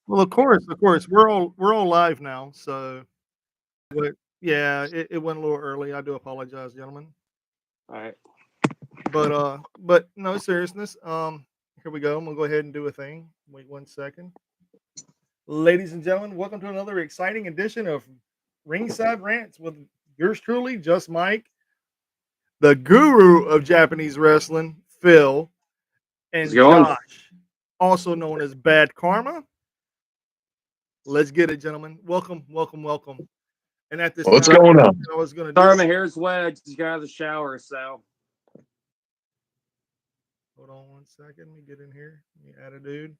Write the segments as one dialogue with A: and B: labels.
A: Well, of course, we're all live now, so but yeah, it went a little early. I do apologize, gentlemen.
B: All right.
A: But no seriousness. Here we go. I'm gonna go ahead and do a thing. Wait 1 second, ladies and gentlemen. Welcome to another exciting edition of Ringside Rants with yours truly, Just Mike, the guru of Japanese wrestling, Phil,
B: How's it
A: and
B: going?
A: Josh, also known as Bad Karma. Let's get it, gentlemen. Welcome, welcome, welcome. And at this
C: What's
A: time,
C: going on?
A: what I was gonna
B: Sorry,
A: do.
B: my hair's wet. I just got out of the shower, so.
A: Hold on 1 second. Let me get in here. Let me add a dude.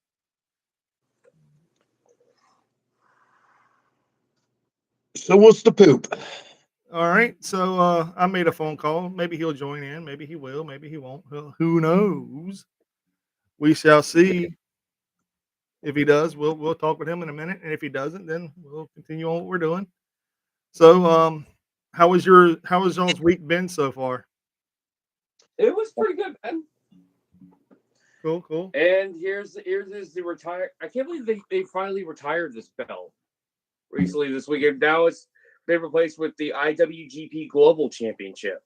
C: So what's the poop?
A: All right. So I made a phone call. Maybe he'll join in. Maybe he will. Maybe he won't. Who knows? We shall see. If he does, we'll talk with him in a minute. And if he doesn't, then we'll continue on what we're doing. So how was y'all's week been so far?
B: It was pretty good, man.
A: Cool, cool.
B: And here's the retire. I can't believe they finally retired this belt recently this weekend. Now it's been replaced with the IWGP Global Championship.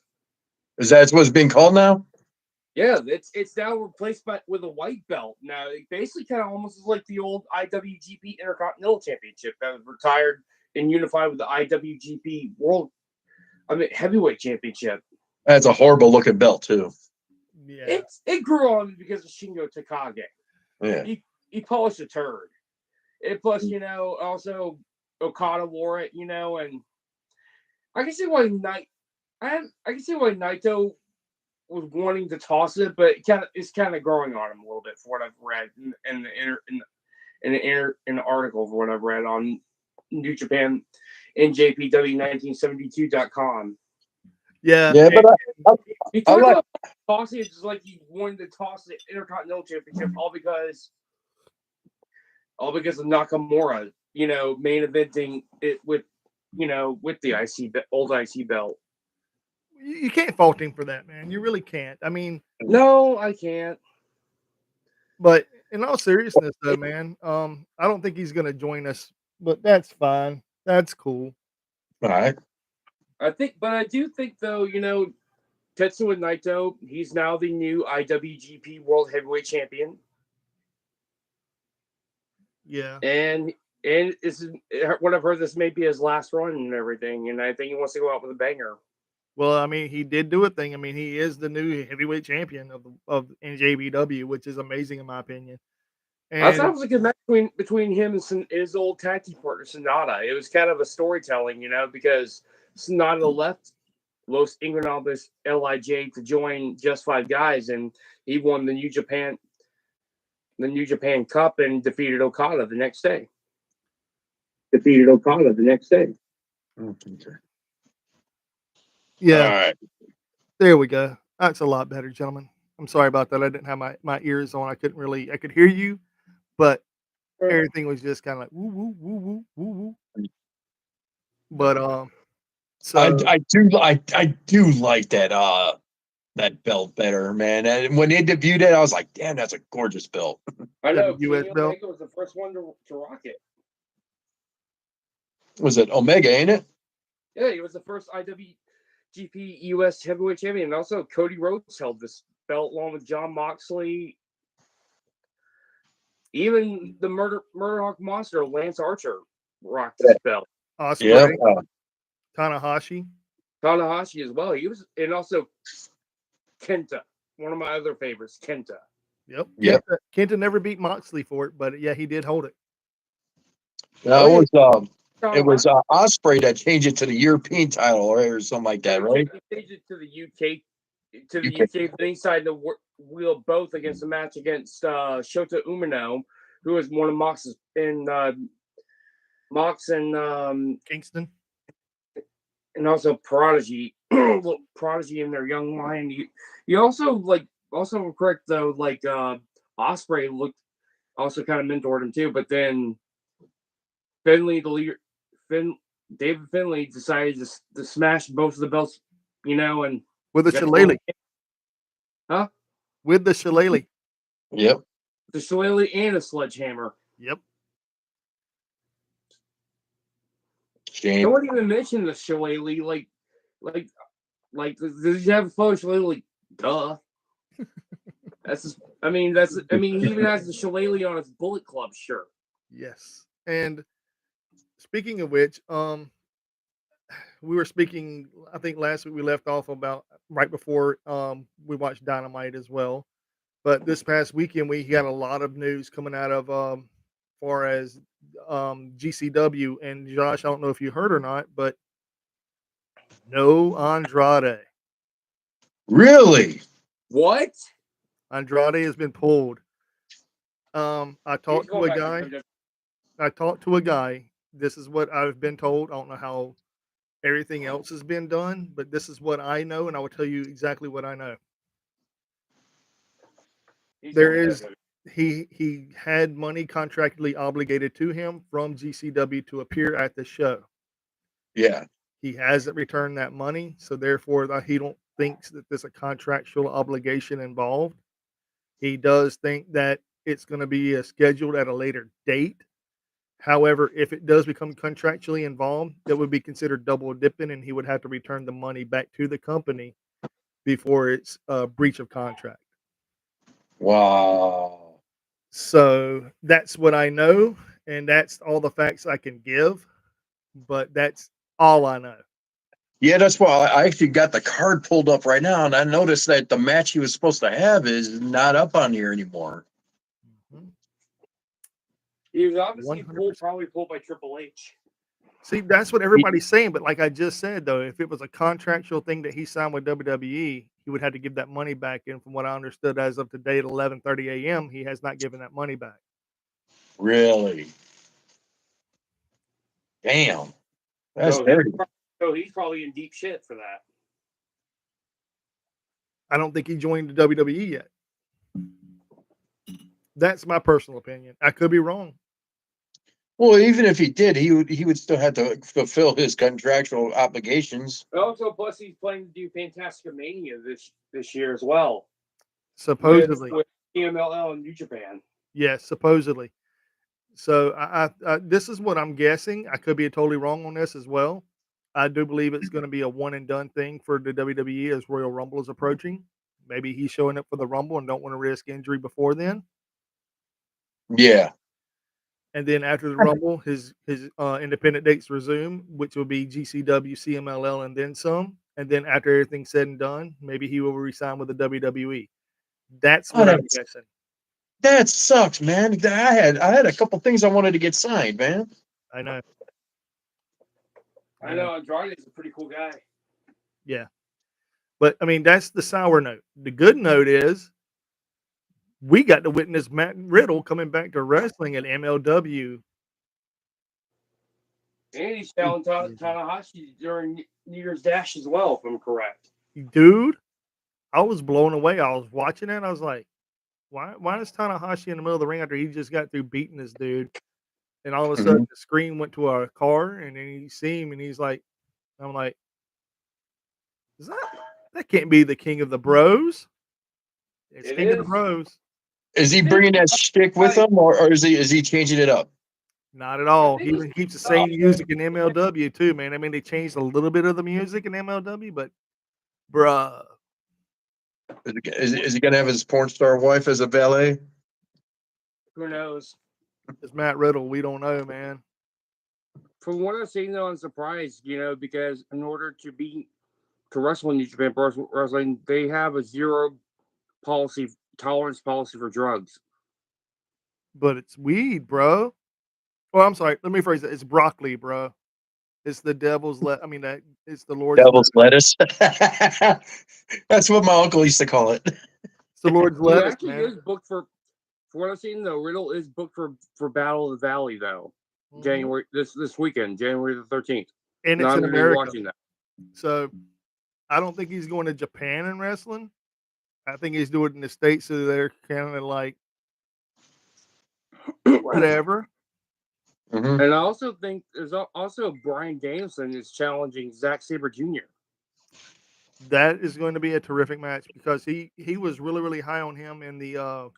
C: Is that what's being called now?
B: Yeah, it's now replaced with a white belt. Now it basically kind of almost is like the old IWGP Intercontinental Championship that was retired and unified with the IWGP Heavyweight Championship.
C: That's a horrible looking belt too.
A: Yeah.
B: It grew on me because of Shingo Takagi.
C: Yeah.
B: He polished a turd. And plus, also Okada wore it, and I can see why I can see why Naito was wanting to toss it, but it's kind of growing on him a little bit for what I've read in the article for what I've read on New Japan NJPW1972.com.
A: Yeah.
C: Yeah, but
B: He
C: I
B: talked
C: like.
B: about tossing it just like he wanted to toss the Intercontinental Championship all because of Nakamura, main eventing it with the old IC belt.
A: You can't fault him for that, man. You really can't. I mean,
B: No, I can't.
A: but in all seriousness, though, man, I don't think he's gonna join us, but that's fine. That's cool.
C: All right.
B: But I do think though, Tetsuya Naito, he's now the new IWGP World Heavyweight Champion,
A: Yeah.
B: and this is what I've heard. This may be his last run and everything, and I think he wants to go out with a banger.
A: Well, I mean, he did do a thing. I mean, he is the new heavyweight champion of NJBW, which is amazing in my opinion.
B: I thought it
A: And
B: was a good match between him and his old tag team partner Sonata. It was kind of a storytelling, because Sonata left Los Ingobernables Lij to join Just Five Guys, and he won the New Japan Cup, and defeated Okada the next day.
C: Okay. All
A: yeah,
C: right.
A: there we go. That's a lot better, gentlemen. I'm sorry about that. I didn't have my ears on. I could hear you, but everything was just kind of like woo woo woo woo woo woo. But so
C: I do like that belt better, man. And when they debuted it, I was like, damn, that's a gorgeous belt.
B: I
A: the
B: know
A: US
B: Kenny
A: belt.
B: Omega was the first one to rock it.
C: Was it Omega, ain't it?
B: Yeah, he was the first IWGP US Heavyweight Champion, and also Cody Rhodes held this belt along with John Moxley. Even the Murderhawk Monster, Lance Archer, rocked this belt.
C: Yeah.
A: Osprey, Tanahashi.
B: Tanahashi as well. He was, and also Kenta, one of my other favorites, Kenta.
A: Yep.
C: Yep.
A: Kenta never beat Moxley for it, but yeah, he did hold it.
C: No,
B: Oh yeah,
C: it was
B: Tanahashi.
C: Osprey that changed it to the European title or something like that, right?
B: He changed it to the UK,
C: UK.
B: then he decided to wheel both against a match against Shota Umino, who was one of Mox
A: Kingston.
B: and also Prodigy. Prodigy in their young line. You also correct though, Osprey looked also kind of mentored him too, but then Finley, the leader, David Finley decided to smash both of the belts, and
A: With the
B: got
A: shillelagh.
B: huh?
A: With the shillelagh.
C: Yep.
B: The shillelagh and a sledgehammer.
A: Yep.
C: Shame.
B: No one even mentioned the shillelagh. Like, does he have a photo of shillelagh? Like, duh. That's just, I mean, he even has the shillelagh on his Bullet Club shirt.
A: Yes. And speaking of which, we were speaking. I think last week we left off about right before we watched Dynamite as well. But this past weekend we got a lot of news coming out of far as GCW and Josh. I don't know if you heard or not, but no Andrade.
C: Really?
B: What?
A: Andrade has been pulled. I
B: He's
A: talked to
B: going
A: a
B: back to
A: guy.
B: WWE.
A: I talked to a guy. This is what I've been told. I don't know how everything else has been done, but this is what I know, and I will tell you exactly what I know.
B: He's
A: There
B: going back
A: is
B: to WWE.
A: he had money contractually obligated to him from GCW to appear at the show.
C: Yeah.
A: He hasn't returned that money, so therefore he don't thinks that there's a contractual obligation involved. He does think that it's going to be scheduled at a later date. However, if it does become contractually involved, that would be considered double dipping, and he would have to return the money back to the company before it's a breach of contract.
C: Wow.
A: So that's what I know, and that's all the facts I can give. But that's all I know.
C: Yeah, that's why I actually got the card pulled up right now, and I noticed that the match he was supposed to have is not up on here anymore.
B: He was obviously
A: 100%.
B: probably pulled by Triple H.
A: See, that's what everybody's saying. But like I just said, though, if it was a contractual thing that he signed with WWE, he would have to give that money back. And from what I understood, as of today at 11:30 a.m., he has not given that money back.
C: Really? Damn. That's dirty.
B: So he's probably in deep shit for that.
A: I don't think he joined the WWE yet. That's my personal opinion. I could be wrong.
C: Well, even if he did, he would still have to fulfill his contractual obligations.
B: Also, plus he's planning to do Fantastic Mania this year as well.
A: Supposedly,
B: with CMLL and New Japan.
A: Yes, supposedly. So I this is what I'm guessing. I could be totally wrong on this as well. I do believe it's going to be a one and done thing for the WWE as Royal Rumble is approaching. Maybe he's showing up for the Rumble and don't want to risk injury before then.
C: Yeah.
A: And then after the Rumble, his independent dates resume, which will be GCW, CMLL, and then some. And then after everything's said and done, maybe he will resign with the WWE. That's what I'm guessing.
C: That sucks, man. I had a couple things I wanted to get signed, man.
A: I know.
B: I know Andrade is a pretty cool guy.
A: Yeah. But I mean, that's the sour note. The good note is we got to witness Matt Riddle coming back to wrestling at MLW.
B: And he's selling Tanahashi during New Year's Dash as well, if I'm correct.
A: Dude, I was blown away. I was watching it. I was like, why is Tanahashi in the middle of the ring after he just got through beating this dude? And all of a sudden the screen went to a car and then you see him and he's like, I'm like, that can't be the King of the Bros. It's King of the Bros.
C: Is he bringing that shtick with him, or is he changing it up?
A: Not at all. He even keeps the same music in MLW too, man. I mean, they changed a little bit of the music in MLW, but bruh.
C: Is he gonna have his porn star wife as a valet?
B: Who knows?
A: It's Matt Riddle. We don't know, man.
B: From what I've seen, though, I'm surprised, because in order to wrestle in New Japan Pro Wrestling, they have a zero tolerance policy for drugs.
A: But it's weed, bro. Oh, I'm sorry. Let me phrase it. It's broccoli, bro. It's the devil's it's the Lord's
C: devil's lettuce. That's what my uncle used to call it.
A: It's the Lord's lettuce,
B: actually
A: man.
B: is booked for what I've seen, though. Riddle is booked for Battle of the Valley, though. January this weekend, January the 13th.
A: And it's in America. Watching that. So I don't think he's going to Japan and wrestling. I think he's doing it in the States, so they're kind of like whatever.
B: Mm-hmm. And I also think there's also Bryan Danielson is challenging Zack Sabre Jr.
A: That is going to be a terrific match because he was really, really high on him in the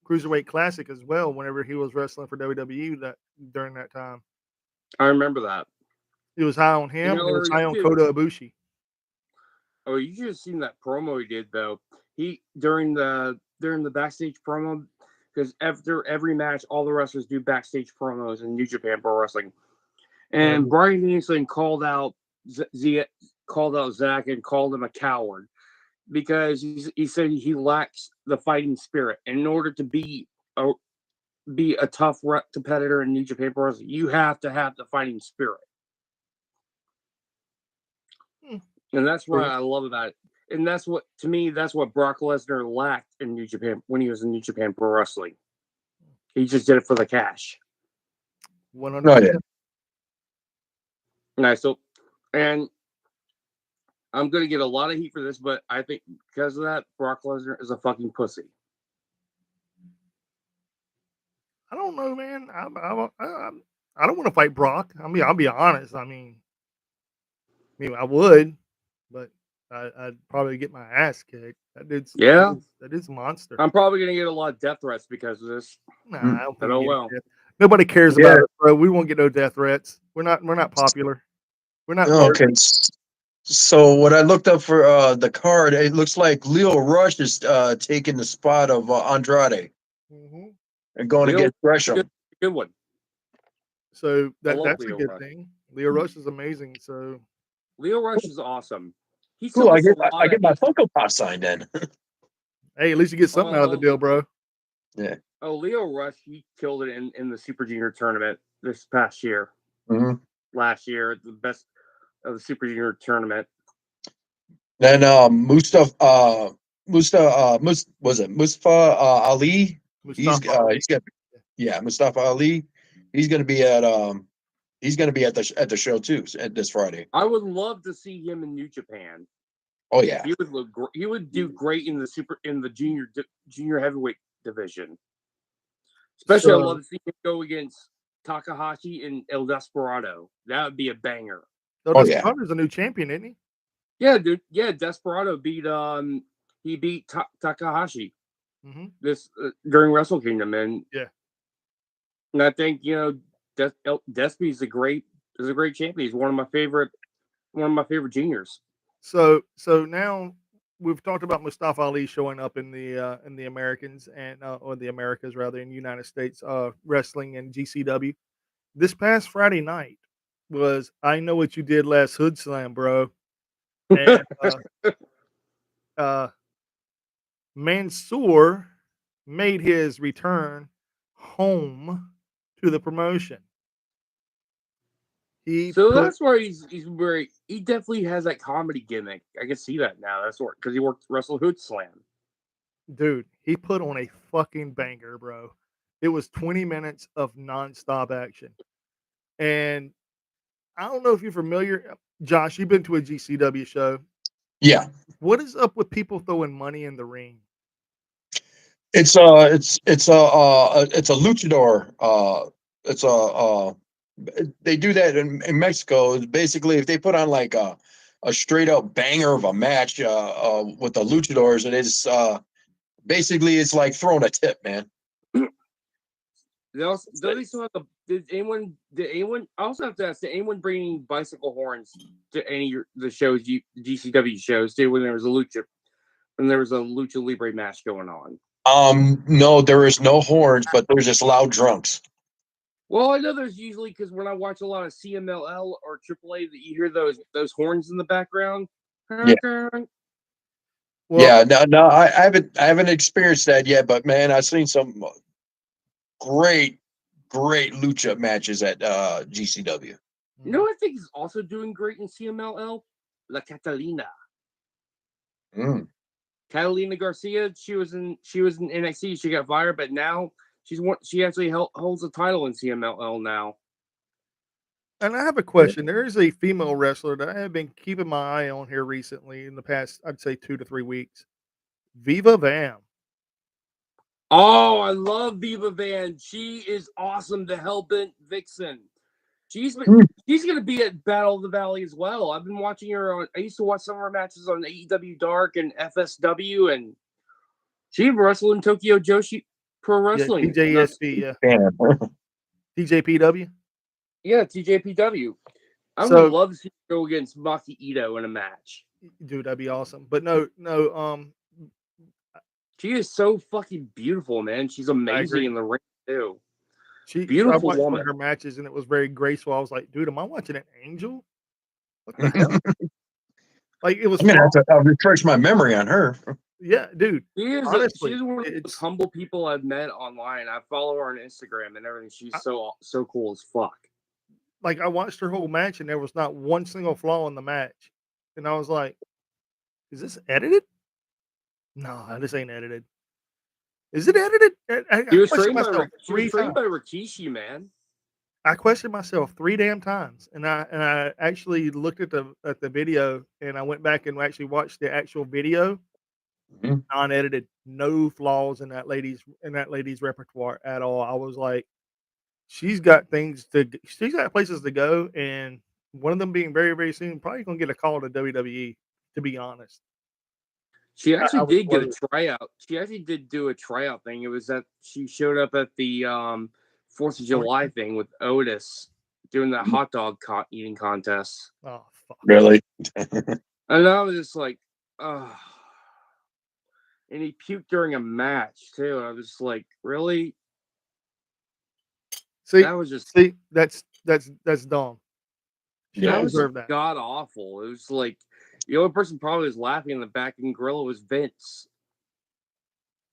A: Cruiserweight Classic as well whenever he was wrestling for WWE during that time.
B: I remember that.
A: He was high on him.
B: know,
A: He was
B: or
A: high
B: you
A: on
B: could,
A: Kota Ibushi.
B: oh, you should have seen that promo he did though. He during the backstage promo, because after every match, all the wrestlers do backstage promos in New Japan Pro Wrestling. And Brian Danielson called out Zach and called him a coward because he said he lacks the fighting spirit. And in order to be a tough competitor in New Japan Pro Wrestling, you have to have the fighting spirit. And that's what I love about it. And that's what, to me, that's what Brock Lesnar lacked in New Japan when he was in New Japan Pro Wrestling. He just did it for the cash.
A: 100%.
B: Nice. So, and I'm going to get a lot of heat for this, but I think because of that, Brock Lesnar is a fucking pussy.
A: I don't know, man. I don't want to fight Brock. I mean, I'll be honest. I mean, I would, but I'd probably get my ass kicked. That dude's a monster.
B: I'm probably going to get a lot of death threats because of this.
A: Nah, I don't think.
B: Oh well.
A: Nobody cares about it, bro. We won't get no death threats. We're not popular. We're not.
C: Okay. So what I looked up for the card, it looks like Leo Rush is taking the spot of Andrade and going against Gresham.
B: Good one.
A: So that's a good thing. Leo Rush is amazing. So
B: Leo Rush is awesome. He's
C: cool. I get my Funko Pop signed then.
A: Hey, at least you get something out of the deal, bro.
C: Yeah.
B: Oh, Leo Rush, he killed it in the Super Junior tournament this past year. Last year, the best of the Super Junior tournament.
C: Then Mustafa Ali. Mustafa Ali. He's gonna be at the show too this Friday.
B: I would love to see him in New Japan.
C: Oh yeah,
B: he would do great in the junior heavyweight division. Especially, I'd love to see him go against Takahashi and El Desperado. That would be a banger.
A: Desperado's a new champion, isn't he?
B: Yeah, dude. Yeah, Desperado beat Takahashi this during Wrestle Kingdom, and I think Despy is a great champion. He's one of my favorite juniors.
A: So now we've talked about Mustafa Ali showing up in the Americans and or the Americas rather in the United States wrestling and GCW. This past Friday night was I Know What You Did Last Hood Slam, bro. And Mansoor made his return home to the promotion.
B: That's where he definitely has that comedy gimmick. I can see that now. That's because he worked Wrestle Hood Slam.
A: Dude, he put on a fucking banger, bro. It was 20 minutes of nonstop action. And I don't know if you're familiar, Josh, you've been to a GCW show.
C: Yeah.
A: What is up with people throwing money in the ring?
C: It's a luchador. They do that in Mexico. Basically, if they put on like a straight up banger of a match with the luchadors, it is basically it's like throwing a tip, man.
B: Did anyone I also have to ask, did anyone bring bicycle horns to any of the shows, GCW shows, too, when there was a lucha libre match going on?
C: No, there is no horns, but there's just loud drunks.
B: Well, I know there's usually, because when I watch a lot of CMLL or AAA, that you hear those horns in the background.
C: Yeah. Well, no, I haven't experienced that yet, but man, I've seen some great lucha matches at GCW.
B: You know what I think is also doing great in CMLL? La Catalina. Catalina Garcia, she was in NXT. She got fired, but now she actually holds a title in CMLL now.
A: And I have a question. There is a female wrestler that I have been keeping my eye on here recently in the past, I'd say 2 to 3 weeks. Viva Vam.
B: Oh, I love Viva Van. She is awesome. The Hellbent Vixen. She's gonna be at Battle of the Valley as well. I've been watching her I used to watch some of her matches on AEW Dark and FSW, and she wrestled in Tokyo Joshi Pro Wrestling.
A: TJSP, yeah. TJPW?
B: Yeah, TJPW. I would
A: So,
B: love to see her go against Maki Ito in a match.
A: dude, that'd be awesome. But no,
B: She is so fucking beautiful, man. She's
A: I
B: amazing
A: agree.
B: in the ring too.
A: So I
B: Beautiful
A: watched one of
B: woman.
A: her matches and it was very graceful. I was like, dude, am I watching an angel? What the hell? Like it was
C: I'm gonna have
A: flawless.
C: to refresh my memory on her.
A: Yeah, dude.
B: She
A: Honestly,
B: is one of the most
A: it's
B: humble people I've met online. I follow her on Instagram and everything. She's so cool as fuck.
A: like I watched her whole match and there was not one single flaw in the match. And I was like, is this edited? No, this ain't edited. Is it edited?
B: She
A: I
B: was
A: questioned
B: trained by
A: myself
B: she was
A: 3
B: trained
A: times.
B: by Rikishi, man.
A: I questioned myself 3 damn times, and I actually looked at the video, and I went back and actually watched the actual video,
C: Mhm.
A: non-edited, no flaws in that lady's repertoire at all. I was like, she's got she's got places to go, and one of them being very, very soon, probably gonna get a call to WWE, to be honest.
B: She actually
A: I was
B: did get a
A: floored.
B: tryout. She actually did do a tryout thing. It was that she showed up at the 4th of July thing with Otis doing that hot dog eating contest.
A: Oh, fuck.
C: Really?
B: And I was just like, oh. And he puked during a match too. I was like, really?
A: See
B: That was just
A: see, that's dumb. She
B: that
A: don't
B: was
A: deserve that.
B: god awful. It was like the only person probably was laughing in the back in Gorilla was Vince.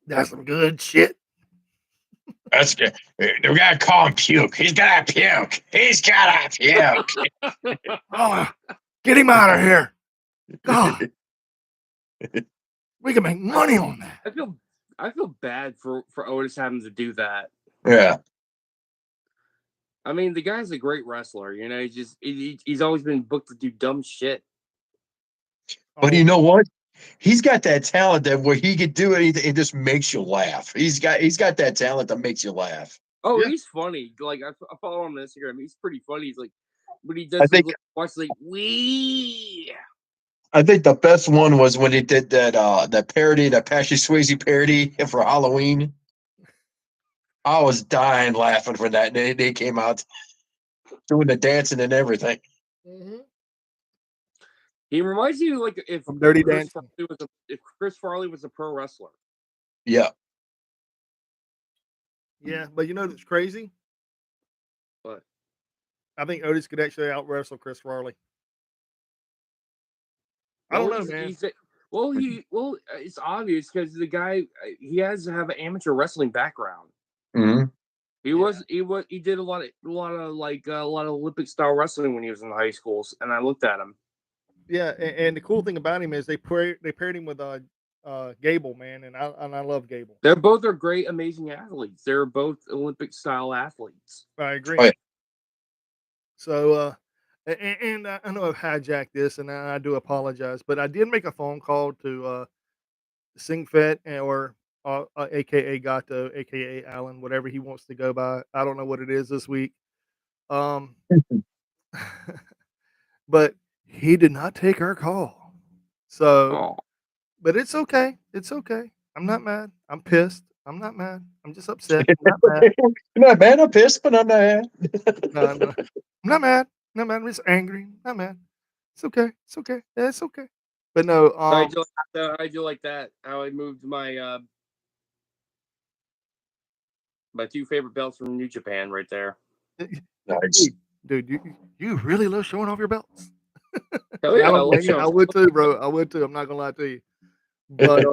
A: That's some good shit.
C: That's good. We gotta call him puke. He's gotta puke. He's gotta puke.
A: Oh, get him out of here. God, we can make money on that.
B: I feel bad for Otis having to do that.
C: Yeah.
B: I mean, the guy's a great wrestler. You know, he's always been booked to do dumb shit.
C: But you know what? He's got that talent that where he could do anything, it just makes you laugh. He's got that talent that makes you laugh.
B: Oh,
A: Yeah.
B: he's funny. Like I follow him on Instagram. He's pretty funny. He's like when he
C: I
B: does
C: think
B: his watch like wee.
C: I think the best one was when he did that parody, that Patrick Swayze parody for Halloween. I was dying laughing for that. They came out doing the dancing and everything.
A: Mhm.
B: He reminds you like if
A: From Dirty
B: Chris
A: Dancing.
B: if Chris Farley was a pro wrestler.
C: Yeah.
A: Yeah, but you know what's crazy?
B: But
A: I think Otis could actually out wrestle Chris Farley. I don't know, man.
B: It's obvious because the guy he has to have an amateur wrestling background.
C: Mm-hmm.
B: He did a lot of Olympic style wrestling when he was in high schools, and I looked at him.
A: Yeah, and the cool thing about him is they paired him with Gable, man, and I love Gable.
B: They're both are great, amazing athletes. They're both Olympic style athletes.
A: I agree.
C: Oh, yeah.
A: So, and I know I've hijacked this, and I do apologize, but I did make a phone call to Singfet or AKA Gato, AKA Allen, whatever he wants to go by. I don't know what it is this week. But he did not take our call. So,
B: Oh,
A: but it's okay. It's okay. I'm not mad. I'm pissed. I'm not mad. I'm just upset. I'm not mad.
C: You're not mad. I'm pissed, but I'm not mad.
A: No. I'm not mad. Not mad. I'm just angry. Not mad. It's okay. It's okay. Yeah, it's okay. But no,
B: I do like that. How I moved my my 2 favorite belts from New Japan right there.
C: Nice.
A: dude, you really love showing off your belts.
B: Hell yeah,
A: I
B: I
A: don't
B: love
A: blame you. I
B: showing.
A: would too, bro. I would too. I'm not gonna lie to you. But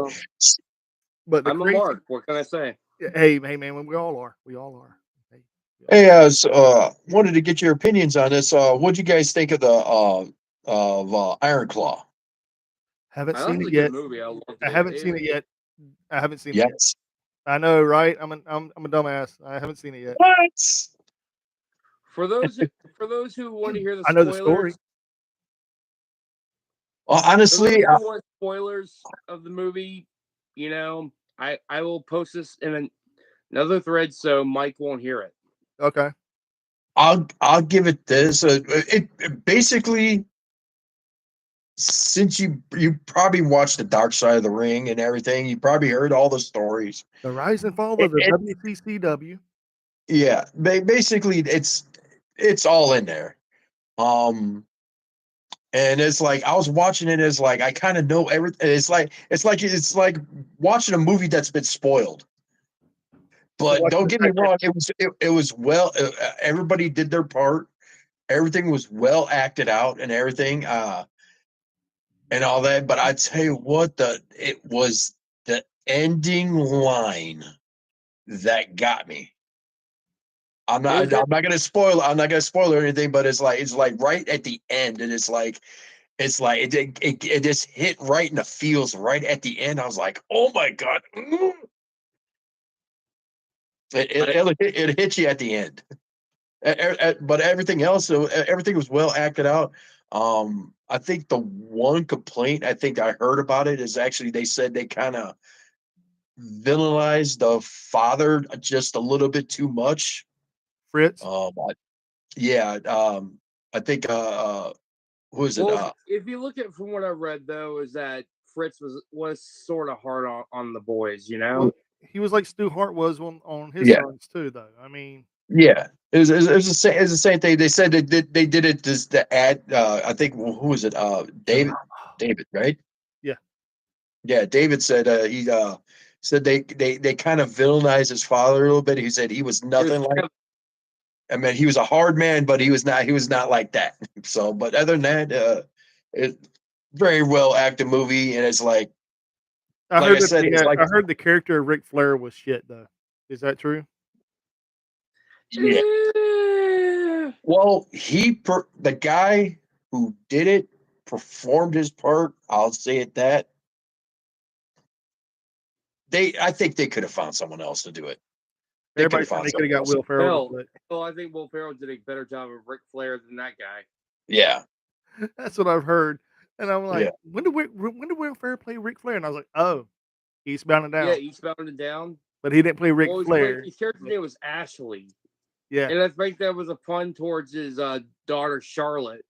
A: but the
B: I'm a
A: crazy,
B: mark. What can I say?
A: hey man, we all are. We all are. Hey,
C: Hey, I was, wanted to get your opinions on this. What'd you guys think of the Iron Claw?
A: haven't
B: I
A: seen
B: liked
A: it
B: the
A: yet.
B: movie. I loved it.
A: I haven't seen it yet. I haven't seen it yet.
C: Yes.
A: I know, right? I'm a dumbass. I haven't seen it yet.
C: What?
B: For those who want to hear the
A: I know the story.
B: spoilers,
C: Well,
B: for those
C: honestly,
B: who want spoilers of the movie, you know, I will post this in another thread so Mike won't hear it.
A: Okay.
C: I'll give it this. It basically, since you probably watched the Dark Side of the Ring and everything, you probably heard all the stories.
A: The rise and fall of the WCCW.
C: Yeah, basically, it's all in there. And it's like I was watching it as like I kind of know everything. It's like watching a movie that's been spoiled. But
A: watching
C: don't
A: the
C: get me
A: fact check.
C: wrong, it was well. Everybody did their part. Everything was well acted out and everything, and all that. But I tell you what, it was the ending line that got me. I'm
B: Was
C: not.
B: it?
C: I'm not gonna spoil. I'm not gonna spoil or anything. But it's like right at the end, and it's like it just hit right in the feels right at the end. I was like, oh my god. It hit you at the end. But everything else, everything was well acted out. I think the one complaint I think I heard about it is actually they said they kind of villainized the father just a little bit too much.
A: Fritz.
C: Yeah, I think who is it?
B: Well, if you look at from what I read though, is that Fritz was sort of hard on the boys, you
A: Well,
B: know.
A: he was like Stu Hart was on his
C: Yeah,
A: sons too, though. I mean,
C: yeah. It was the same thing. They said they did it just to add. I think who was it? David, right?
A: yeah.
C: Yeah, David said he said they kind of villainized his father a little bit. He said he was
B: It was
C: nothing like.
B: kind of,
C: I mean, he was a hard man, but he was not. He was not like that. So, but other than that, it very well acted movie, and it's like I said, it's like
A: I heard the character of Ric Flair was shit though. Is that true?
C: yeah. Well, the guy who did it performed his part. I'll say it that I think they could have found someone else to do it. They could
A: Everybody
C: have
A: saying
C: found
A: they could have
C: someone
A: got
C: else.
A: Will Ferrell to
B: hell,
A: do it.
B: hell, I think Will Ferrell did a better job of Ric Flair than that guy.
C: Yeah,
A: That's what I've heard. And I'm
C: yeah.
A: like, when did Will Ferrell play Ric Flair? And I was like, oh, Eastbound and
B: Yeah,
A: Down.
B: Eastbound and Down.
A: But he didn't play Ric
B: Well,
A: Flair.
B: his character's
A: But
B: name was Ashley,
A: yeah,
B: and I think that was a pun towards his daughter Charlotte,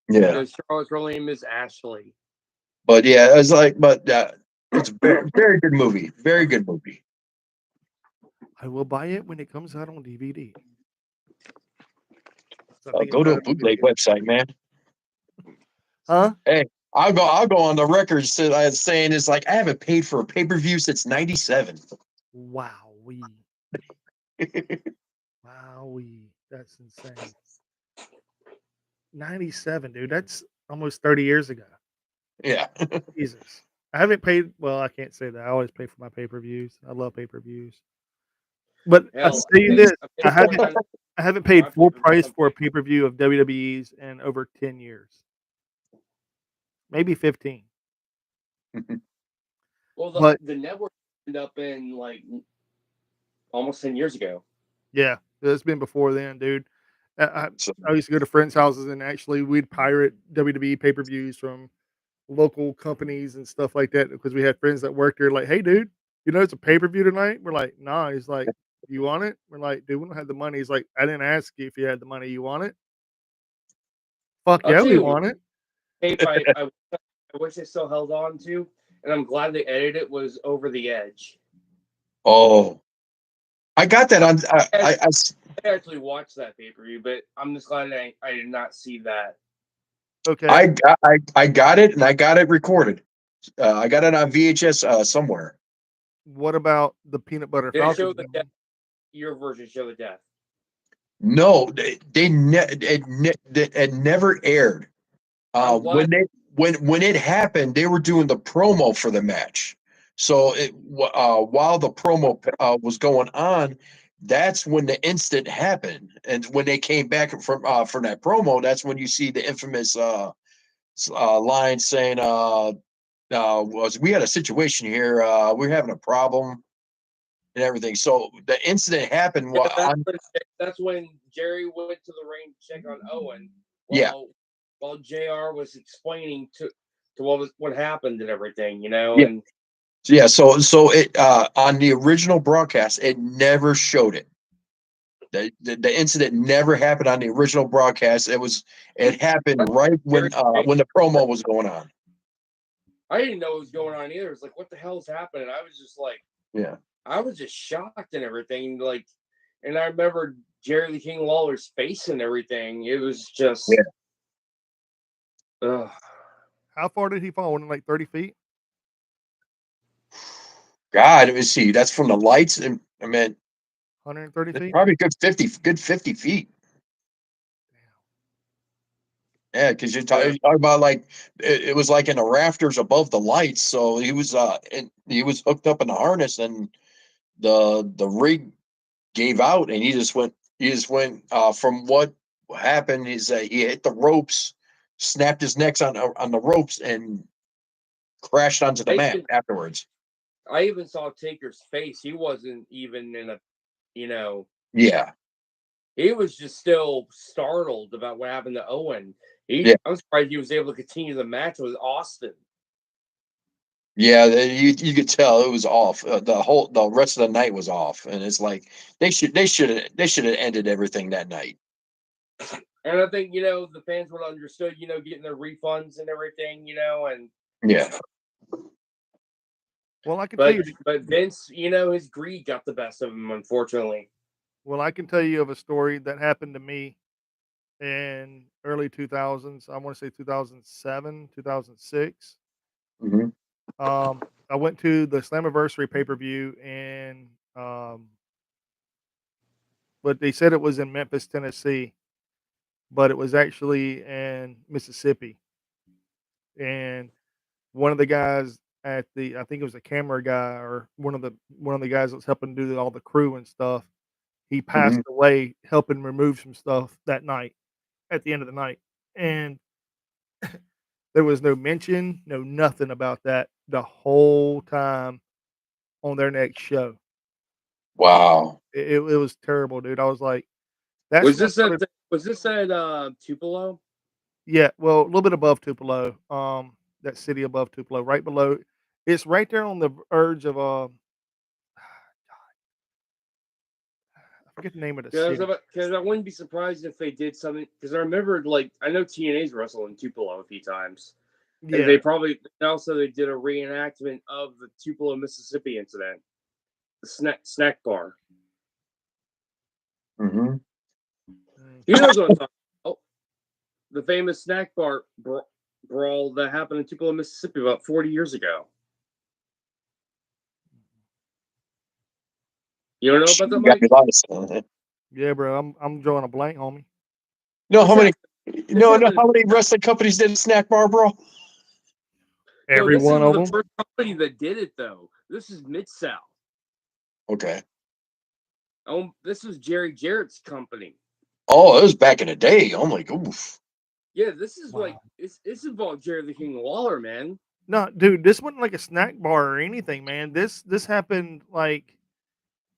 C: Yeah.
B: because Charlotte's real name is Ashley.
C: But yeah, it's it's a very, very good movie. Very good movie.
A: I will buy it when it comes out on DVD. So I think
C: Go
A: it's
C: to
A: out
C: a
A: on
C: bootleg
A: DVD.
C: website, man.
A: Huh?
C: Hey, I'll go on the record saying it's like I haven't paid for a pay-per-view since '97.
A: Wow, wowee, that's insane. 97, dude. That's almost 30 years ago.
C: Yeah.
A: Jesus. I haven't paid. Well, I can't say that. I always pay for my pay per views. I love pay per views. But I
B: Hell,
A: tell you this,
B: I paid $49
A: I haven't
B: for
A: paid
B: my
A: full
B: pay-per-view
A: price for a
B: someday.
A: pay per view of WWE's in over 10 years, maybe 15.
B: Well,
A: But
B: the network ended up in like almost 10 years ago.
A: yeah, it's been before then, dude.
C: So,
A: I used to go to friends' houses and actually we'd pirate WWE pay per views from local companies and stuff like that because we had friends that worked there. Like, hey, dude, it's a pay per view tonight. We're like, nah. He's like, you want it? We're like, dude, we don't have the money. He's like, I didn't ask you if you had the money. You want it? Fuck
B: I'll
A: yeah,
B: tell
A: we
B: you what
A: want it.
B: tape I wish they still held on to, and I'm glad they edited it, was Over the Edge.
C: oh, I got that on.
B: I actually watched that pay-per-view, but I'm just glad I did not see that.
A: Okay.
C: I got it and I got it recorded. I got it on VHS somewhere.
A: What about the peanut butter
B: Did it
A: falcon?
B: show the death? Your version show the death.
C: No, it never aired.
B: I'm glad.
C: When it happened, they were doing the promo for the match. So while the promo was going on, that's when the incident happened. And when they came back from that promo, that's when you see the infamous line saying, "Was we had a situation here? We're having a problem and everything." So the incident happened.
B: Yeah, that's when Jerry went to the ring to check on Owen
C: Yeah.
B: while JR was explaining to what happened and everything,
C: Yeah.
B: and
C: Yeah, so it on the original broadcast, it never showed it. The incident never happened on the original broadcast. It happened right when the promo was going on.
B: I didn't know what was going on either. It's like, what the hell is happening? I was just like,
C: Yeah.
B: I was just shocked and everything. Like, and I remember Jerry the King Lawler's face and everything. It was just, ugh.
A: How far did he fall? Wasn't it like 30 feet?
C: God, let me see. That's from the lights, and I mean,
A: 130
C: it's
A: feet?
C: probably good 50 feet. Yeah, because you're talking about like it was like in the rafters above the lights. So he was hooked up in the harness, and the rig gave out, and he just went from what happened is that he hit the ropes, snapped his neck on the ropes, and crashed onto the mat afterwards.
B: I even saw Taker's face. He wasn't even in a,
C: Yeah.
B: He was just still startled about what happened to Owen. I'm surprised he was able to continue the match with Austin.
C: Yeah, you could tell it was off. The rest of the night was off, and it's like they should have ended everything that night.
B: And I think the fans would have understood, getting their refunds and everything, and
C: yeah.
A: Well, I can tell you,
B: but Vince, his greed got the best of him, unfortunately.
A: well, I can tell you of a story that happened to me in early 2000s. I want to say 2007, 2006.
C: Mm-hmm.
A: I went to the Slammiversary pay-per-view and but they said it was in Memphis, Tennessee, but it was actually in Mississippi. And one of the guys at I think it was a camera guy or one of the guys that was helping do all the crew and stuff. He passed away helping remove some stuff that night at the end of the night. And there was no mention, no nothing about that the whole time on their next show.
C: Wow.
A: It was terrible, dude. I was like, that's
B: was this at Tupelo?
A: Yeah, well, a little bit above Tupelo, that city above Tupelo, right below. It's right there on the verge of I forget the name of the city.
B: Because I wouldn't be surprised if they did something. Because I remember, like, I know TNA's wrestled in Tupelo a few times.
A: Yeah,
B: And they did a reenactment of the Tupelo, Mississippi incident, the snack bar.
C: Mm-hmm.
B: You know what I'm talking about? The famous snack bar brawl that happened in Tupelo, Mississippi about 40 years ago. You don't know about that, Mike?
A: Yeah, bro. I'm drawing a blank, homie.
C: How many wrestling companies did a snack bar, bro?
A: Every one of them.
B: The first company that did it, though. This is Mid-South.
C: Okay.
B: Oh, this was Jerry Jarrett's company.
C: Oh, it was back in the day. I'm like, oof.
B: Yeah, this is like it's involved Jerry the King Lawler, man.
A: No, dude, this wasn't like a snack bar or anything, man. This happened like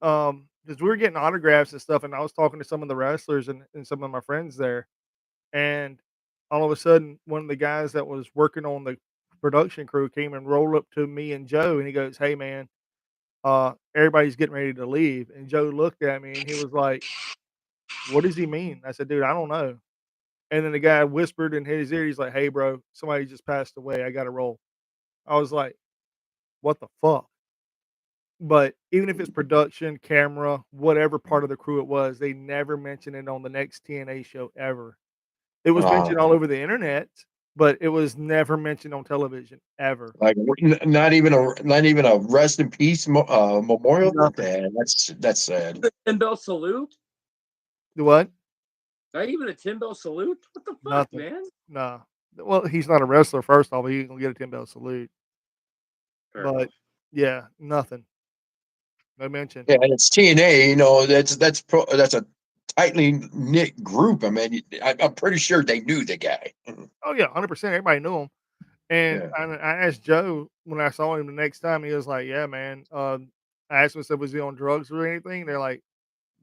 A: because we were getting autographs and stuff, and I was talking to some of the wrestlers and some of my friends there, and all of a sudden, one of the guys that was working on the production crew came and rolled up to me and Joe, and he goes, "Hey, man, everybody's getting ready to leave." And Joe looked at me and he was like, "What does he mean?" I said, "Dude, I don't know." And then the guy whispered in his ear, he's like, "Hey, bro, somebody just passed away. I got to roll." I was like, "What the fuck?" But even if it's production, camera, whatever part of the crew it was, they never mentioned it on the next TNA show ever. It was mentioned all over the internet, but it was never mentioned on television ever.
C: Like not even a rest in peace memorial.
A: Nothing.
C: That's sad.
B: The 10-bell salute?
A: The what?
B: Not even a 10-bell salute? What the fuck,
A: Nothing.
B: man?
A: Nah. Well, he's not a wrestler, first off, he ain't gonna get a 10-bell salute.
B: Fair
A: But,
B: enough.
A: yeah, nothing. No mention.
C: Yeah, and it's TNA. That's a tightly knit group. I mean, I'm pretty sure they knew the guy.
A: Oh, yeah, 100%, everybody knew him. And
C: Yeah.
A: I asked Joe when I saw him the next time, he was like, "Yeah, man." I asked him, said, "Was he on drugs or anything?" They're like,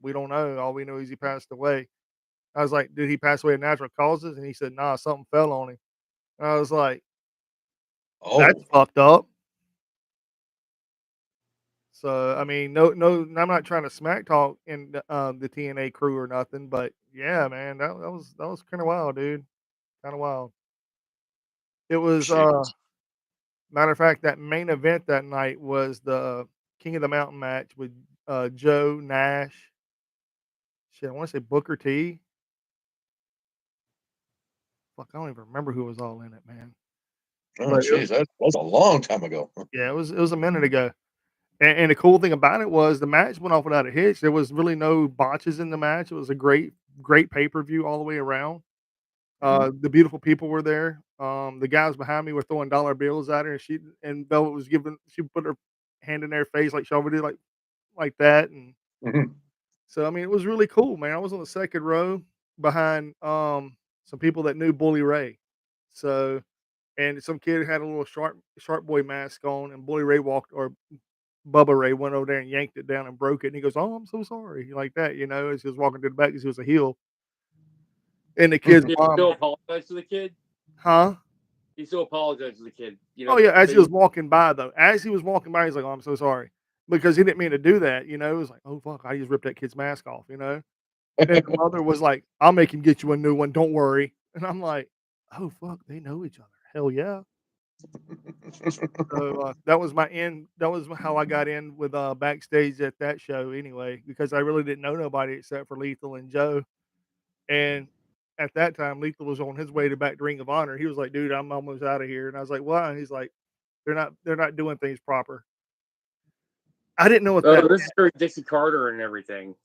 A: "We don't know. All we know is he passed away." I was like, "Did he pass away of natural causes?" And he said, "Nah, something fell on him." And I was like, "That's
C: Oh,
A: fucked up." So, I mean, no, I'm not trying to smack talk in the TNA crew or nothing, but yeah, man, that was kind of wild, dude. Kind of wild. It was
C: shit.
A: matter of fact, that main event that night was the King of the Mountain match with Joe Nash, shit, I want to say Booker T. Fuck, I don't even remember who was all in it, man.
C: Oh,
A: But
C: jeez, that was a long time ago.
A: yeah, it was a minute ago. And the cool thing about it was the match went off without a hitch. There was really no botches in the match. It was a great pay per view all the way around. The beautiful people were there. The guys behind me were throwing dollar bills at her, and Velvet was giving. She put her hand in their face like she always did, like that. And
C: Mhm.
A: so I mean, it was really cool, man. I was on the second row behind some people that knew Bully Ray. So and some kid had a little sharp boy mask on, and Bully Ray walked or Bubba Ray went over there and yanked it down and broke it, and he goes, "Oh, I'm so sorry," like that, as he was walking to the back because he was a heel. And the kid's
B: He
A: mom,
B: still apologized to the kid.
A: huh?
B: He still apologized to the kid.
A: Oh yeah, as he was walking by though, as he was walking by, he's like, "Oh, I'm so sorry," because he didn't mean to do that. It was like, "Oh fuck, I just ripped that kid's mask off." And the mother was like, "I'll make him get you a new one. Don't worry." And I'm like, "Oh fuck, they know each other. Hell yeah." So that was my end. That was how I got in with backstage at that show anyway, because I really didn't know nobody except for Lethal and Joe. And at that time, Lethal was on his way back to Ring of Honor. He was like, "Dude, I'm almost out of here." And I was like, "Why?" And he's like, "They're not doing things proper." I didn't know what that.
B: This is for Dixie Carter and everything.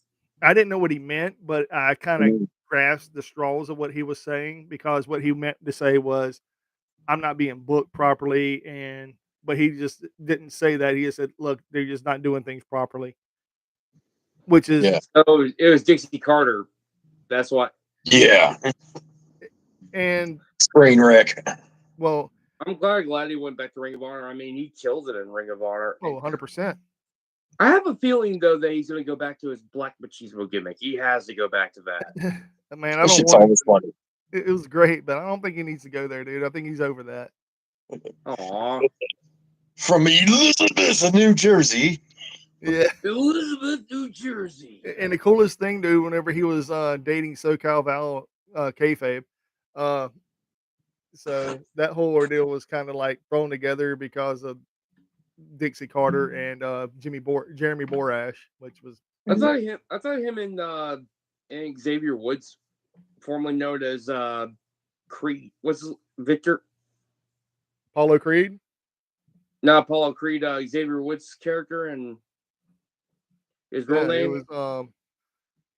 A: I didn't know what he meant, but I kind of grasped the straws of what he was saying because what he meant to say was, "I'm not being booked properly," but he just didn't say that. He just said, "Look, they're just not doing things properly," which is
B: So it was Dixie Carter. That's what.
C: Yeah.
A: And
C: train wreck.
A: Well,
B: I'm glad he went back to Ring of Honor. I mean, he killed it in Ring of Honor.
A: 100%.
B: I have a feeling though that he's going to go back to his Black Machismo gimmick. He has to go back to that.
A: Man, I
C: That
A: don't
C: shit's
A: want
C: always funny.
A: it was great, but I don't think he needs to go there, dude. I think he's over that.
B: Aww.
C: From Elizabeth, New Jersey.
A: Yeah.
B: Elizabeth, New Jersey.
A: And the coolest thing, dude, whenever he was dating SoCal Val kayfabe, so that whole ordeal was kind of like thrown together because of Dixie Carter and Jeremy Borash, which was
B: I thought him and Xavier Woods, formerly known as Creed, was Victor?
A: Apollo Creed.
B: No, Apollo Creed. Xavier Woods' character and his real name.
A: It was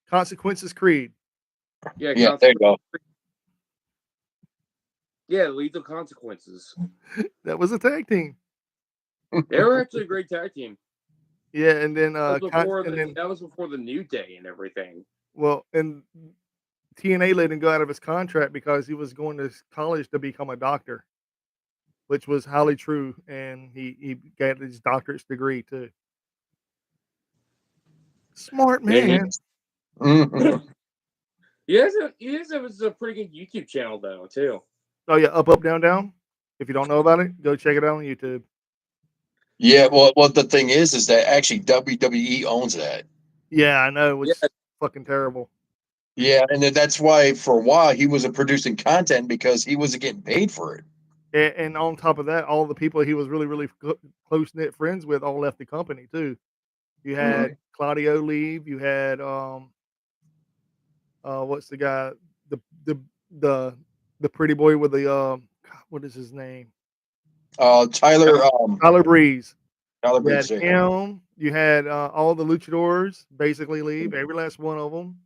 A: Consequences Creed.
B: Yeah,
C: there you go.
B: Yeah, Lethal Consequences.
A: That was a tag team.
B: They were actually a great tag team.
A: Yeah, and then
B: that was before the New Day and everything.
A: Well, and TNA let him go out of his contract because he was going to college to become a doctor, which was highly true, and he got his doctorate's degree too. Smart man.
B: He has a pretty good YouTube channel though too.
A: Oh yeah, Up Up Down Down. If you don't know about it, go check it out on YouTube.
C: Yeah, well, the thing is that actually WWE owns that.
A: Yeah, I know. It's fucking terrible.
C: Yeah, and that's why for a while he wasn't producing content because he wasn't getting paid for it.
A: And on top of that, all the people he was really, really close knit friends with all left the company too. You had Claudio leave. You had what's the guy? The pretty boy with the what is his name?
C: Tyler
A: Breeze.
C: Tyler
A: You had
C: Breeze.
A: him. You had all the luchadors basically leave. Every last one of them.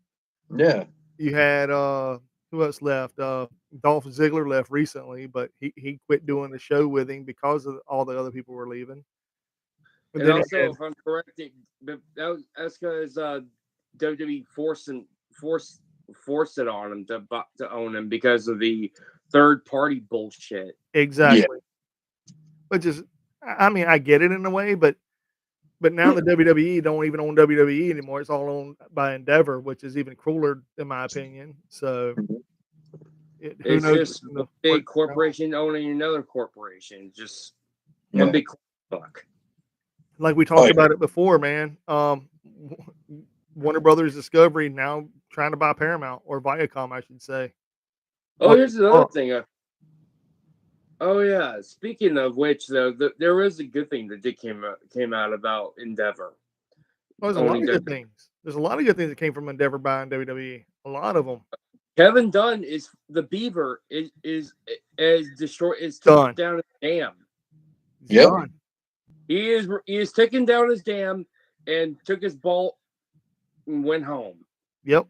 C: Yeah.
A: You had who else left? Dolph Ziggler left recently, but he quit doing the show with him because of all the other people were leaving.
B: And then also, if I'm correct, that's because WWE forced it on him to own him because of the third party bullshit.
A: Exactly. Yeah. Which is, I mean, I get it in a way, but now the WWE don't even own WWE anymore. It's all owned by Endeavor, which is even crueler in my opinion. So
B: it's just a big corporation owning another corporation. Just one big fuck.
A: Like we talked about it before, man. Warner Brothers Discovery now trying to buy Paramount or Viacom, I should say.
B: Oh, here's another thing. Oh yeah. Speaking of which, though, there is a good thing that came out about Endeavor.
A: There's a lot of good things. There's a lot of good things that came from Endeavor buying WWE. A lot of them.
B: Kevin Dunn is the Beaver is destroyed is took
A: Done.
B: down his dam.
A: He's
C: Yep.
A: done.
B: He is taking down his dam and took his ball and went home.
A: Yep.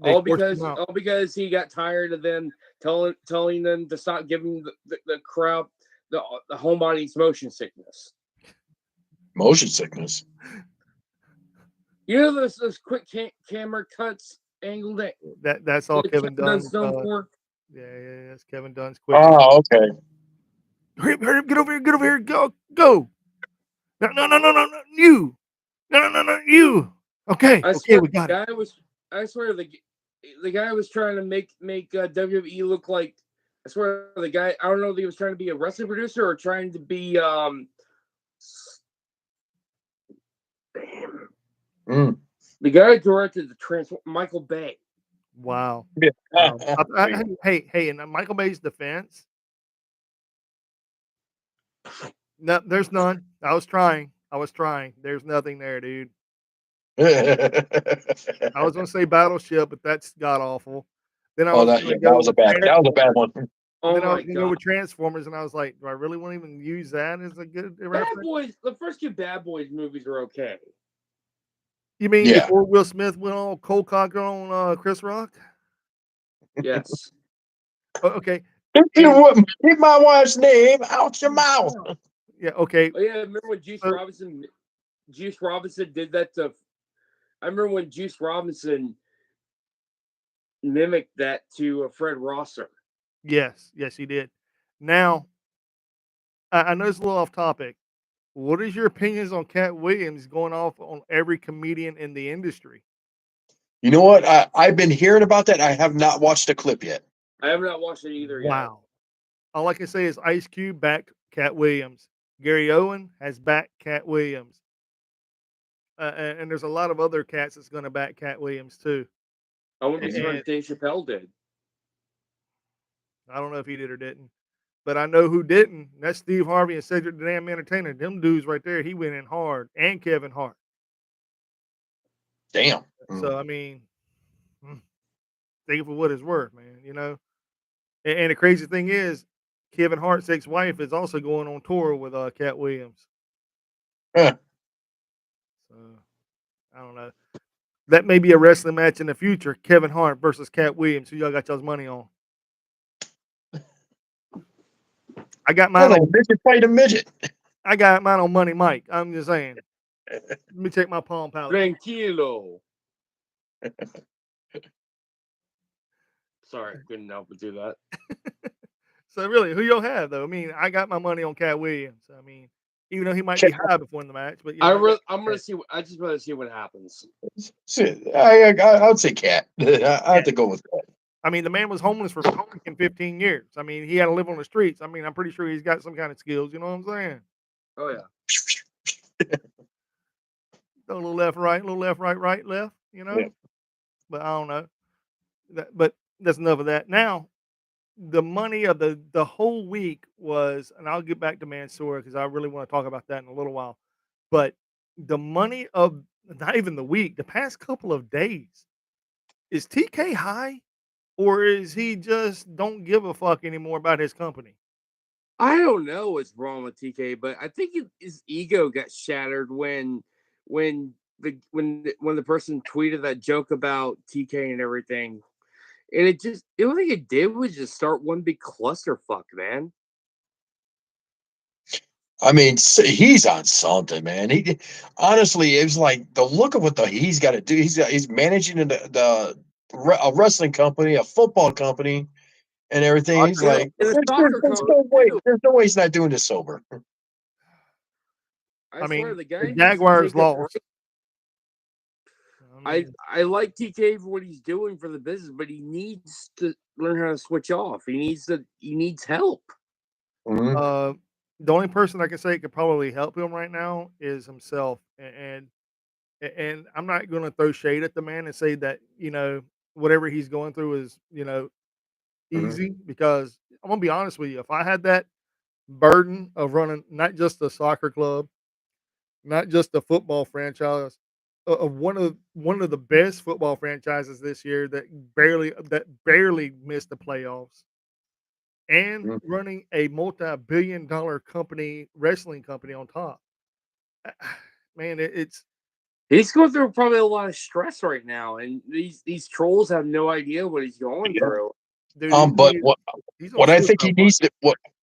A: They
B: All
A: forced him
B: because
A: out.
B: he got tired of them telling them to stop giving the crowd the home audience motion sickness.
C: Motion sickness.
B: You know those quick camera cuts angled at
A: That's all
B: that
A: Kevin Dunn's.
B: known for.
A: Yeah, that's Kevin Dunn's quick.
C: Oh, okay.
A: Hurry up, get over here, go. No, you. No, you. Okay,
B: I
A: okay,
B: swear
A: we got it.
B: I swear the guy was trying to make WWE look like. I swear the guy. I don't know if he was trying to be a wrestling producer or trying to be
C: Mm.
B: the guy who directed the Michael Bay.
A: Wow.
C: Yeah.
A: Hey, in Michael Bay's defense, no, there's none. I was trying. There's nothing there, dude. I was gonna say Battleship, but that's god awful. Then I was gonna
C: that
A: go
C: was a
A: with
C: bad one.
B: Oh
A: then I
B: my
A: was gonna go
B: god!
A: with Transformers, and I was like, do I really want to even use that as a good
B: Bad
A: reference?
B: Boys. The first two Bad Boys movies are okay.
A: You mean
C: Yeah.
A: before Will Smith went all cold cocker on Chris Rock?
B: Yes.
A: Okay.
C: Keep my wife's name out your mouth.
A: Yeah. Okay.
B: Oh yeah, remember when Juice Robinson did that to? I remember when Juice Robinson mimicked that to Fred Rosser.
A: Yes, he did. Now, I know it's a little off topic. What is your opinions on Cat Williams going off on every comedian in the industry?
C: You know what? I've been hearing about that. I have not watched a clip yet.
B: I have not watched it either yet.
A: Wow. All I can say is Ice Cube backed Cat Williams. Gary Owen has backed Cat Williams. And there's a lot of other cats that's going to back Cat Williams too.
B: I wouldn't be
A: And
B: surprised if Dave Chappelle did.
A: I don't know if he did or didn't, but I know who didn't. That's Steve Harvey and Cedric the Damn Entertainer. Them dudes right there, he went in hard, and Kevin Hart.
C: Damn.
A: So I mean, take it for what it's worth, man. You know. And the crazy thing is, Kevin Hart's ex-wife is also going on tour with Cat Williams.
C: Huh.
A: So I don't know. That may be a wrestling match in the future. Kevin Hart versus Cat Williams. Who y'all got y'all's money on? I got mine on
C: midget fight a midget.
A: I got mine on Money Mike. I'm just saying. Let me check my Palm Pilot.
B: Tranquilo. Sorry, couldn't help but do that.
A: So really, who y'all have though? I mean, I got my money on Cat Williams. I mean, even though he might be high before the match, but
B: I'm gonna see. I just want to see what happens.
C: I would say Cat. I have to go with Cat.
A: I mean, the man was homeless for fucking 15 years. I mean, he had to live on the streets. I mean, I'm pretty sure he's got some kind of skills. You know what I'm saying?
B: Oh yeah.
A: A little left, right, right, left. You know.
C: Yeah.
A: But I don't know. But that's enough of that. Now, the money of the whole week was, and I'll get back to Mansoor because I really want to talk about that in a little while. But the money of not even the week, the past couple of days, is TK high, or is he just don't give a fuck anymore about his company?
B: I don't know what's wrong with TK, but I think his ego got shattered when the person tweeted that joke about TK and everything. And the only thing it did was just start one big clusterfuck, man.
C: I mean, he's on something, man. He honestly, it was like the look of what he's got to do. He's managing a wrestling company, a football company, and everything. He's like, there's no way. There's no way he's not doing this sober.
B: I swear,
A: mean,
B: the guy
A: the Jaguars lost.
B: I like TK for what he's doing for the business, but he needs to learn how to switch off. He needs help.
A: Mm-hmm. The only person I can say could probably help him right now is himself, and I'm not going to throw shade at the man and say that whatever he's going through is easy, because I'm gonna be honest with you. If I had that burden of running not just a soccer club, not just a football franchise, of one of the best football franchises this year that barely missed the playoffs, and
C: Mm.
A: running a multi-billion-dollar company, wrestling company on top. Man, it's
B: He's going through probably a lot of stress right now, and these trolls have no idea what he's going
C: Yeah.
B: through.
A: dude.
C: But
A: He's on
C: what I think
A: suicide
C: he
A: watch.
C: needs to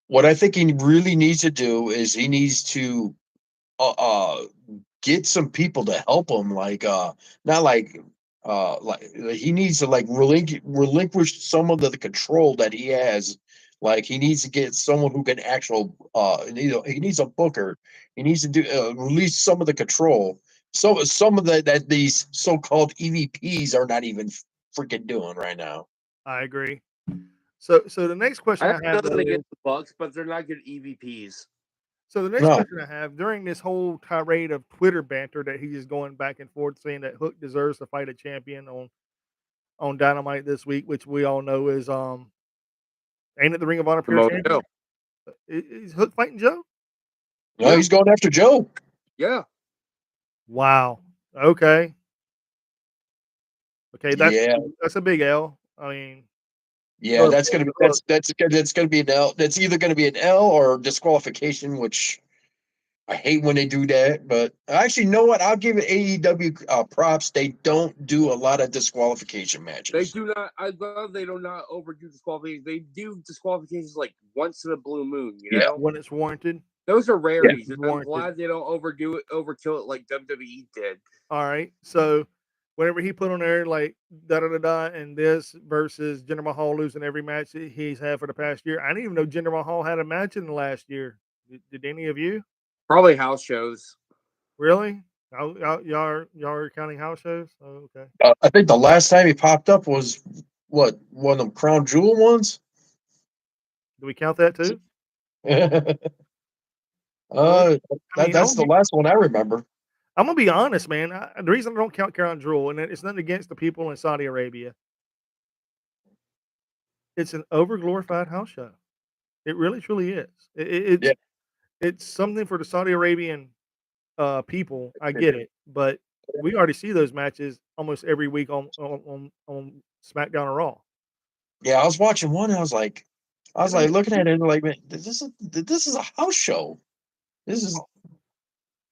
C: what I think he really needs to do is he needs to uh, uh get some people to help him, like not like he needs to like relinquish some of the control that he has. Like he needs to get someone who can he needs a booker. He needs to do release some of the control. So some of that these so-called EVPs are not even freaking doing right now.
A: I agree. So the next question
B: I
A: I
B: don't
A: have
B: know
A: though
B: they
A: is
B: get the Bucks, but they're not good EVPs.
A: so the next
C: No.
A: question I have during this whole tirade of Twitter banter that he's just going back and forth saying that Hook deserves to fight a champion on Dynamite this week, which we all know is ain't it the Ring of Honor Pure
B: Samoa Joe.
A: Champion? Is Hook fighting Joe?
C: No,
B: Yeah.
C: he's going after Joe.
B: Yeah.
A: Wow. Okay. Okay,
C: Yeah,
A: that's a big L. I mean,
C: yeah,
A: Hook,
C: that's gonna be
A: Hook.
C: that's gonna be an L. That's either gonna be an L or disqualification, which I hate when they do that. But actually, you know what? I'll give it AEW props. They don't do a lot of disqualification
B: They
C: matches.
B: do not. I love they do not overdo disqualifications. They do disqualifications like once in a blue moon. You
C: Yeah,
B: know,
A: When it's warranted.
B: those are
C: yeah.
B: rarities, and I'm
A: Warranted.
B: glad they don't overkill it like WWE did.
A: All right. So whenever he put on there like da da da da and this versus Jinder Mahal losing every match he's had for the past year, I didn't even know Jinder Mahal had a match in the last year. Did any of you
B: Probably house shows.
A: really? Y'all are counting house shows? Oh, okay.
C: I think the last time he popped up was what, one of them Crown Jewel ones.
A: Do we count that too?
C: uh,
A: Well, I mean,
C: that's the last one I remember.
A: I'm gonna be honest, man. The reason I don't count Crown Jewel, and it's nothing against the people in Saudi Arabia, it's an overglorified house show. It really truly is.
C: Yeah,
A: It's something for the Saudi Arabian people. I get it, but we already see those matches almost every week on SmackDown or Raw.
C: yeah. I was watching one. And I was like looking at it and like, man, this is a house show. This is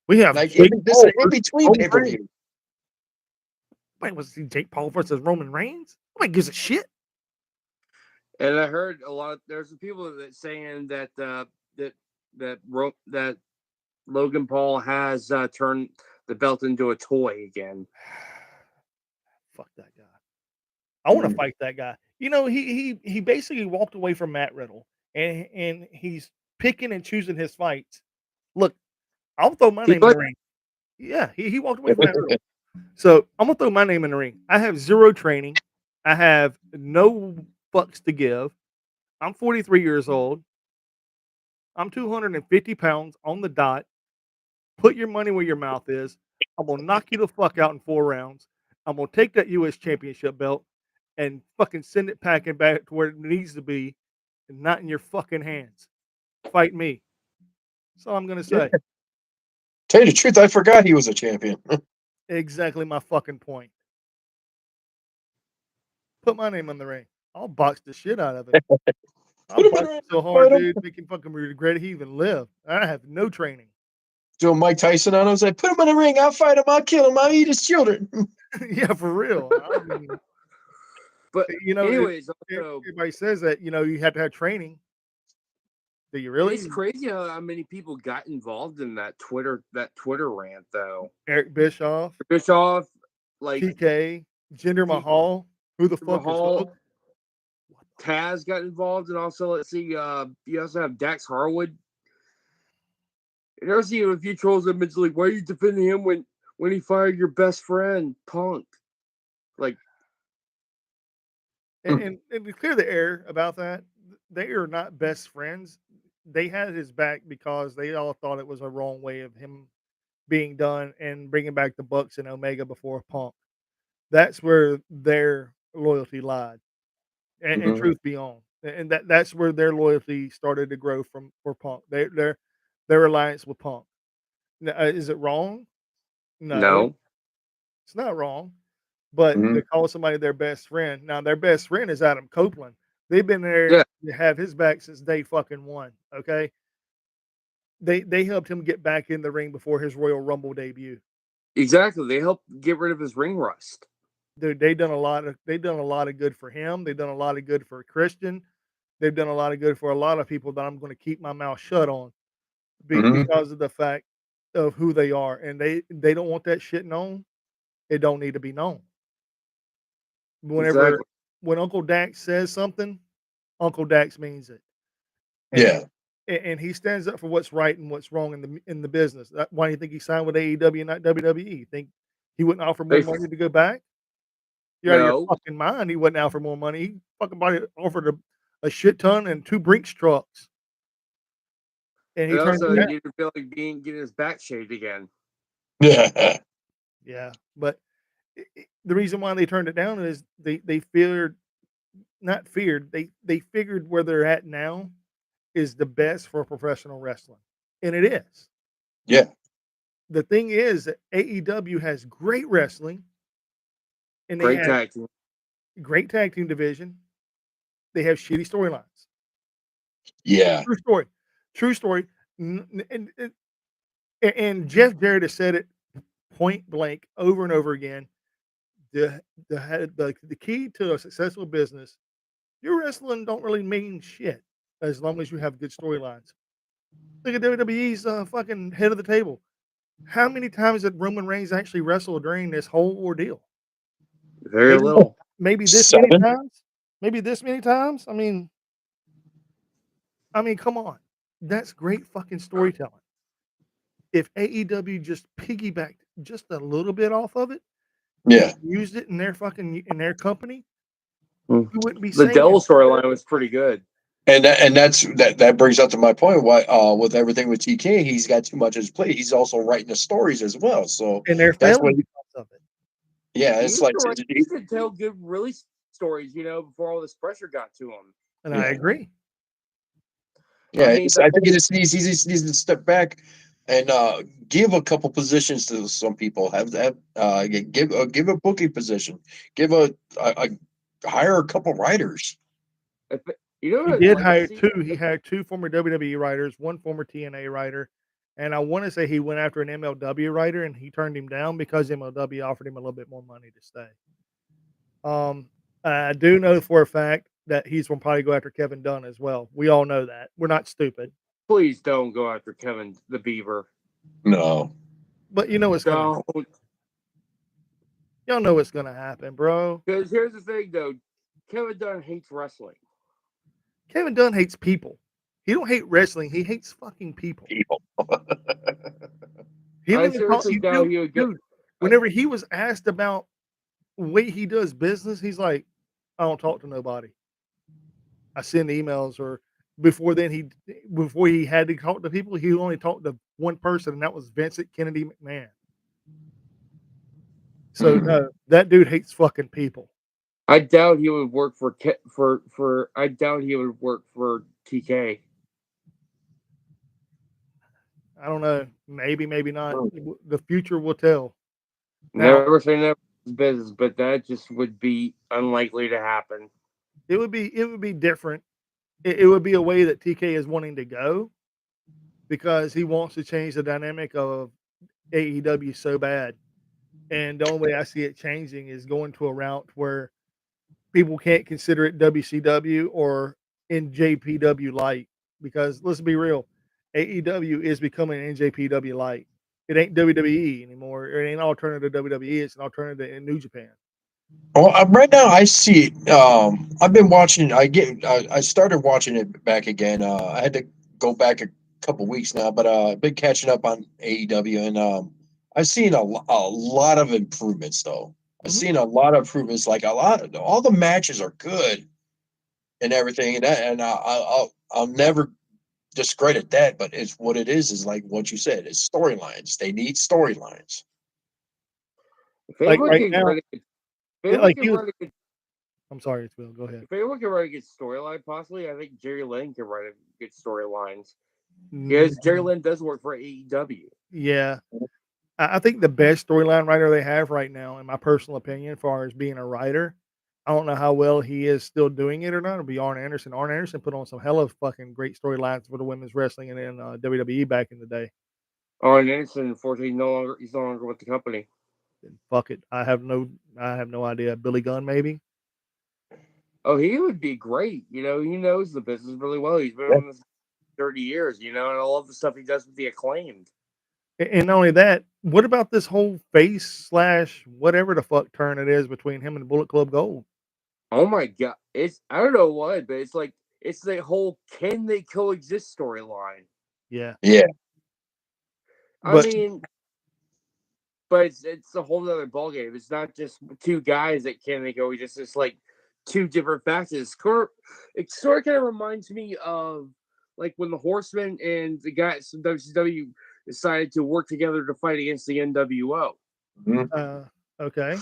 A: We have
C: like
A: Jake
C: this is
A: Paul
C: an in
A: versus
C: between
A: Roman
C: pay per
A: Reigns.
C: view.
A: Wait, was it Jake Paul versus Roman Reigns? Nobody gives a shit.
B: And I heard a lot. There's some people that saying that that Logan Paul has turned the belt into a toy again.
A: Fuck that guy. I want to
C: Mm.
A: fight that guy. You know, he basically walked away from Matt Riddle, and he's picking and choosing his fights. Look, I'll throw my
B: He
A: name in
B: let
A: the ring. Yeah, he walked away from Matt Riddle. So I'm gonna throw my name in the ring. I have zero training. I have no fucks to give. I'm 43 years old. I'm 250 pounds on the dot. Put your money where your mouth is. I'm gonna knock you the fuck out in 4 rounds. I'm gonna take that U.S. Championship belt and fucking send it packing back to where it needs to be, and not in your fucking hands. Fight me. That's all I'm gonna
C: Yeah.
A: say.
C: Tell you the truth, I forgot he was a champion.
A: Exactly my fucking point. Put my name in the ring. I'll box the shit out of him. I'll
C: Put him in
A: box
C: the
A: him
C: ring,
A: so hard,
C: fight him.
A: dude, make him fucking regret he even lived. I have no training.
C: Doing Mike Tyson on him, say, put him in the ring. I'll fight him. I'll kill him. I'll eat his children.
A: Yeah, for real. I mean,
B: But
A: you know,
B: anyways, also
A: everybody says that you have to have training. Do you
B: it's
A: really?
B: crazy how many people got involved in that Twitter rant though.
A: Eric Bischoff,
B: Bischoff, like
A: TK, Jinder
B: T-
A: Mahal. Who the fuck is Hook?
B: Mahal, Taz got involved, and also let's see, you also have Dax Harwood. And there's even a few trolls that mentioned like, why are you defending him when he fired your best friend, Punk? Like,
A: And to clear the air about that, they are not best friends. They had his back because they all thought it was a wrong way of him being done and bringing back the Bucks and Omega before Punk. That's where their loyalty lied. And
C: Mhm.
A: truth be on, and that's where their loyalty started to grow from for Punk. Their alliance with Punk. Now, is it wrong? No,
B: no.
A: It's not wrong, but
C: Mhm.
A: to call somebody their best friend. Now, their best friend is Adam Copeland. They've been there
B: Yeah,
A: to have his back since day fucking one. Okay, they helped him get back in the ring before his Royal Rumble debut.
B: exactly. They helped get rid of his ring rust.
A: Dude, they've done a lot of good for him. They've done a lot of good for Christian. They've done a lot of good for a lot of people that I'm going to keep my mouth shut on
C: Mhm.
A: because of the fact of who they are, and they don't want that shit known. It don't need to be known. Whenever
B: Exactly.
A: when Uncle Dax says something, Uncle Dax means it, and
C: Yeah.
A: and he stands up for what's right and what's wrong in the business. Why do you think he signed with AEW and not WWE? Think he wouldn't offer more
B: They
A: money to go back? You're out of your
B: no.
A: fucking mind. He wouldn't offer more money. He fucking body offered a shit ton and 2 Brinks trucks, and he
B: And
A: turned
B: also,
A: it
B: he
A: down.
B: didn't feel like getting his back shaved again.
C: Yeah.
A: Yeah, but the reason why they turned it down is they feared, not feared, they figured where they're at now is the best for professional wrestling, and it is.
C: Yeah.
A: The thing is that AEW has great wrestling, and they
B: Great
A: have
B: tag team.
A: great tag team division. They have shitty storylines.
C: Yeah.
A: True story. True story. And Jeff Jarrett has said it point blank over and over again. The the key to a successful business, your wrestling don't really mean shit as long as you have good storylines. Look at WWE's fucking head of the table. How many times did Roman Reigns actually wrestle during this whole ordeal?
B: Very
A: Maybe
C: Oh,
B: little.
A: maybe this many
C: 7?
A: times? Maybe this many times? I mean, come on. That's great fucking storytelling. If AEW just piggybacked just a little bit off of it and
C: Yeah.
A: used it in their company,
B: Hmm.
A: we wouldn't be
B: The
A: saying
B: Devil
A: it.
B: storyline was pretty good.
C: And that brings up to my point. Why with everything with TK, he's got too much on his plate. He's also writing the stories as well. So
A: And they're
C: that's
A: failing
C: what.
A: because of it.
C: Yeah,
B: He
C: it's
B: used
C: like
B: to write, he used to tell good release stories, before all this pressure got to him.
A: And I
C: yeah,
A: agree.
B: I
C: yeah.
B: mean,
C: I think he just needs to step back and give a couple positions to some people. Give a booking position. Give a hire a couple writers.
B: if, you know
A: He
B: what I'd
A: did
B: like to
A: hire
B: see?
A: 2. He hired 2 former WWE writers, 1 former TNA writer, and I wanna say he went after an MLW writer, and he turned him down because MLW offered him a little bit more money to stay. Um, I do know for a fact that he's gonna probably go after Kevin Dunn as well. We all know that. We're not stupid,
B: Please don't go after Kevin the Beaver.
C: No.
A: but you know what's gonna
B: Don't.
A: y'all know what's gonna happen, bro.
B: Because here's the thing, though. Kevin Dunn hates wrestling.
A: Kevin Dunn hates people. He don't hate wrestling, he hates fucking people.
C: People.
A: He
B: I
A: even called
B: seriously
A: he
B: doubt
A: dude
B: he would go.
A: dude,
B: I,
A: whenever he was asked about the way he does business, he's like, "I don't talk to nobody. I send emails," or before he had to talk to people, he only talked to one person, and that was Vincent Kennedy McMahon. So, no, that dude hates fucking people.
B: I doubt he would work for. I doubt he would work for TK.
A: I don't know. Maybe, maybe not. The future will tell. Now,
B: Never say never in business, but that just would be unlikely to happen.
A: it would be different. It would be a way that TK is wanting to go because he wants to change the dynamic of AEW so bad. And the only way I see it changing is going to a route where people can't consider it WCW or NJPW light. Because let's be real, AEW is becoming NJPW light. It ain't WWE anymore. It ain't alternative to WWE. It's an alternative in New Japan.
C: Well, right now I see. I've been watching. I started watching it back again. I had to go back a couple weeks now, but I've been catching up on AEW, and I've seen a lot of improvements. Though I've
A: Mhm.
C: seen a lot of improvements. Like a lot of all the matches are good and everything, I'll never discredit that. But it's what it is like what you said. It's storylines. They need storylines.
B: If
A: Like
B: anyone
A: right
B: can
A: now,
B: write a, if anyone
A: like
B: can
A: he was.
B: write a good,
A: I'm sorry, it's Will. Go ahead.
B: if anyone can write a good storyline, possibly, I think Jerry Lynn can write a good storylines.
A: Mm,
B: Because Jerry Lynn does work for AEW.
A: yeah, I think the best storyline writer they have right now, in my personal opinion, as far as being a writer, I don't know how well he is still doing it or not. It'll be Arn Anderson. Arn Anderson put on some hella fucking great storylines for the women's wrestling and in WWE back in the day.
B: Arn Anderson, unfortunately, he's no longer with the company.
A: And fuck it, I have no idea. Billy Gunn, maybe.
B: Oh, he would be great. You know, he knows the business really well. He's been in this 30 years. You know, and I love the stuff he does with the Acclaimed.
A: And not only that, what about this whole face slash whatever the fuck turn it is between him and Bullet Club Gold?
B: Oh my god, it's I don't know what, but it's the whole can they coexist storyline.
A: Yeah,
C: Yeah.
B: I
A: but
B: mean, but it's a whole other ballgame. It's not just two guys that can they coexist. It's like two different factions. It sort of kind of reminds me of like when the Horsemen and the guys from WCW decided to work together to fight against the NWO.
A: okay.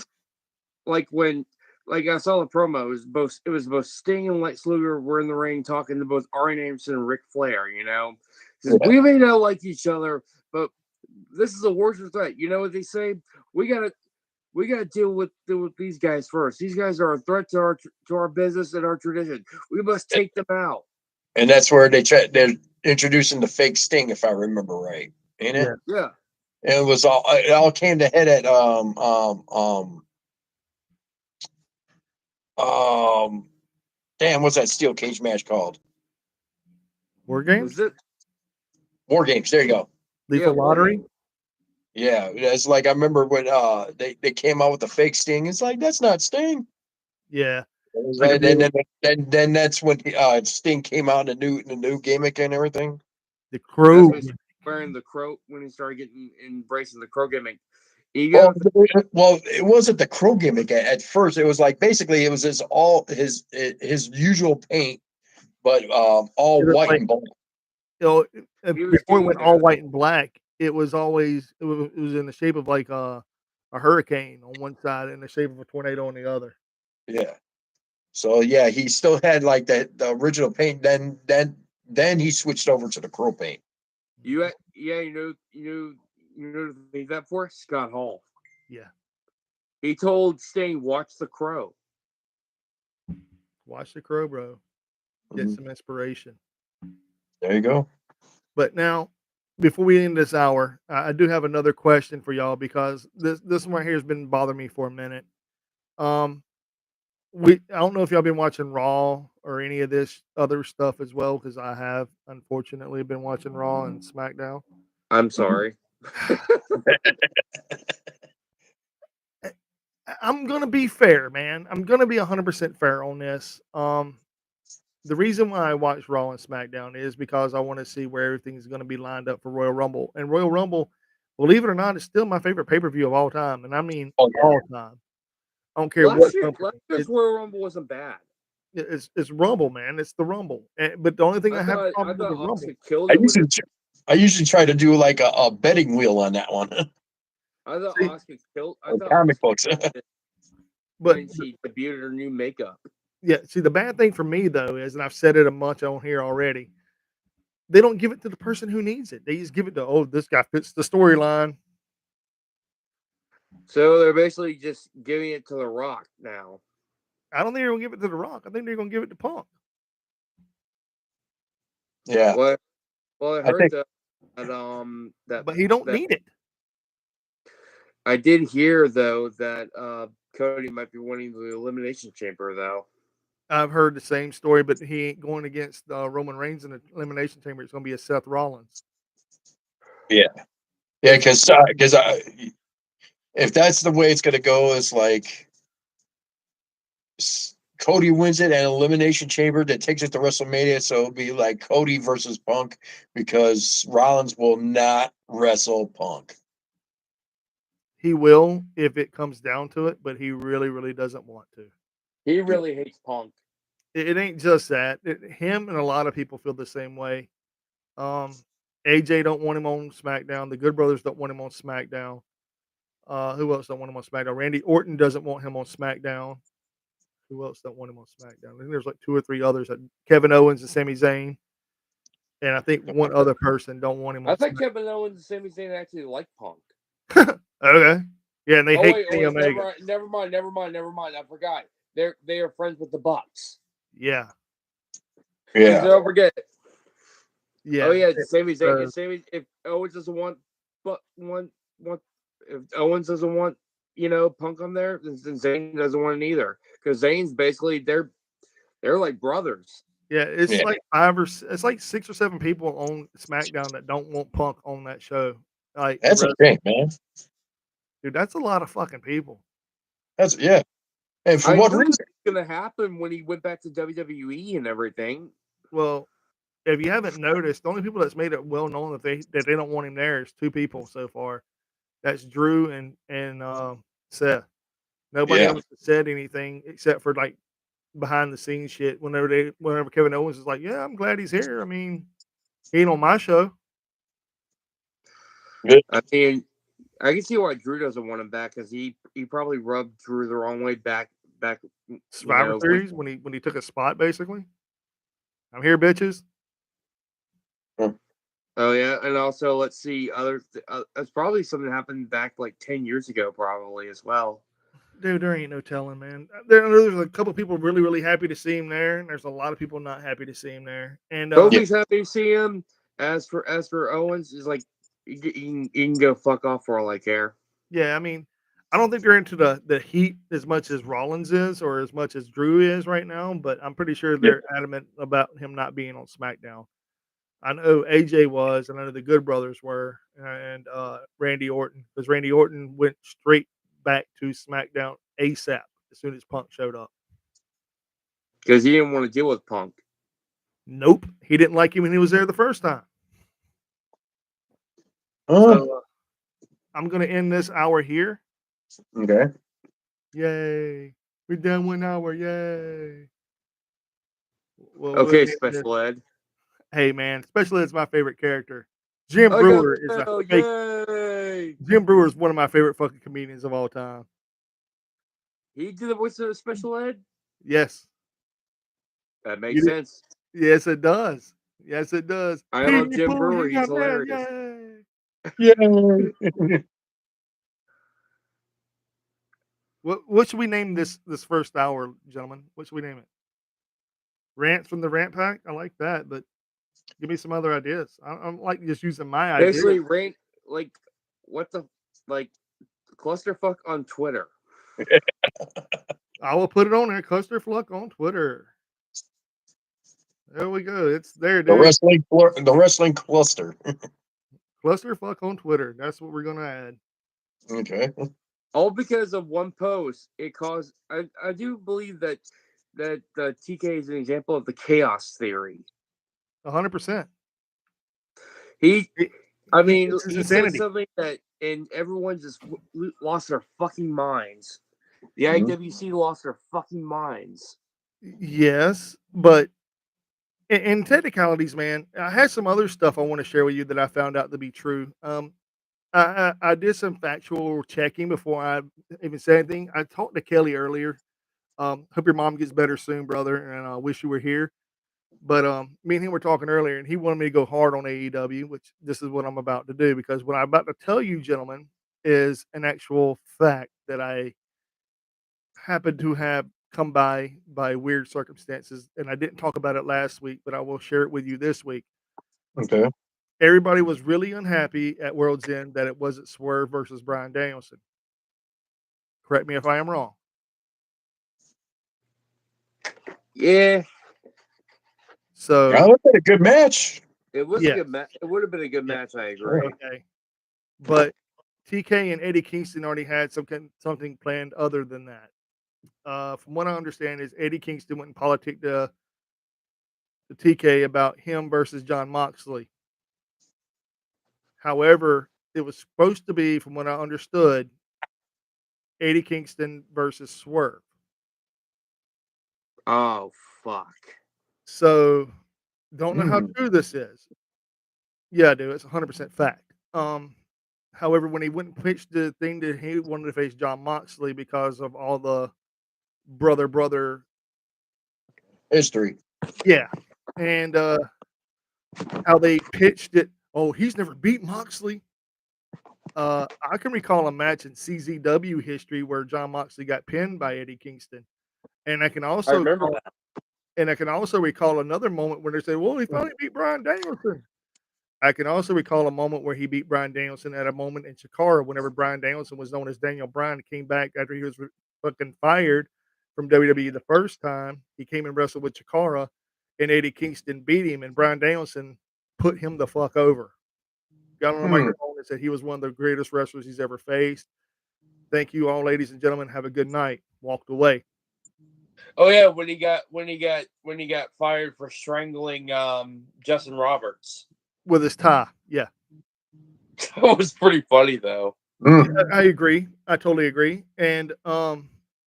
B: Like when I saw the promo, it was both Sting and Lex Luger were in the ring talking to both Arn Anderson and Ric Flair, you know. Because we may not like each other, but this is a worship threat. You know what they say? We gotta deal with these guys first. These guys are a threat to our business and our tradition. We must take them out.
C: And that's where they're introducing the fake Sting, if I remember right, ain't it?
B: Yeah.
C: And it all came to head at damn, what's that steel cage match called?
A: War Games?
B: Was it
C: War Games. There you go.
A: Lethal Lottery?
C: Yeah, it's like I remember when they came out with the fake Sting. It's like that's not Sting.
A: Yeah.
C: Like, then that's when Sting came out in the new gimmick and everything.
A: The Crow.
B: Wearing the crow when he started embracing the crow gimmick.
C: Well, it wasn't the crow gimmick at first. It was like basically it was his usual paint, but all white and black.
A: You know, before it went all white and black, it was always it was in the shape of like a hurricane on one side and the shape of a tornado on the other.
C: Yeah. So yeah, he still had like the original paint. Then he switched over to the crow paint.
B: You know that for Scott Hall.
A: Yeah.
B: He told Sting, "Watch the crow."
A: Watch the crow, bro. Get some inspiration.
C: There you go.
A: But now, before we end this hour, I do have another question for y'all because this one right here has been bothering me for a minute. I don't know if y'all been watching Raw or any of this other stuff as well, because I have unfortunately been watching Raw and SmackDown.
B: I'm sorry.
A: I'm gonna be fair, man. I'm gonna be 100% fair on this. The reason why I watch Raw and SmackDown is because I want to see where everything's going to be lined up for Royal Rumble. And Royal Rumble, believe it or not, is still my favorite pay per view of all time, and I mean all time. I don't care
B: last year's Royal Rumble wasn't bad.
A: It's Rumble, man. It's the Rumble. But the only thing I have problem with the Rumble.
C: I usually try to do like a betting wheel on that one.
B: I thought Asuka killed. I thought
C: comic books.
B: When she debuted her new makeup.
A: Yeah. See, the bad thing for me though is, and I've said it a bunch on here already, they don't give it to the person who needs it. They just give it to, this guy fits the storyline.
B: So they're basically just giving it to The Rock now.
A: I don't think they're gonna give it to The Rock. I think they're gonna give it to Punk.
C: Yeah.
B: Well, I heard that
A: but he don't need it.
B: I did hear though that Cody might be winning the Elimination Chamber though.
A: I've heard the same story, but he ain't going against Roman Reigns in the Elimination Chamber. It's going to be a Seth Rollins.
C: Yeah, because if that's the way it's going to go, it's like Cody wins it and Elimination Chamber that takes it to WrestleMania. So it'll be like Cody versus Punk because Rollins will not wrestle Punk.
A: He will if it comes down to it, but he really, really doesn't want to.
B: He really hates Punk.
A: It ain't just that. Him and a lot of people feel the same way. AJ don't want him on SmackDown. The Good Brothers don't want him on SmackDown. Who else don't want him on SmackDown? Randy Orton doesn't want him on SmackDown. Who else don't want him on SmackDown? I think there's like 2 or 3 others. Kevin Owens and Sami Zayn. And I think one other person don't want him on
B: SmackDown. Kevin Owens and Sami Zayn actually like Punk.
A: Okay. Yeah, and they
B: Oh
A: hate
B: wait,
A: Kenny Omega.
B: never mind. I forgot. They are friends with the Bucks.
A: Yeah.
C: Yeah.
B: Don't forget.
A: Yeah.
B: Oh yeah, Sami
A: So,
B: Zayn. If Owens doesn't want, but if Owens doesn't want, Punk on there, then Zayn doesn't want it either. Because Zayn's basically they're like brothers.
A: yeah, it's
C: Yeah.
A: like it's like 6 or 7 people on SmackDown that don't want Punk on that show. Like the
C: That's a
A: rest,
C: shame, man.
A: dude, that's a lot of fucking people.
C: Yeah. And for
B: I
C: what
B: knew it was
C: reason?
B: gonna happen when he went back to WWE and everything.
A: Well, if you haven't noticed, the only people that's made it well known that they don't want him there is 2 people so far. That's Drew and Seth. Nobody
C: Yeah.
A: else has said anything except for like behind the scenes shit. Whenever Kevin Owens is like, "Yeah, I'm glad he's here." I mean, he ain't on my show.
C: Good.
B: I mean, I can see why Drew doesn't want him back because he probably rubbed Drew the wrong way back.
A: Survivor Series when he took a spot basically. I'm here, bitches.
B: Oh yeah, and also let's see, it's probably something that happened back like 10 years ago, probably as well.
A: Dude, there ain't no telling, man. There's a couple people really, really happy to see him there, and there's a lot of people not happy to see him there. And
C: Yeah.
B: Kofi's happy to see him. As for Owens, is like you can go fuck off for all I care.
A: yeah, I mean, I don't think they're into the heat as much as Rollins is or as much as Drew is right now, but I'm pretty sure
C: Yeah.
A: they're adamant about him not being on SmackDown. I know AJ was, and I know the Good Brothers were, and Randy Orton, because Randy Orton went straight back to SmackDown ASAP as soon as Punk showed up.
B: Because he didn't want to deal with Punk.
A: Nope, he didn't like him when he was there the first time.
C: Oh,
A: So I'm gonna end this hour here.
C: okay.
A: Yay, we're done 1 hour. Yay. Well, we'll
B: Okay,
A: end this.
B: special ed.
A: Hey man, especially it's my favorite character. Jim
B: I got
A: Brewer is a
B: mail.
A: fake.
B: Yay!
A: Jim Brewer is one of my favorite fucking comedians of all time.
B: He did the voice of special ed.
A: Yes,
B: That
A: you
B: makes
A: did.
B: sense.
A: Yes, it does. Yes, it does.
B: I love Jim
A: People,
B: Brewer.
A: you
B: He's
A: got mad.
B: hilarious.
A: Yay.
C: Yeah.
A: What should we name this first hour, gentlemen? What should we name it? Rants from the Rant Pack. I like that, but give me some other ideas. I'm like just using my ideas.
B: Basically, Rain like what the like clusterfuck on Twitter.
A: I will put it on there. Clusterfuck on Twitter. There we go. It's there,
C: The
A: dude.
C: wrestling cluster.
A: Clusterfuck on Twitter. That's what we're gonna add.
C: Okay.
B: All because of one post. It caused. I do believe that TK is an example of the chaos theory.
A: 100%.
B: I mean,
A: It's his
B: he said
A: insanity.
B: something that, and everyone just lost their fucking minds. The
C: Mhm.
B: IWC lost their fucking minds.
A: Yes, but in technicalities, man, I had some other stuff I want to share with you that I found out to be true. I did some factual checking before I even said anything. I talked to Kelly earlier. Hope your mom gets better soon, brother, and I wish you were here. But me and him were talking earlier, and he wanted me to go hard on AEW, which this is what I'm about to do because what I'm about to tell you, gentlemen, is an actual fact that I happen to have come by weird circumstances, and I didn't talk about it last week, but I will share it with you this week.
C: Okay.
A: Everybody was really unhappy at World's End that it wasn't Swerve versus Bryan Danielson. Correct me if I am wrong.
B: Yeah,
A: So
C: Yeah, that's a good match.
B: it was
A: yeah,
B: a good match. It would have been a good
A: yeah,
B: match. I agree.
A: okay. But TK and Eddie Kingston already had something planned other than that. From what I understand, is Eddie Kingston went and politicked the TK about him versus John Moxley. However, it was supposed to be, from what I understood, Eddie Kingston versus Swerve.
B: Oh fuck.
A: So, don't know how
C: Mm.
A: true this is. Yeah, dude, it's 100% fact. However, when he went and pitched the thing that he wanted to face John Moxley because of all the brother,
C: History.
A: yeah, and how they pitched it. Oh, he's never beat Moxley. I can recall a match in CZW history where John Moxley got pinned by Eddie Kingston, and I can
B: I
A: also
B: remember
A: call,
B: that.
A: and I can also recall another moment where they say, "Well, he finally beat Bryan Danielson." I can also recall a moment where he beat Bryan Danielson at a moment in Chikara whenever Bryan Danielson was known as Daniel Bryan, came back after he was fucking fired from WWE the first time. He came and wrestled with Chikara, and Eddie Kingston beat him, and Bryan Danielson put him the fuck over. Got on the microphone and said he was one of the greatest wrestlers he's ever faced. Thank you all, ladies and gentlemen. Have a good night. Walked away.
B: Oh yeah, when he got fired for strangling Justin Roberts.
A: With his tie. Yeah.
B: That was pretty funny though.
A: I agree. I totally agree. And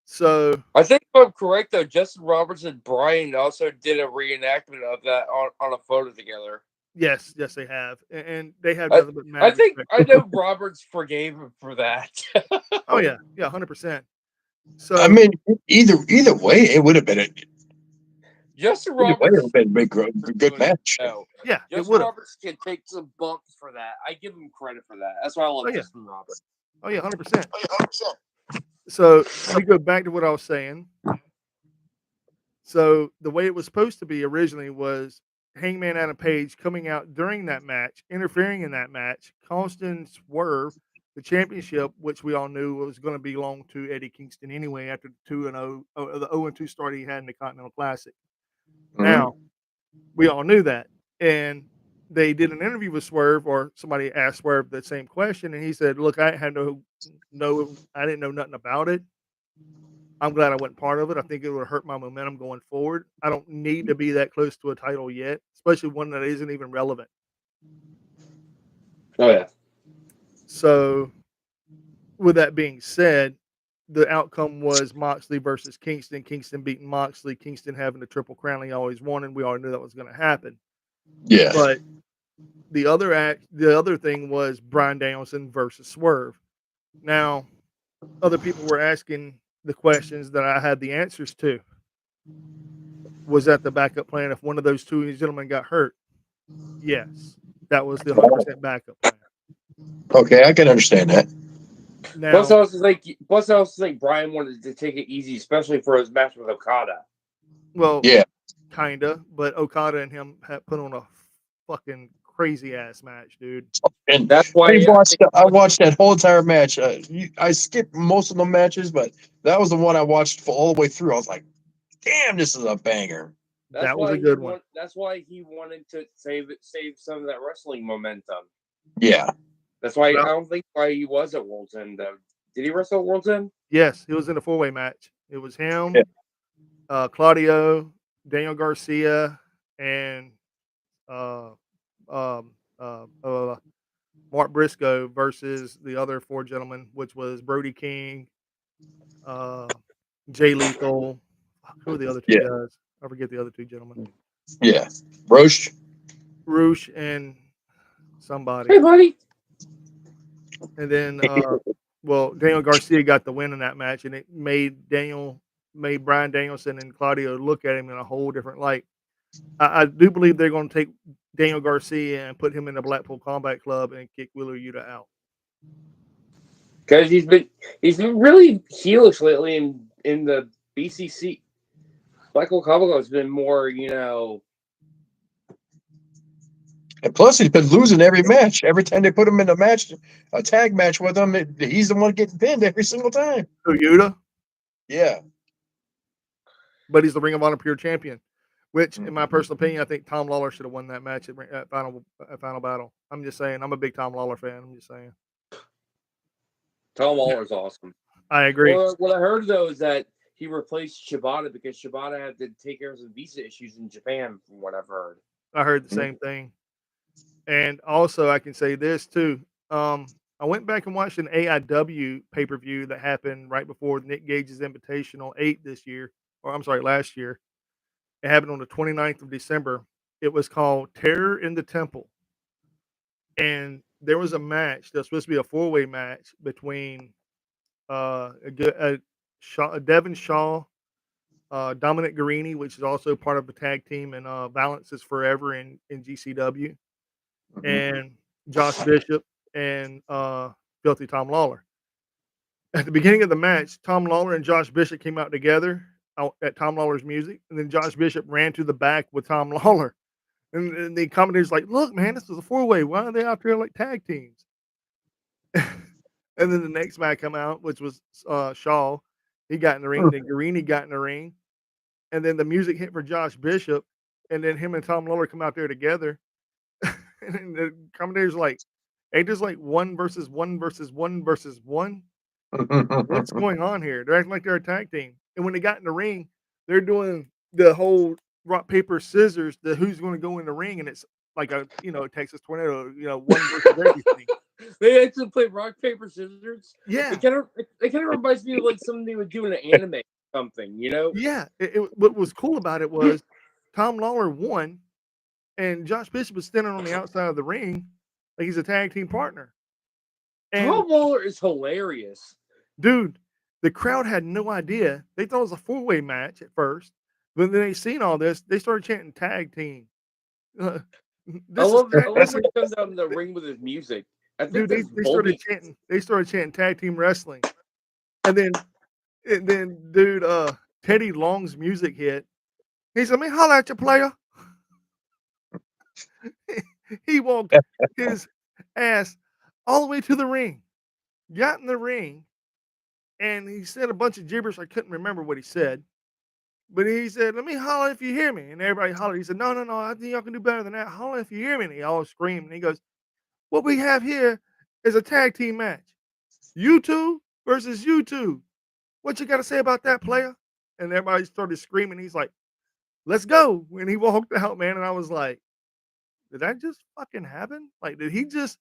A: so
B: I think if I'm correct though, Justin Roberts and Brian also did a reenactment of that on a photo together.
A: yes, they have. And they have
B: I,
A: nothing but mad respect.
B: I know Roberts forgave him for that.
A: Oh yeah. Yeah, 100%. So
C: I mean, either way, it would have been
B: Justin
C: either way, it
B: Roberts
C: would have been a good match.
B: no.
A: yeah, it
B: Justin
A: would have.
B: Roberts can take some bumps for that. I give him credit for that. That's why I love
A: Oh yeah.
B: Justin Roberts.
A: Oh yeah, 100%. So we go back to what I was saying. So the way it was supposed to be originally was Hangman Adam Page coming out during that match, interfering in that match, costing Swerve the championship, which we all knew was going to belong to Eddie Kingston anyway after the 2-0, the 0-2 start he had in the Continental Classic. Now we all knew that, and they did an interview with Swerve, or somebody asked Swerve the same question, and he said, "Look, I had I didn't know nothing about it. I'm glad I wasn't part of it. I think it would hurt my momentum going forward. I don't need to be that close to a title yet, especially one that isn't even relevant."
B: Oh yeah.
A: So, with that being said, the outcome was Moxley versus Kingston. Kingston beating Moxley. Kingston having the triple crown he always wanted. We all knew that was going to happen.
C: Yeah.
A: But the other thing was Bryan Danielson versus Swerve. Now, other people were asking the questions that I had the answers to. Was that the backup plan if one of those two gentlemen got hurt? Yes, that was the 100% backup plan.
C: Okay, I can understand that.
A: Now,
B: Plus, I also think Brian wanted to take it easy, especially for his match with Okada.
A: well,
C: Yeah.
A: kinda, but Okada and him had put on a fucking crazy ass match, dude.
C: And
B: That's why
C: I watched that whole entire match. I skipped most of the matches, but that was the one I watched all the way through. I was like, "Damn, this is a banger."
A: That was a good one.
B: That's why he wanted to save some of that wrestling momentum.
C: Yeah.
B: That's why
A: Well,
B: I don't think why he was at World's End though. Did he wrestle at World's End?
A: yes, he was in a four-way match. It was him,
C: Yeah.
A: Claudio, Daniel Garcia, and uh, um, uh, uh, Mark Briscoe versus the other four gentlemen, which was Brody King, uh, Jay Lethal. Who are the other two
C: Yeah.
A: guys? I forget the other two gentlemen.
C: Yeah. Roche.
A: Roosh and somebody.
B: Hey, buddy.
A: And then, well, Daniel Garcia got the win in that match, and it made Bryan Danielson and Claudio look at him in a whole different light. I do believe they're going to take Daniel Garcia and put him in the Blackpool Combat Club and kick Wheeler Yuta out.
B: Because he's been really heelish lately in the BCC. Blackpool Combat Club has been more,
C: And plus, he's been losing every match. Every time they put him in a tag match with him, he's the one getting pinned every single time.
A: Who, Yuta?
C: Yeah.
A: But he's the Ring of Honor Pure Champion, which, in my personal opinion, I think Tom Lawler should have won that match at Final Battle. I'm just saying. I'm a big Tom Lawler fan. I'm just saying.
B: Tom Lawler's awesome.
A: I agree.
B: Well, what I heard though is that he replaced Shibata because Shibata had to take care of some visa issues in Japan, from what I've heard.
A: I heard the same thing. And also, I can say this too. I went back and watched an AIW pay-per-view that happened right before Nick Gage's Invitational 8 this year, or I'm sorry, last year. It happened on the 29th of December. It was called Terror in the Temple. And there was a match that was supposed to be a four-way match between Devin Shaw, Dominic Guarini, which is also part of the tag team, and Balance is Forever in GCW, and Josh Bishop and Filthy Tom Lawler. At the beginning of the match, Tom Lawler and Josh Bishop came out together out at Tom Lawler's music, and then Josh Bishop ran to the back with Tom Lawler. And the commentator's like, "Look, man, this is a four-way. Why are they out there like tag teams?" And then the next match come out, which was Shaw. He got in the ring. Then Guarini got in the ring, and then the music hit for Josh Bishop, and then him and Tom Lawler come out there together. And then the commentator's like, "Ain't this like one versus one versus one versus one? What's going on here? They're acting like they're a tag team." And when they got in the ring, they're doing the whole rock paper scissors. The who's going to go in the ring, and it's like a Texas tornado. One versus everything.
B: They actually play rock paper scissors.
A: Yeah,
B: It kind of reminds me of like something they would do in an anime or something.
A: yeah. What was cool about it was Tom Lawler won, and Josh Bishop was standing on the outside of the ring like he's a tag team partner. And
B: Tom Lawler is hilarious.
A: dude, the crowd had no idea. They thought it was a four-way match at first, but then they seen all this. They started chanting tag team.
B: I love when he comes out in the ring with his music. I think
A: dude, they started chanting. They started chanting tag team wrestling, and then dude, Teddy Long's music hit. He said, "Man, holla at your player." He walked his ass all the way to the ring, got in the ring, and he said a bunch of gibberish. I couldn't remember what he said, but he said, "Let me holler if you hear me." And everybody hollered. He said, "No, no, no, I think y'all can do better than that. Holler if you hear me." And they all screamed. And he goes, "What we have here is a tag team match. You two versus you two. What you got to say about that, player?" And everybody started screaming. He's like, "Let's go." And he walked out, man. And I was like, did that just fucking happen? Like, did he just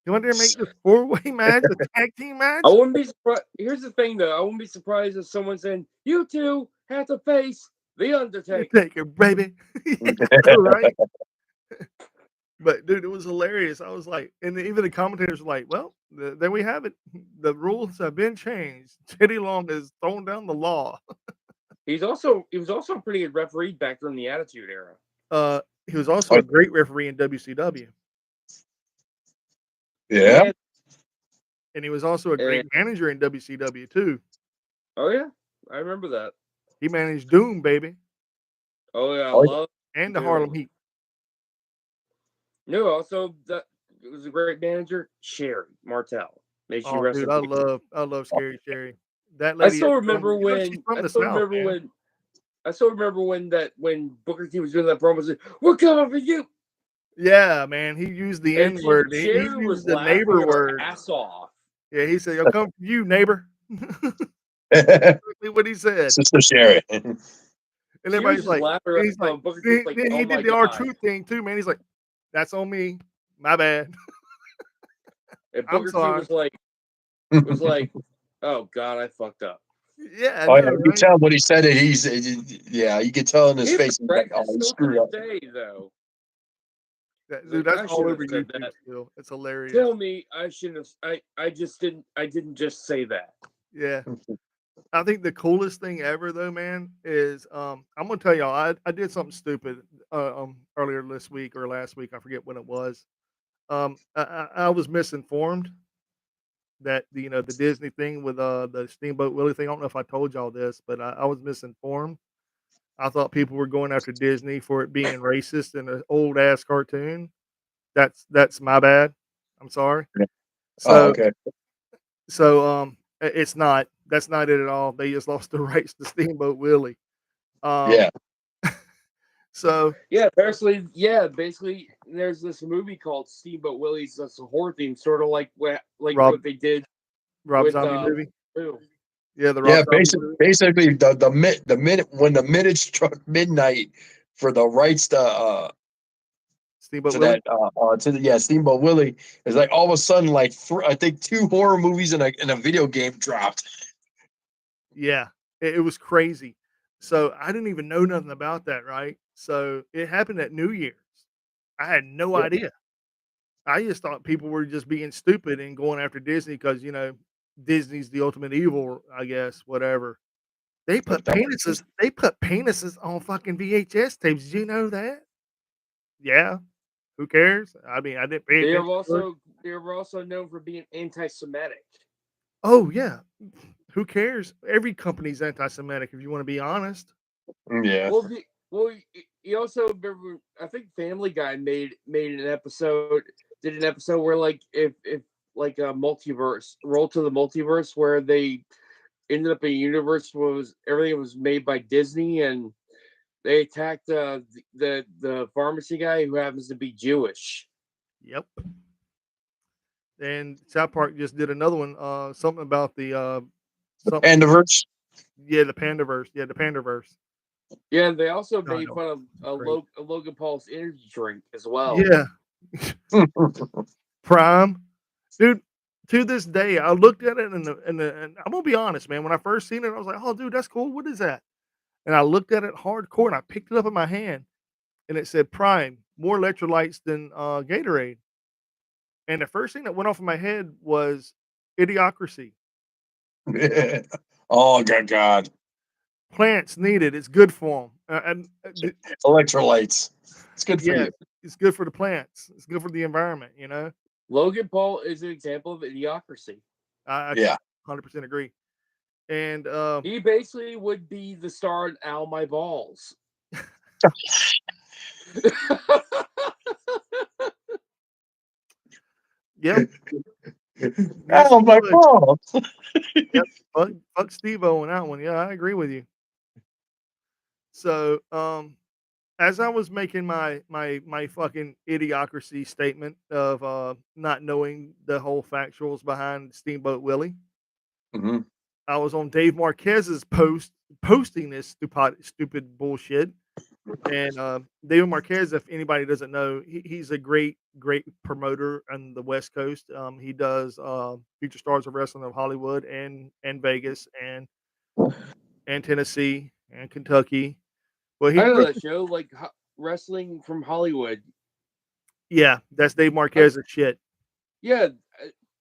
A: go in there and make this four-way match, a tag team match?
B: I wouldn't be surprised. Here's the thing, though. I wouldn't be surprised if someone said, "You two have to face the Undertaker."
A: Undertaker, baby. Yeah, right? But dude, it was hilarious. I was like, and even the commentators were like, "Well, there we have it. The rules have been changed. Teddy Long has thrown down the law."
B: He was also a pretty good referee back during the Attitude Era.
A: He was also a great referee in WCW.
C: Yeah.
A: And he was also a great manager in WCW too.
B: Oh yeah, I remember that.
A: He managed Doom, baby.
B: Oh yeah, I love
A: and the Harlem Heat.
B: No, also that it was a great manager, Sherry Martel.
A: Oh, dude, I love Scary Sherry. That lady.
B: I still remember when.
A: I still
B: remember when Booker T was doing that promo. Said, "We're coming for you."
A: Yeah, man. He used the N word. He used the neighbor word.
B: Ass off.
A: Yeah, he said, "I'll come for you, neighbor." Exactly what he said.
C: Sister Sherry.
A: And everybody's like, he's like, he did the R-Truth thing too, man. He's like, "That's on me. My bad."
B: And Booker T was like, "Oh God, I fucked up."
A: Yeah,
C: you can tell when he said it. You can tell in his face.
B: Like, oh, he screwed up. Though.
A: Dude, that's all over YouTube still. It's hilarious.
B: Tell me I shouldn't have. I didn't just say that.
A: Yeah. I think the coolest thing ever though, man, is I'm gonna tell y'all, I did something stupid earlier this week or last week, I forget when it was. I was misinformed that the Disney thing with the Steamboat Willie thing. I don't know if I told y'all this, but I was misinformed. I thought people were going after Disney for it being racist in an old ass cartoon. That's my bad. I'm sorry. So,
C: okay.
A: So it's not. That's not it at all. They just lost the rights to Steamboat Willie.
B: So basically, there's this movie called Steamboat Willie's. That's a horror theme, sort of like what they did.
A: Rob Zombie movie. Yeah, the Rob
C: basically the minute when the minute struck midnight for the rights to
A: Steamboat Willie.
C: Steamboat Willie. It's like all of a sudden, like I think 2 horror movies and a video game dropped.
A: Yeah, it was crazy. So I didn't even know nothing about that, right? So it happened at New Year's. I had no idea. I just thought people were just being stupid and going after Disney because Disney's the ultimate evil, I guess. Whatever. They put penises. They put penises on fucking VHS tapes. Did you know that? Yeah. Who cares? I mean, I didn't pay attention.
B: they were also known for being anti-Semitic.
A: Oh yeah, who cares? Every company's anti-Semitic, if you want to be honest.
C: Yeah.
B: Well, you also remember, I think Family Guy made an episode, did an episode where like if like a multiverse, roll to the multiverse, where they ended up in a universe was everything was made by Disney, and they attacked the pharmacy guy who happens to be Jewish.
A: Yep. And South Park just did another one. Something about the something.
C: Pandaverse.
A: Yeah, the Pandaverse. Yeah, the Pandaverse.
B: Yeah, and they also
A: God,
B: made
A: no,
B: fun of
A: great.
B: Logan Paul's energy drink as well.
A: Yeah, Prime, dude. To this day, I looked at it and I'm gonna be honest, man. When I first seen it, I was like, "Oh, dude, that's cool. What is that?" And I looked at it hardcore, and I picked it up in my hand, and it said Prime, more electrolytes than Gatorade. And the first thing that went off in my head was Idiocracy.
C: Oh, good God.
A: Plants need it. It's good for them.
C: Electrolytes. It's good for
A: Yeah,
C: you.
A: it's good for the plants. It's good for the environment. You know,
B: Logan Paul is an example of idiocracy.
A: I
C: Yeah.
A: 100% agree. And
B: He basically would be the star in Ow My Balls.
A: yep, yes,
C: Oh,
A: he
C: my
A: would.
C: balls.
A: Yep, fuck Steve-O on that one. Yeah, I agree with you. So, as I was making my fucking idiocracy statement of not knowing the whole factuals behind Steamboat Willie,
C: Mhm.
A: I was on Dave Marquez's posting this stupid bullshit. And David Marquez, if anybody doesn't know, he's a great promoter on the West Coast. He does Future Stars of Wrestling of Hollywood and Vegas and Tennessee and Kentucky. Well,
B: I
A: he
B: know
A: pretty
B: that show, like wrestling from Hollywood.
A: yeah, that's Dave Marquez's shit.
B: Yeah,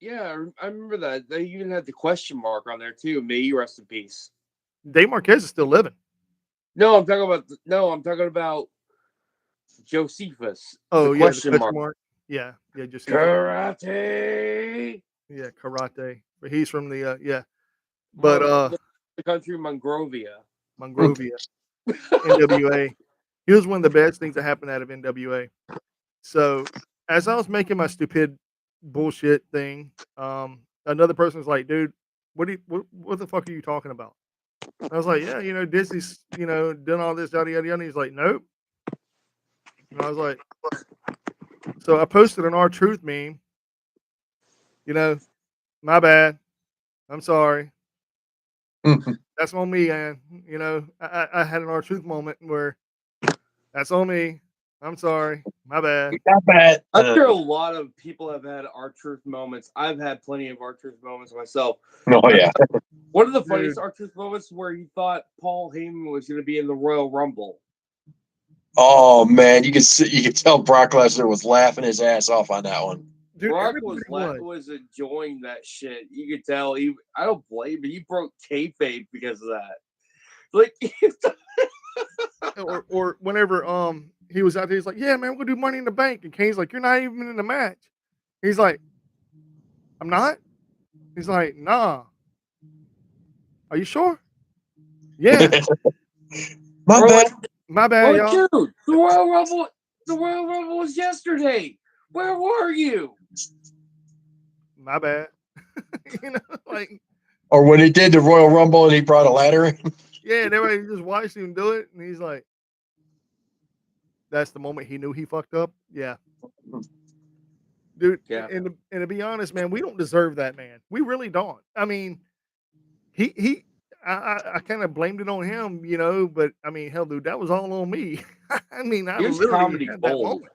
B: yeah, I remember that. They even had the question mark on there too. May you rest in peace.
A: Dave Marquez is still living.
B: No, I'm talking about Josephus. The
A: Oh yeah, the
B: question
A: question
B: mark.
A: mark. Yeah, yeah, just
B: Karate.
A: yeah, karate. But he's from the yeah, but
B: The country Monrovia.
A: Monrovia, NWA. He was one of the best things that happened out of NWA. So as I was making my stupid bullshit thing, another person was like, "Dude, what the fuck are you talking about?" And I was like, "Yeah, Disney's, doing all this yada yada yada." And he's like, "Nope." And I was like, so I posted an R Truth meme. My bad. I'm sorry. That's on me, man. I had an R Truth moment where that's on me. I'm sorry. My bad.
C: Not bad.
B: I'm sure a lot of people have had R-Truth moments. I've had plenty of R-Truth moments myself.
C: Oh, yeah.
B: One of the funniest
A: Dude.
B: R-Truth moments where he thought Paul Heyman was going to be in the Royal Rumble.
C: Oh, man. You could tell Brock Lesnar was laughing his ass off on that one.
A: Dude,
B: Brock
A: everybody
B: was enjoying that shit. You could tell. I don't blame him. He broke kayfabe because of that. Like,
A: or whenever he was out there, he's like, "Yeah, man, we'll do Money in the Bank," and Kane's like, "You're not even in the match." He's like, "I'm not." He's like, "Nah." Are you sure? Yeah.
C: My
B: or
C: bad.
B: like,
A: My bad,
B: like,
A: y'all.
B: dude, the Royal Rumble was yesterday. Where were you?
A: My bad. Like,
C: Or when he did the Royal Rumble and he brought a ladder in.
A: yeah, and everybody just watched him do it, and he's like, "That's the moment he knew he fucked up." Yeah, dude.
B: Yeah.
A: And to be honest, man, we don't deserve that man. We really don't. I mean, he. I kind of blamed it on him, but I mean, hell, dude, that was all on me. I mean, I
B: He was
A: literally
B: comedy
A: had that
B: gold.
A: moment.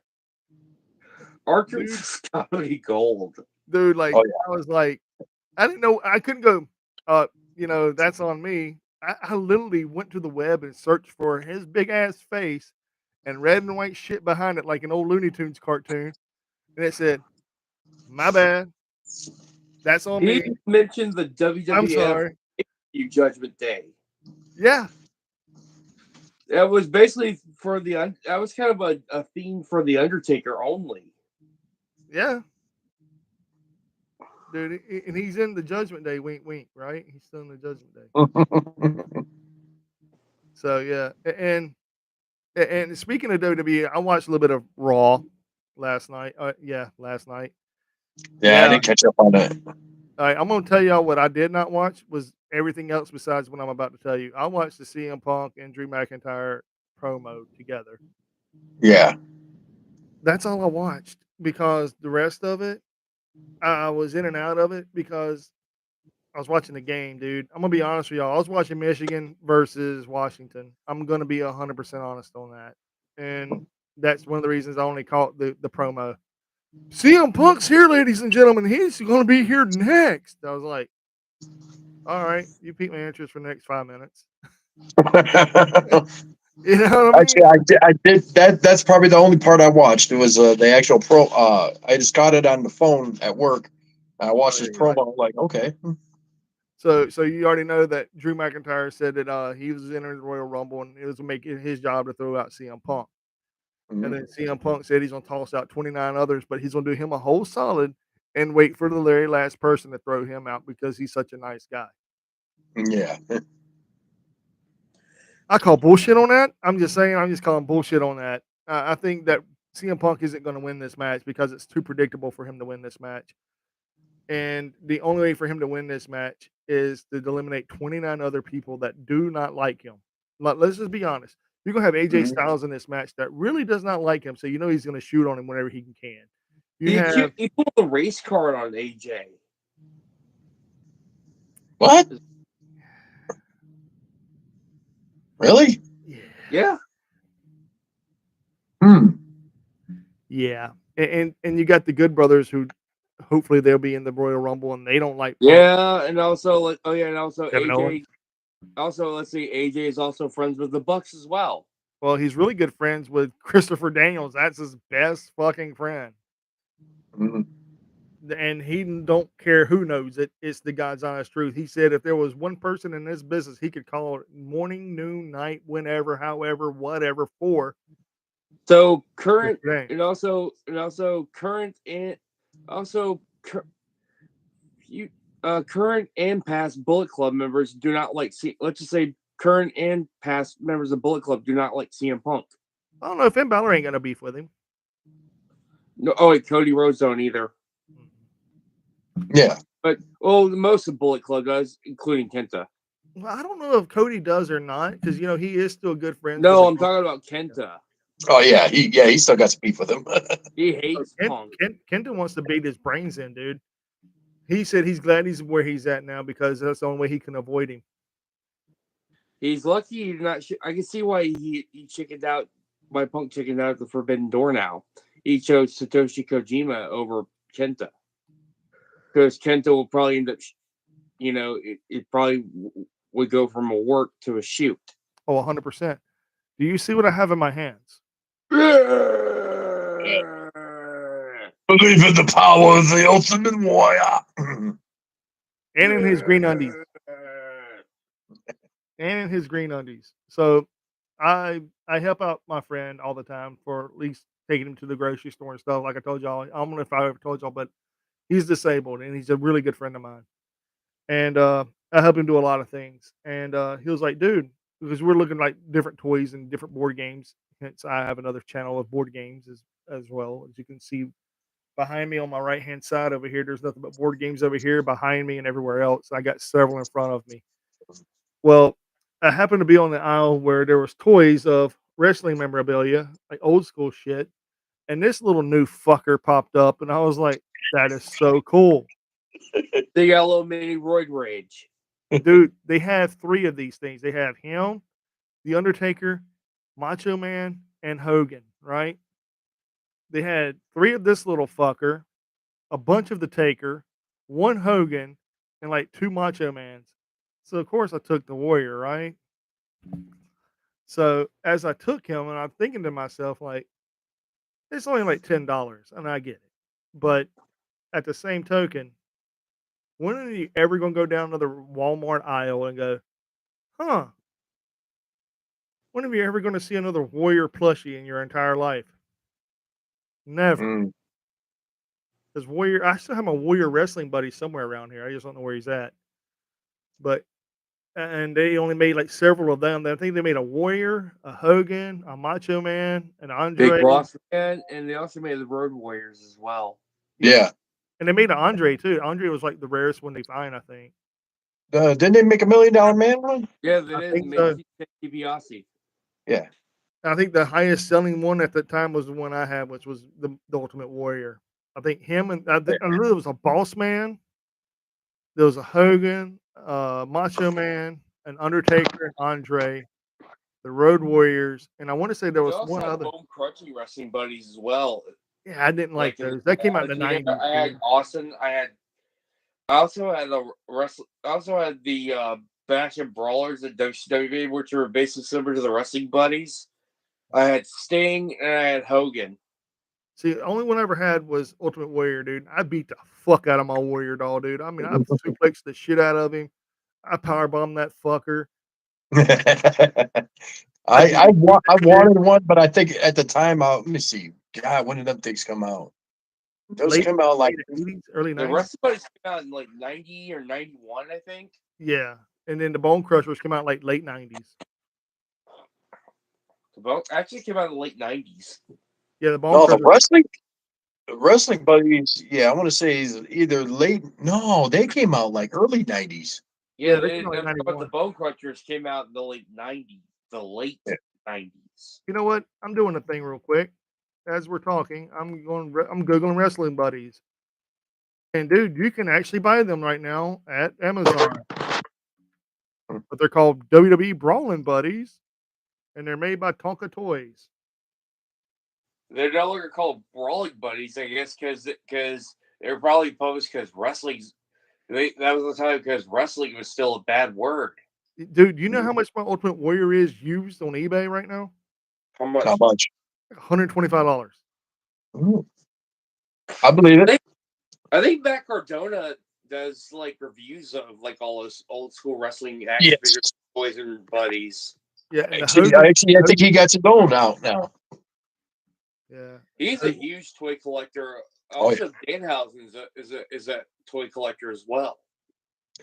B: R-Truth is comedy gold.
A: Dude, like,
C: Oh, yeah.
A: I was like, I didn't know, I couldn't go, that's on me. I literally went to the web and searched for his big ass face and red and white shit behind it, like an old Looney Tunes cartoon. And it said, "My bad. That's on
B: He
A: me.
B: mentioned the
A: I'm
B: WWF
A: sorry."
B: Judgment Day.
A: Yeah.
B: That was basically that was kind of a theme for the Undertaker only.
A: Yeah. dude, and he's in the Judgment Day. Wink, wink. Right? He's still in the Judgment Day. So yeah, and speaking of WWE, I watched a little bit of Raw last night. Last night.
C: Yeah, I didn't catch up on that.
A: All right, I'm gonna tell y'all what I did not watch was everything else besides what I'm about to tell you. I watched the CM Punk and Drew McIntyre promo together.
C: Yeah.
A: That's all I watched because the rest of it, I was in and out of it because I was watching the game, dude. I'm gonna be honest with y'all. I was watching Michigan versus Washington. I'm gonna be 100% honest on that, and that's one of the reasons I only caught the promo. CM Punk's here, ladies and gentlemen. He's gonna be here next. I was like, all right, you piqued my interest for the next 5 minutes. You know what I mean?
C: Actually, I did that. That's probably the only part I watched. It was the actual pro. I just got it on the phone at work. I watched his promo. I'm like, okay.
A: So you already know that Drew McIntyre said that he was entering the Royal Rumble and it was making his job to throw out CM Punk.
C: Mm-hmm.
A: And then CM Punk said he's gonna toss out 29 others, but he's gonna do him a whole solid and wait for the very last person to throw him out because he's such a nice guy.
C: Yeah.
A: I call bullshit on that. I'm just saying, I'm just calling bullshit on that. I think that CM Punk isn't going to win this match because it's too predictable for him to win this match. And the only way for him to win this match is to eliminate 29 other people that do not like him. Let's just be honest. You're going to have AJ Styles in this match that really does not like him, so you know he's going to shoot on him whenever he can.
B: He pulled the race card on AJ.
C: What? Really?
B: Yeah.
A: Yeah. And you got the Good Brothers who hopefully they'll be in the Royal Rumble and they don't like Punk.
B: Yeah, and also and also
A: Kevin
B: AJ.
A: Owens.
B: Also, let's see, AJ is also friends with the Bucks as well.
A: Well, he's really good friends with Christopher Daniels. That's his best fucking friend. And he don't care who knows it. It's the God's honest truth. He said if there was one person in this business, he could call it morning, noon, night, whenever, however, whatever for.
B: So current and also current and also current and past Bullet Club members do not like let's just say current and past members of Bullet Club do not like CM Punk.
A: I don't know if Finn Balor ain't got a beef with him.
B: No, wait, Cody Rhodes don't either.
C: Yeah,
B: but most of Bullet Club does, including Kenta.
A: Well, I don't know if Cody does or not because he is still good friends.
B: No, I'm talking about Kenta.
C: Oh yeah, he still got some beef with him.
B: He hates Punk.
A: Kenta wants to beat his brains in, dude. He said he's glad he's where he's at now because that's the only way he can avoid him.
B: He's lucky he's not. I can see why he chickened out. Why Punk chickened out at the Forbidden Door now. He chose Satoshi Kojima over Kenta because Kenta will probably end up. It probably would go from a work to a shoot.
A: Oh, 100%. Do you see what I have in my hands?
C: Believe in the power of the Ultimate Warrior.
A: And in his green undies. So I help out my friend all the time for at least taking him to the grocery store and stuff. Like I told y'all, I don't know if I ever told y'all, but he's disabled and he's a really good friend of mine. And I help him do a lot of things. And he was like, dude, because we're looking like different toys and different board games. Hence, I have another channel of board games as well. As you can see behind me on my right hand side over here, there's nothing but board games over here behind me and everywhere else. I got several in front of me. Well, I happened to be on the aisle where there was toys of wrestling memorabilia, like old school shit. And this little new fucker popped up, and I was like, that is so cool.
B: They got a little mini Roid Rage.
A: Dude, they have 3 of these things. They have him, The Undertaker, Macho Man, and Hogan, right? They had 3 of this little fucker, a bunch of the Taker, 1 Hogan, and like 2 Macho Mans. So of course I took the Warrior, right? So as I took him, and I'm thinking to myself, like, it's only like $10, and I get it. But at the same token, when are you ever gonna go down to the Walmart aisle and go, huh? When are you ever gonna see another Warrior plushie in your entire life? Never. Because Warrior, I still have my Warrior wrestling buddy somewhere around here. I just don't know where he's at. But and they only made like several of them. I think they made a Warrior, a Hogan, a Macho Man, an
B: Big
A: Andre.
B: Boss Man, and they also made the Road Warriors as well.
C: Yeah.
A: And they made an Andre too. Andre was like the rarest one they find, I think.
C: Didn't they make $1 Million Man one?
B: Yeah, they
A: I
B: did.
A: think
B: Made
A: so.
B: DiBiase.
C: Yeah.
A: I think the highest selling one at the time was the one I had, which was the Ultimate Warrior. I think him and I knew there was a Boss Man. There was a Hogan, Macho Man, an Undertaker, and Andre, the Road Warriors, and I want to say there
B: They
A: was
B: also
A: one
B: had
A: other.
B: Bone Crunching Wrestling Buddies as well.
A: Yeah, I didn't like
B: Like in
A: those. That came out in the
B: there,
A: 90s.
B: I had
A: Dude.
B: Austin. I also had the wrestle. I also had the Bash and Brawlers at WCW, which were basically similar to the Wrestling Buddies. I had Sting and I had Hogan.
A: See, the only one I ever had was Ultimate Warrior, dude. I beat the fuck out of my Warrior doll, dude. I mean, I suplexed the shit out of him. I powerbombed that fucker.
C: I wanted one, but I think at the time, let me see. God, when did them things come out? Those
A: late,
C: came out like
A: late 80s, early
B: The
A: 90s.
B: Wrestling Buddies came out in like 90 or 91, I think.
A: Yeah, and then the Bone Crushers came out like late 90s.
B: The Bone actually came out in the late 90s.
A: Yeah, the Bone
C: no the
A: Crushers.
C: wrestling buddies. Yeah, I want to say is either late. No, they came out like early 90s.
A: Yeah,
B: Yeah,
A: they came out like
B: but the
A: 91.
B: Bone Crunchers came out in the late 90s. The late 90s.
A: You know what? I'm doing a thing real quick. As we're talking, I'm googling wrestling buddies, and dude, you can actually buy them right now at Amazon. But they're called WWE Brawling Buddies, and they're made by Tonka Toys.
B: They're no longer called Brawling Buddies, I guess, because they were probably published because that was the time because wrestling was still a bad word.
A: Dude, you know how much my Ultimate Warrior is used on eBay right now?
B: How much?
C: How much?
A: $125.
C: I believe it.
B: I think Matt Cardona does like reviews of like all those old school wrestling action figures, toys, and buddies.
A: Yeah, and
C: I think he got his own out now.
A: Yeah,
B: he's a huge toy collector.
C: Oh,
B: Also, Danhausen is a toy collector as well.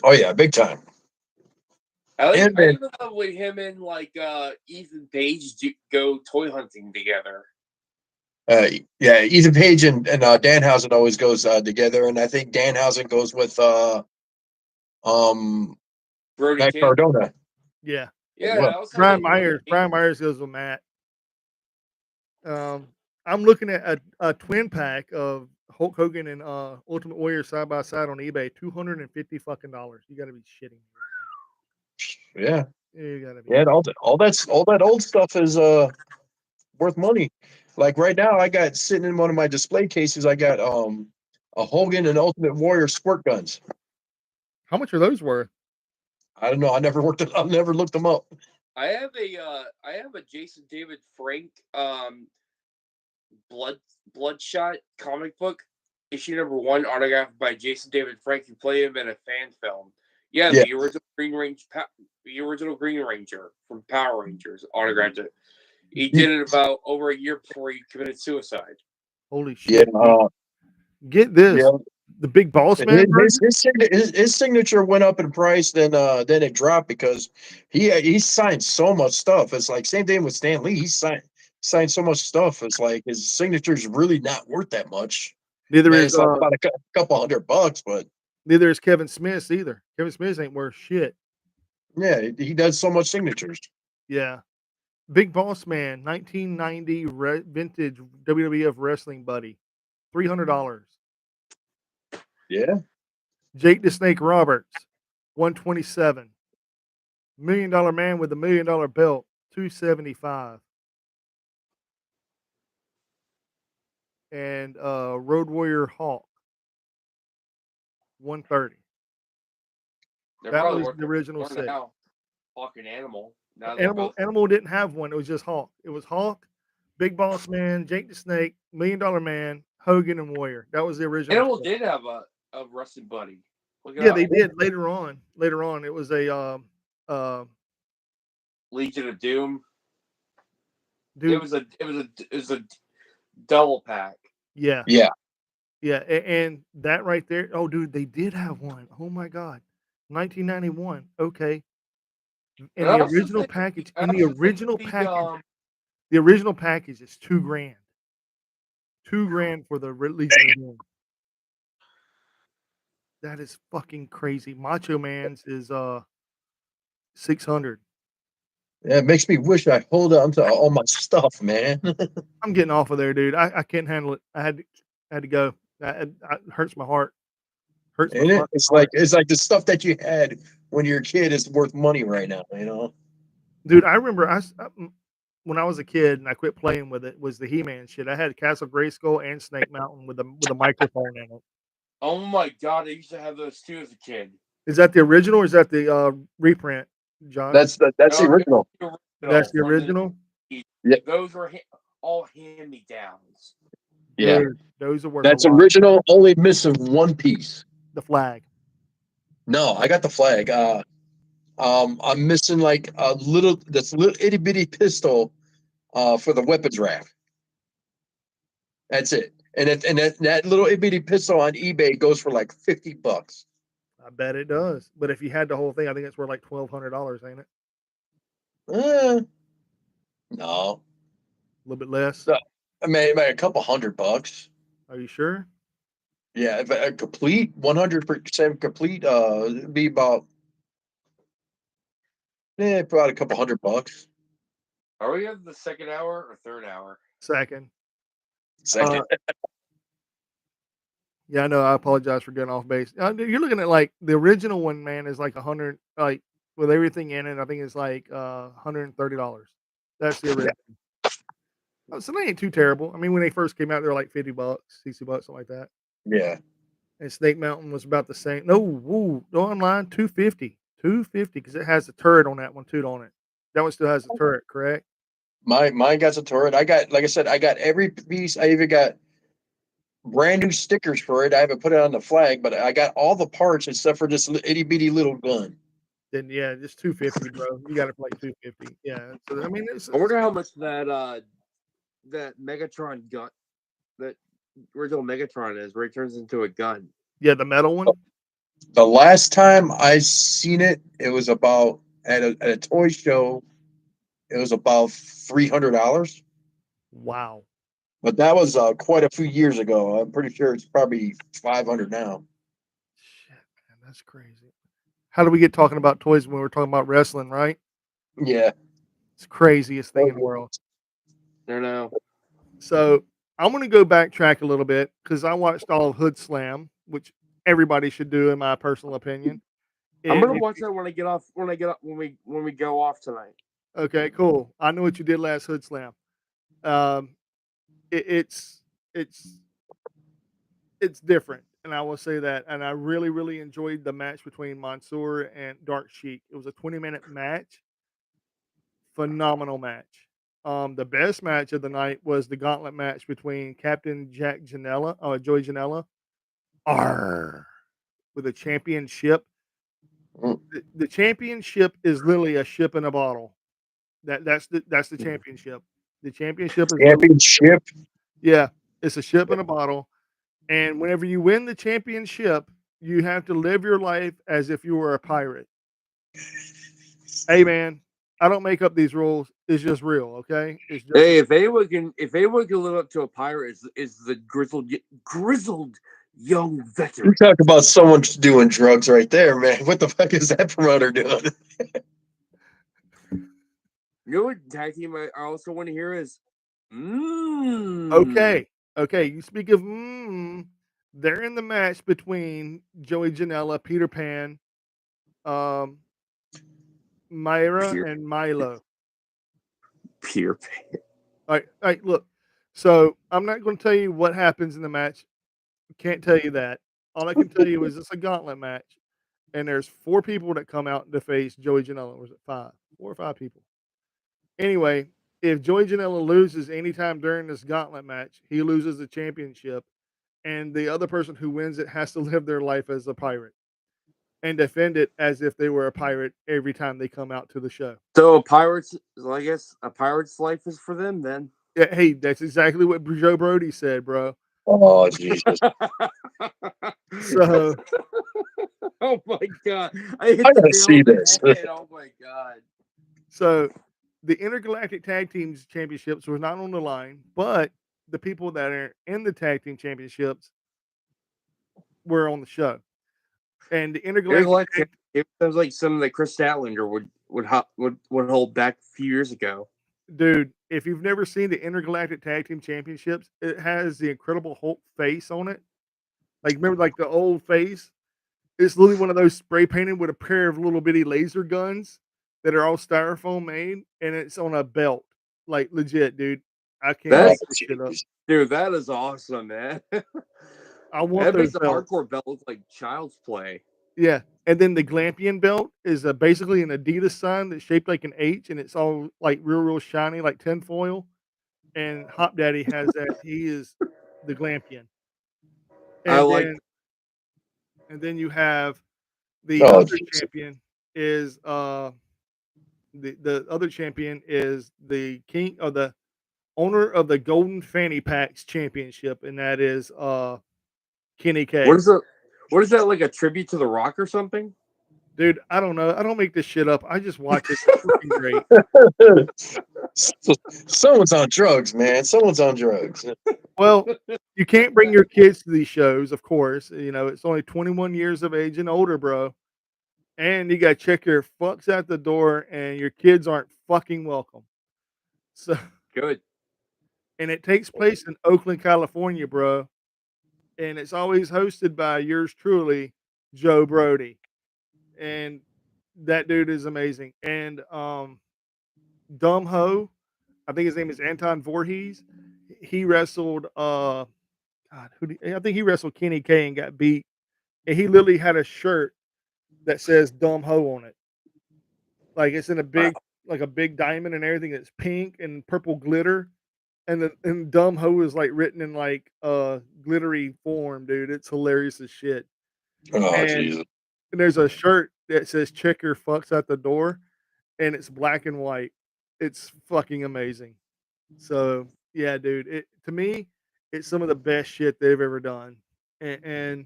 C: Oh yeah, big time.
B: I even love when him and like Ethan Page go toy hunting together.
C: Yeah, Ethan Page and Danhausen always goes together, and I think Danhausen goes with Matt Cardona.
A: Yeah.
B: Well.
A: Brian Myers goes with Matt. I'm looking at a twin pack of Hulk Hogan and Ultimate Warrior side by side on eBay, $250 fucking. You got to be shitting me.
C: Yeah.
A: You gotta be.
C: Yeah, all that old stuff is worth money. Like right now, I got sitting in one of my display cases. I got a Hogan and Ultimate Warrior squirt guns.
A: How much are those worth?
C: I don't know. I never looked them up.
B: I have a Jason David Frank Bloodshot comic book, issue number 1, autographed by Jason David Frank, who played him in a fan film. Yeah, the original Green Ranger from Power Rangers autographed it. He did it about over a year before he committed suicide.
A: Holy shit!
C: Yeah,
A: get this. Yeah. The Big Boss Man.
C: His signature went up in price, then it dropped because he signed so much stuff. It's like same thing with Stan Lee. He signed so much stuff. It's like his signature is really not worth that much.
A: Neither is
C: it's like about a couple $100, but
A: neither is Kevin Smith's either. Kevin Smith ain't worth shit.
C: Yeah, he does so much signatures.
A: Yeah. Big Boss Man, 1990 vintage WWF wrestling buddy, $300.
C: Yeah.
A: Jake the Snake Roberts, $127. $1 Million Man with a $1 million belt, $275. And Road Warrior Hawk, $130. That was the original set.
B: Hawk and Animal.
A: Animal didn't have one. It was just Hawk. It was Hawk, Big Boss Man, Jake the Snake, $1 Million Man, Hogan, and Warrior. That was the original.
B: Animal did have a wrestling buddy.
A: Yeah, they did later on. Later on, it was a
B: Legion of Doom.
A: Dude.
B: It was a double pack.
A: Yeah.
C: Yeah.
A: Yeah, and that right there. Oh, dude, they did have one. Oh my god, 1991. Okay, in
B: And I
A: the
B: also
A: original
B: think
A: package.
B: I
A: In the
B: also think
A: original package, the original package is $2,000. $2,000 for the release of the game. That is fucking crazy. Macho Man's is 600.
C: Yeah, it makes me wish I hold on to all my stuff, man.
A: I'm getting off of there, dude. I can't handle it. I had to go. It hurts my heart. Hurts my
C: Ain't it?
A: fucking heart.
C: It's like the stuff that you had when you're a kid is worth money right now, you know?
A: Dude, I remember when I was a kid and I quit playing with it was the He-Man shit. I had Castle Grayskull and Snake Mountain with a microphone in it.
B: oh my god, I used to have those too as a kid.
A: Is that the original or is that the reprint, John?
C: That's the
B: No, it
C: original.
B: was the
A: That's
B: original
A: the
B: from the
A: original?
B: 90s.
C: Yeah,
B: Those were all hand me downs.
C: yeah.
A: Dude, those are worth a
C: That's
A: lot.
C: original, only missing one piece.
A: The flag.
C: No, I got the flag. I'm missing like this little itty bitty pistol for the weapons rack. That's it. And that little itty bitty pistol on eBay goes for like $50.
A: I bet it does. But if you had the whole thing, I think it's worth like $1,200, ain't it?
C: Uh, no.
A: A little bit less.
C: So, I mean, a couple $100.
A: Are you sure?
C: Yeah, if a complete 100% complete, it'd be about probably a couple $100.
B: Are we in the second hour or third hour?
A: Second.
C: Second.
A: Yeah, I know. I apologize for getting off base. You're looking at like the original one, man, is like 100, like with everything in it. I think it's like $130. That's the original. So they ain't too terrible. I mean, when they first came out, they were like $50, $60, something like that.
C: Yeah.
A: And Snake Mountain was about the same. No, woo, go online, 250, 250, because it has a turret on that one too, on it. That one still has a turret, correct?
C: Mine got a turret. I got, like I said, I got every piece. I even got brand new stickers for it. I haven't put it on the flag, but I got all the parts except for this itty bitty little gun.
A: Then yeah, just 250, bro. You got it for like 250. Yeah. So I mean,
B: I wonder how much that Megatron gun, that original Megatron is, where he turns into a gun.
A: yeah, the metal one.
C: The last time I seen it, it was about at a toy show. It was about $300,
A: Wow.
C: but that was quite a few years ago. I'm pretty sure it's probably 500 now.
A: Shit, man, that's crazy. How do we get talking about toys when we're talking about wrestling, right?
C: Yeah.
A: It's the craziest thing in the world.
B: I don't know.
A: So I'm gonna go backtrack a little bit because I watched all of Hood Slam, which everybody should do in my personal opinion.
B: I'm
A: And
B: gonna watch that when I get off. When we go off tonight.
A: okay, cool. I know what you did last Hood Slam. Um, it's it's it's different, and I will say that. And I really enjoyed the match between Mansoor and Dark Sheik. It was a 20-minute match. Phenomenal match. The best match of the night was the gauntlet match between Captain Jack Janela, Joey Janela, Arr, with a championship.
C: Mm.
A: The championship is literally a ship in a bottle. That's the championship. The championship is literally,
C: Championship.
A: yeah, it's a ship in a bottle. And whenever you win the championship, you have to live your life as if you were a pirate. Hey man, I don't make up these rules. It's just real, okay? It's just
B: Hey, if anyone can live up to a pirate, is the grizzled young
C: You
B: veteran.
C: talk about someone doing drugs right there, man. What the fuck is that promoter doing?
B: You know what tag team I also want to hear is.
A: okay. Okay, you speak of they're in the match between Joey Janela, Peter Pan, um, Myra,
B: Peter,
A: and Milo.
B: Peter Pan.
A: All right, look. So I'm not going to tell you what happens in the match. Can't tell you that. All I can tell you is it's a gauntlet match, and there's 4 people that come out to face Joey Janela. Or was it 5? 4 or 5 people. Anyway, if Joey Janela loses anytime during this gauntlet match, he loses the championship, and the other person who wins it has to live their life as a pirate and defend it as if they were a pirate every time they come out to the show.
B: So I guess a pirate's life is for them then.
A: Yeah, hey, that's exactly what Joe Brody said, bro.
C: Oh Jesus!
A: So
B: Oh my god! I hit
C: I
B: the
C: gotta
B: nail
C: see
B: on the
C: this.
B: head. Oh my god!
A: so the intergalactic tag teams championships were not on the line, but the people that are in the tag team championships were on the show. And the intergalactic tag,
B: It sounds like something that Chris Statlander would hold back a few years ago.
A: dude, if you've never seen the intergalactic tag team championships, it has the Incredible Hulk face on it. Like remember, like the old face. It's literally one of those spray painted with a pair of little bitty laser guns that are all styrofoam made, and it's on a belt. Like legit, dude. I can't
C: Oh
A: make
B: That's
A: this shit up.
C: jeez!
B: dude. That is awesome, man.
A: I want
B: That
A: those
B: makes the
A: belts.
B: hardcore belt look like child's play.
A: Yeah. And then the Glampian belt is basically an Adidas sign that's shaped like an H, and it's all like real shiny, like tinfoil. And Hop Daddy has that. He is the Glampian.
B: I
A: And
B: like.
A: then you have the
C: Oh
A: other
C: jeez!
A: champion is the other champion is the king of the owner of the Golden Fanny Packs Championship, and that is Kenny
B: What
A: K.
B: is it? What is that like a tribute to The Rock or something?
A: Dude, I don't know. I don't make this shit up. I just watch it. It's freaking great.
C: Someone's on drugs, man. Someone's on drugs.
A: Well, you can't bring your kids to these shows, of course. You know, it's only 21 years of age and older, bro. And you got to check your fucks at the door, and your kids aren't fucking welcome. So,
B: Good.
A: and it takes place in Oakland, California, bro. And it's always hosted by yours truly, Joe Brody. And that dude is amazing. And Dumb Ho, I think his name is Anton Voorhees. He wrestled God, I think he wrestled Kenny K and got beat. And he literally had a shirt that says Dumb Ho on it. Like it's in a
B: Wow.
A: big diamond and everything that's pink and purple glitter. And Dumb Ho is like written in like glittery form, dude. It's hilarious as shit.
C: Oh
A: And
C: Jesus!
A: and there's a shirt that says check your fucks at the door, and it's black and white. It's fucking amazing. So yeah, dude. It to me, it's some of the best shit they've ever done. And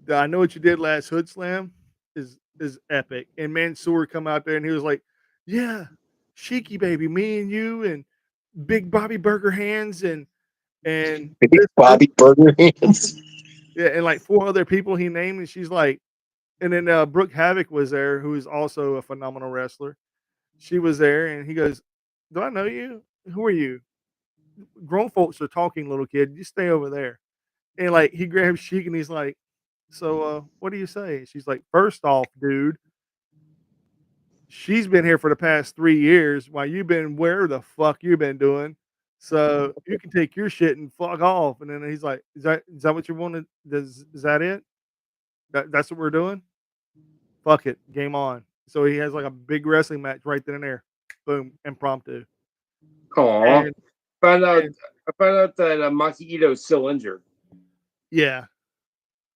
A: the I know what you did last Hood Slam is epic. And Mansoor come out there and he was like, "Yeah, Sheiky baby, me and you and Big Bobby Burger Hands and
C: Big
A: this
C: Bobby Burger Hands.
A: yeah, and like four other people he named." And she's like, and then Brooke Havoc was there, who is also a phenomenal wrestler. She was there, and he goes, "Do I know you? Who are you? Grown folks are talking, little kid. You stay over there." And like he grabs Sheik and he's like, "So what do you say?" She's like, "First off, dude, she's been here for the past 3 years while you've been where the fuck you been doing. So you can take your shit and fuck off." And then he's like, "Is that what you wanted? Is that it? That's what we're doing? Fuck it, game on." So he has like a big wrestling match right then and there. Boom, impromptu.
B: Aw.
A: And
B: Found out.
A: and
B: I found out that Maki Ito is still injured.
A: yeah,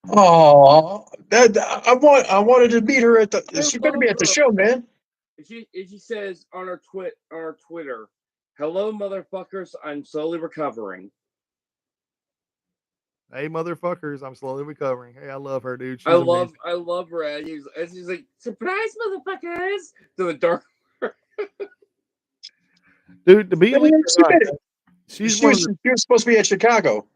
C: Oh, I wanted to meet her at the.
B: I
C: She better
B: love
C: be at the
B: her.
C: show, man.
B: She says on her Twitter, "Hello, motherfuckers. I'm slowly recovering."
A: hey motherfuckers, I'm slowly recovering. Hey, I love her, dude. She's amazing.
B: I love her. And she's like, "Surprise, motherfuckers!" To the dark.
A: Dude, to be
C: Man,
A: honest, she's
C: she
A: one of
C: was
A: the
C: she was supposed to be at Chicago.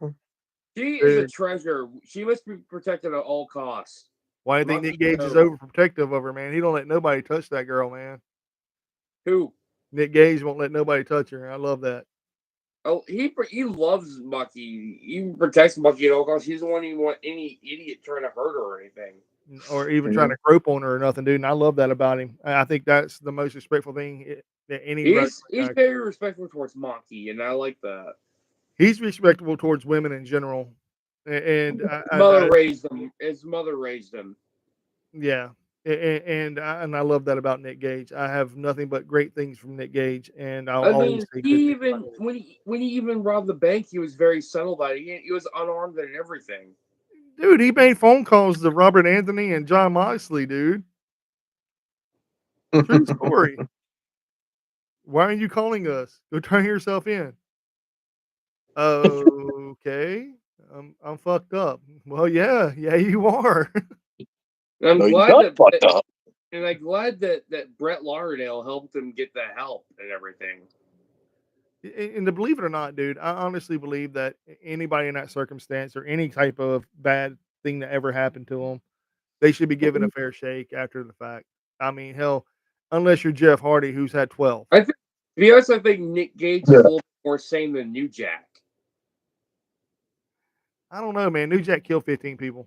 B: She is a
A: dude.
B: treasure. She must be protected at all costs.
A: Why do you think
B: Maki
A: Nick Gage is
B: Ito.
A: overprotective of her, man? He don't let nobody touch that girl, man.
B: Who?
A: Nick Gage won't let nobody touch her. I love that.
B: Oh, he loves Maki. He protects Maki at all costs. He doesn't want any idiot trying to hurt her or anything.
A: Or even trying
C: Mhm.
A: to grope on her or nothing, dude. And I love that about him. I think that's the most respectful thing that any wrestler.
B: He's very respectful towards Maki, and I like that.
A: He's respectable towards women in general, and
B: Mother raised him. His mother raised him.
A: yeah, and I love that about Nick Gage. I have nothing but great things from Nick Gage, and I'll
B: I
A: always
B: mean,
A: say good
B: he
A: things about
B: even
A: him.
B: when he even robbed the bank, he was very subtle about it. He was unarmed and everything.
A: Dude, he made phone calls to Robert Anthony and John Moxley, dude. True story. Why aren't you calling us? Go turn yourself in. Okay. I'm fucked up. Well, yeah, you are.
B: And I'm
C: No, you
B: glad
C: done
B: that,
C: fucked up.
B: and I'm glad that Brett Lauderdale helped him get the help and everything.
A: And to believe it or not, dude, I honestly believe that anybody in that circumstance or any type of bad thing that ever happened to them, they should be given a fair shake after the fact. I mean, hell, unless you're Jeff Hardy, who's had 12.
B: I think, to be honest, I think Nick Gage is a little more sane than New Jack.
A: I don't know, man. New Jack killed 15 people.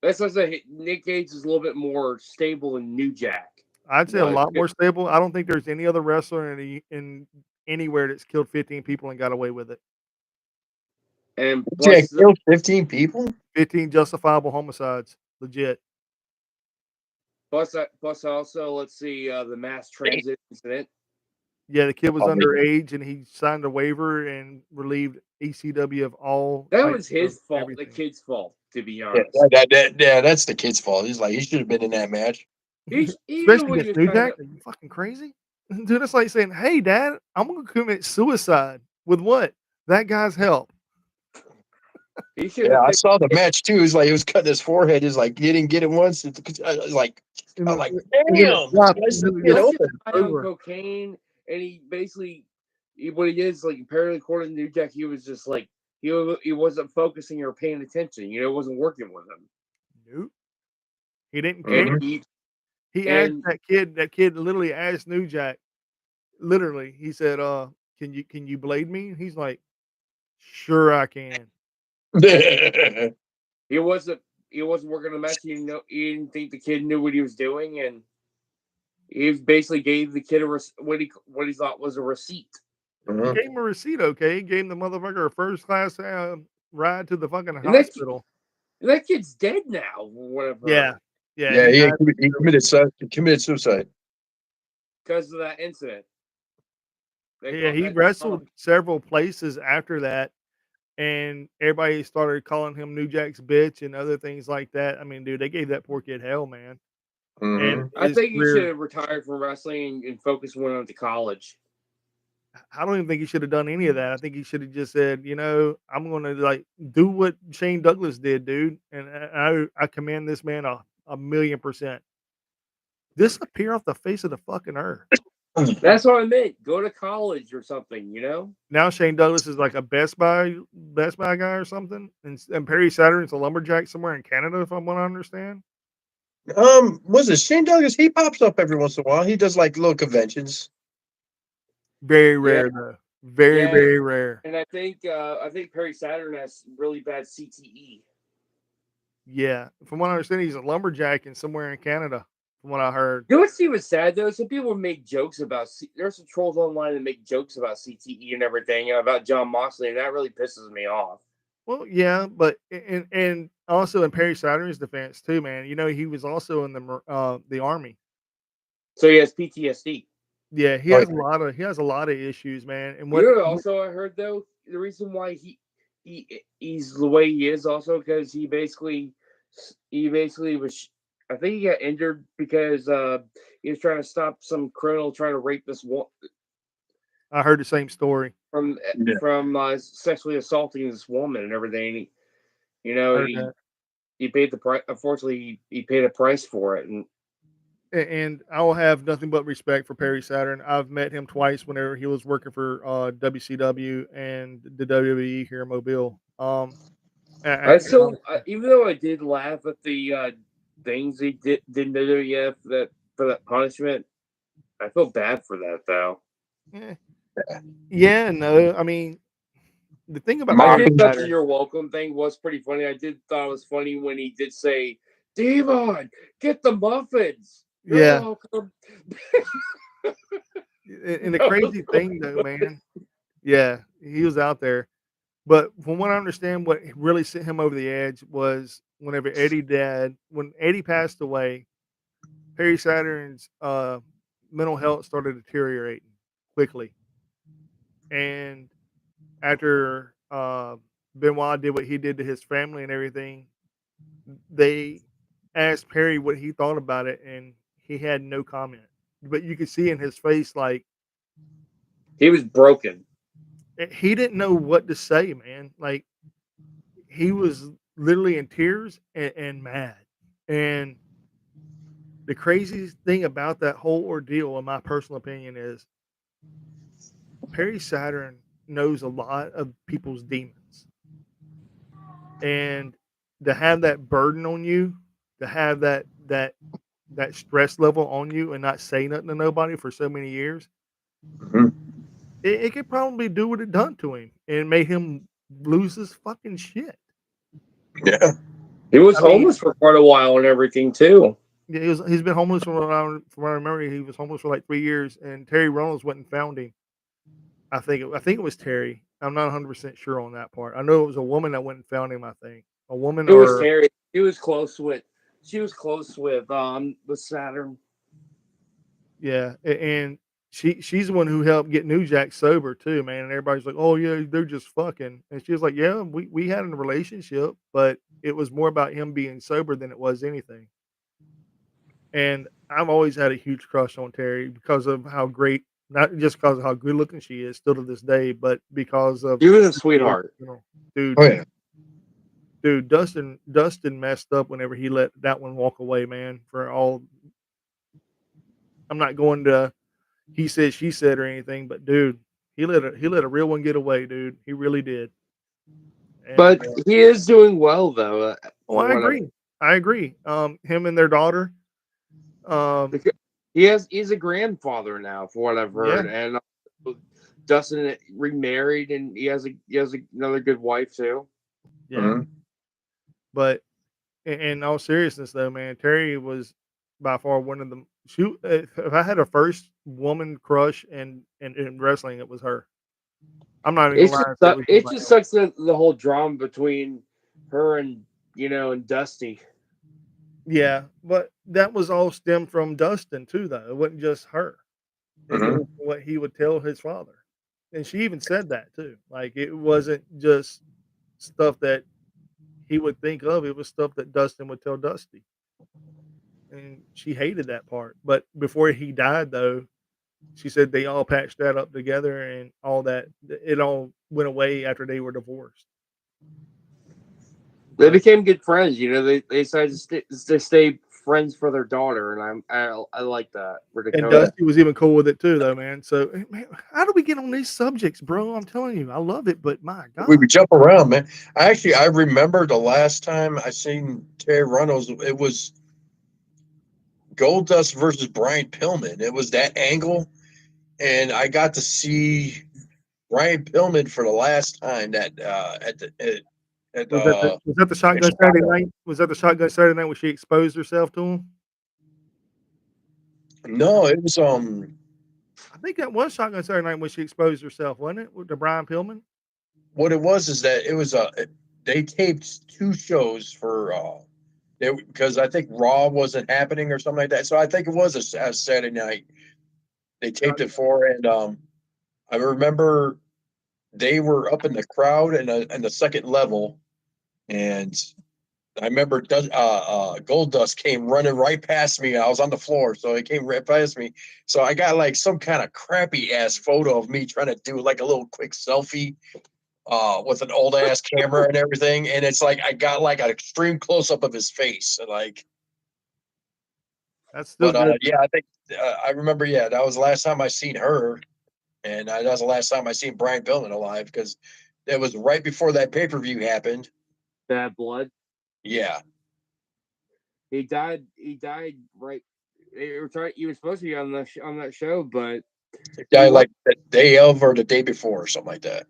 B: That's what I say. Nick Gage is a little bit more stable than New Jack.
A: I'd say a
B: But
A: lot more stable. I don't think there's any other wrestler in anywhere that's killed 15 people and got away with it.
B: and
C: Jack
B: plus,
C: killed 15 people.
A: 15 justifiable homicides, legit.
B: plus also, let's see, the mass transit incident.
A: Yeah, the kid was
C: Oh,
A: underage and he signed a waiver and relieved ECW of all.
B: That
A: types
B: was his
A: of
B: fault, the
A: everything.
B: kid's fault, to be
C: Yeah,
B: honest.
C: that's the kid's fault. He's like, he should have been in that match.
B: He knew
A: Especially
B: what he
A: against
B: was
A: New
B: trying
A: Jack.
B: to.
A: Are you fucking crazy? Dude, it's like saying, hey, Dad, I'm going to commit suicide. With what? That guy's help.
B: He should
C: Yeah,
B: have
C: I
B: fixed
C: saw the
B: it.
C: match too. He was like, he was cutting his forehead. He's like, he didn't get it once. I was like,
A: And
C: I'm
A: then,
C: like,
A: and then it
C: damn,
A: dropped.
C: this
A: And then it
C: get
A: just
B: That kid's
C: open.
B: high on
A: over.
B: cocaine, and he basically, what he is, like, apparently, according to New Jack, he was just like, he wasn't focusing or paying attention. It wasn't working with him.
A: Nope. He didn't care.
B: And he,
A: He asked
B: and
A: that kid literally asked New Jack, literally, he said, can you blade me? He's like, sure I can.
B: he wasn't working the match. He didn't think the kid knew what he was doing, and he basically gave the kid what he thought was a receipt.
A: He gave him a receipt, okay? He gave the motherfucker a first class ride to the fucking
B: And that
A: hospital.
B: that kid's dead now. Whatever.
A: Yeah.
C: Yeah, he committed suicide.
B: Because of that incident.
A: Yeah, he wrestled several places after that, and everybody started calling him New Jack's bitch and other things like that. I mean, dude, they gave that poor kid hell, man. And
B: I
A: his
B: think he
A: career,
B: should have retired from wrestling and focused went on to college.
A: I don't even think he should have done any of that. I think he should have just said, I'm going to like do what Shane Douglas did, dude. And I commend this man a 1,000,000%. Disappear off the face of the fucking earth.
B: That's what I meant. Go to college or something,
A: Now Shane Douglas is like a Best Buy guy or something, and Perry Saturn's a lumberjack somewhere in Canada, if I'm what I understand.
C: Was it Shane Douglas? He pops up every once in a while. He does like little conventions.
A: Very rare though. Very,
B: Yeah.
A: very rare.
B: And I think Perry Saturn has really bad CTE.
A: Yeah. From what I understand, he's a lumberjack in somewhere in Canada, from what I heard.
B: You know what's even sad though? Some people make jokes about there's some trolls online that make jokes about CTE and everything, about John Moxley, and that really pisses me off.
A: Well, yeah, but and also in Perry Saturn's defense too, man. He was also in the army.
B: So he has PTSD.
A: Yeah, he has a lot of issues, man. And what
B: Also I heard though, the reason why he's the way he is also because he basically was, I think he got injured because he was trying to stop some criminal trying to rape this one.
A: I heard the same story
B: from sexually assaulting this woman and everything. He paid the price. Unfortunately, he paid a price for it.
A: And I'll have nothing but respect for Perry Saturn. I've met him twice whenever he was working for WCW and the WWE here in Mobile.
B: Even though I did laugh at the things he did in WWF for that punishment, I feel bad for that though.
A: Yeah, no, I mean, the thing about
B: I did
A: Perry
B: that "You're welcome" thing was pretty funny. I did thought it was funny when he did say, "Devon, get the muffins." You're welcome.
A: And the crazy thing though, man, yeah, he was out there. But from what I understand, what really sent him over the edge was whenever when Eddie passed away, Perry Saturn's mental health started deteriorating quickly. And after Benoit did what he did to his family and everything, they asked Perry what he thought about it, and he had no comment. But you could see in his face, like,
B: he was broken.
A: he didn't know what to say, man. Like, he was literally in tears and mad. And the craziest thing about that whole ordeal, in my personal opinion, is Perry Saturn knows a lot of people's demons. And to have that burden on you, to have that stress level on you and not say nothing to nobody for so many years,
C: Mhm.
A: it could probably do what it done to him and made him lose his fucking shit.
C: Yeah.
B: He was
A: I mean,
B: homeless for quite a while and everything too.
A: yeah, he's been homeless from what I remember. He was homeless for like 3 years, and Terry Reynolds went and found him. I think it was Terry. I'm not 100% sure on that part. I know it was a woman that went and found him. I think a woman
B: It was
A: or
B: Terry. He was close with. She was close with Saturn.
A: yeah, and she's the one who helped get New Jack sober too, man. And everybody's like, "Oh yeah, they're just fucking," and she was like, "Yeah, we had a relationship, but it was more about him being sober than it was anything." And I've always had a huge crush on Terry because of how great, not just because of how good looking she is still to this day, but because of
B: He was a
A: who she is,
B: sweetheart.
A: dude.
C: Oh yeah.
A: Dude, Dustin messed up whenever he let that one walk away, man. For all, I'm not going to he said she said or anything, but dude, he let a real one get away, dude. He really did. And
B: But he is doing well though,
A: oh,
B: for
A: I
B: whatever.
A: agree. I agree. Him and their daughter. Um,
B: He's a grandfather now, for what I've
A: yeah,
B: heard, and Dustin remarried, and he has another good wife too.
A: yeah.
C: Mhm.
A: But in all seriousness, though, man, Terry was by far one of the shoot. If I had a first woman crush in wrestling, it was her. I'm not even gonna lie and say it was
B: It
A: anybody
B: just
A: else.
B: sucks the whole drama between her and and Dusty.
A: Yeah, but that was all stemmed from Dustin too, though. It wasn't just her. It
C: Mhm.
A: was what he would tell his father, and she even said that too. Like it wasn't just stuff that he would think of; it was stuff that Dustin would tell Dusty, and she hated that part. But before he died, though, she said they all patched that up together, and all that it all went away after they were divorced.
B: They
A: But
B: became good friends. They decided to stay friends for their daughter, and I like that for
A: and
B: Dakota.
A: Dusty was even cool with it too, though, man. So, man, how do we get on these subjects, bro? I'm telling you, I love it, but my
C: We
A: God,
C: would jump around, man. I remember the last time I seen Terry Reynolds, it was Goldust versus Brian Pillman. It was that angle, and I got to see Brian Pillman for the last time that at
A: was that the
C: in
A: shotgun Saturday
C: Chicago.
A: night? Was that the shotgun Saturday night when she exposed herself to him?
C: No, it was
A: I think that was shotgun Saturday night when she exposed herself, wasn't it? With the Brian Pillman?
C: what it was is that it was they taped two shows for because I think Raw wasn't happening or something like that. So I think it was a Saturday night they taped it for, and I remember they were up in the crowd in the second level, and I remember Gold Dust came running right past me. I was on the floor, so he came right past me. So I got like some kind of crappy ass photo of me trying to do like a little quick selfie with an old ass camera and everything. And it's like I got like an extreme close up of his face, like.
A: That's still
C: But
A: good.
C: yeah, I think I remember. Yeah, that was the last time I seen her, and that was the last time I seen Brian Pillman alive because it was right before that pay per view happened.
B: Bad blood.
C: Yeah,
B: He died. He died right. He was supposed to be on on that show, but
C: the
B: he
C: guy
B: was
C: like the day of or the day before or something like that.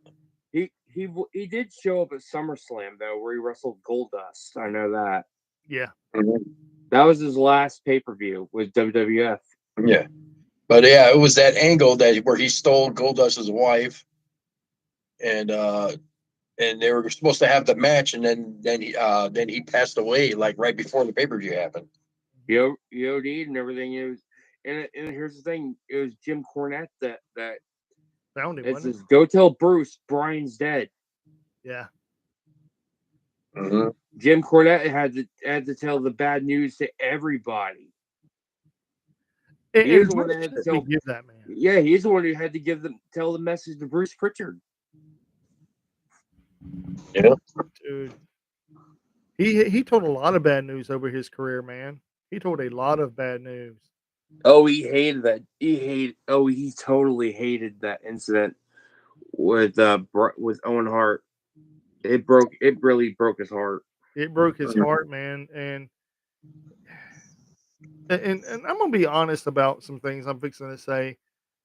B: he did show up at SummerSlam though, where he wrestled Goldust. I know that.
A: Yeah.
C: Mhm.
B: That was his last pay per view with WWF.
C: Yeah, but yeah, it was that angle that where he stole Goldust's wife, and they were supposed to have the match, and then he passed away like right before the pay per view happened.
B: He OD'd and everything. It was, and here's the thing: it was Jim Cornette that
A: Found him,
B: it
A: wasn't it?
B: says, "Go tell Bruce Brian's dead."
A: Yeah.
C: Mm-hmm.
B: Jim Cornette had to tell the bad news to everybody. He
A: And
B: was
A: as
B: the one
A: much
B: that had to
A: shit we
B: tell.
A: give that man.
B: Yeah, he's the one who had to tell the message to Bruce Pritchard.
C: Yeah.
A: Dude, He told a lot of bad news over his career, man. He told a lot of bad news.
B: Oh, he hated that. He totally hated that incident with Owen Hart. It really broke his heart.
A: It broke his heart, man, and I'm gonna be honest about some things I'm fixing to say.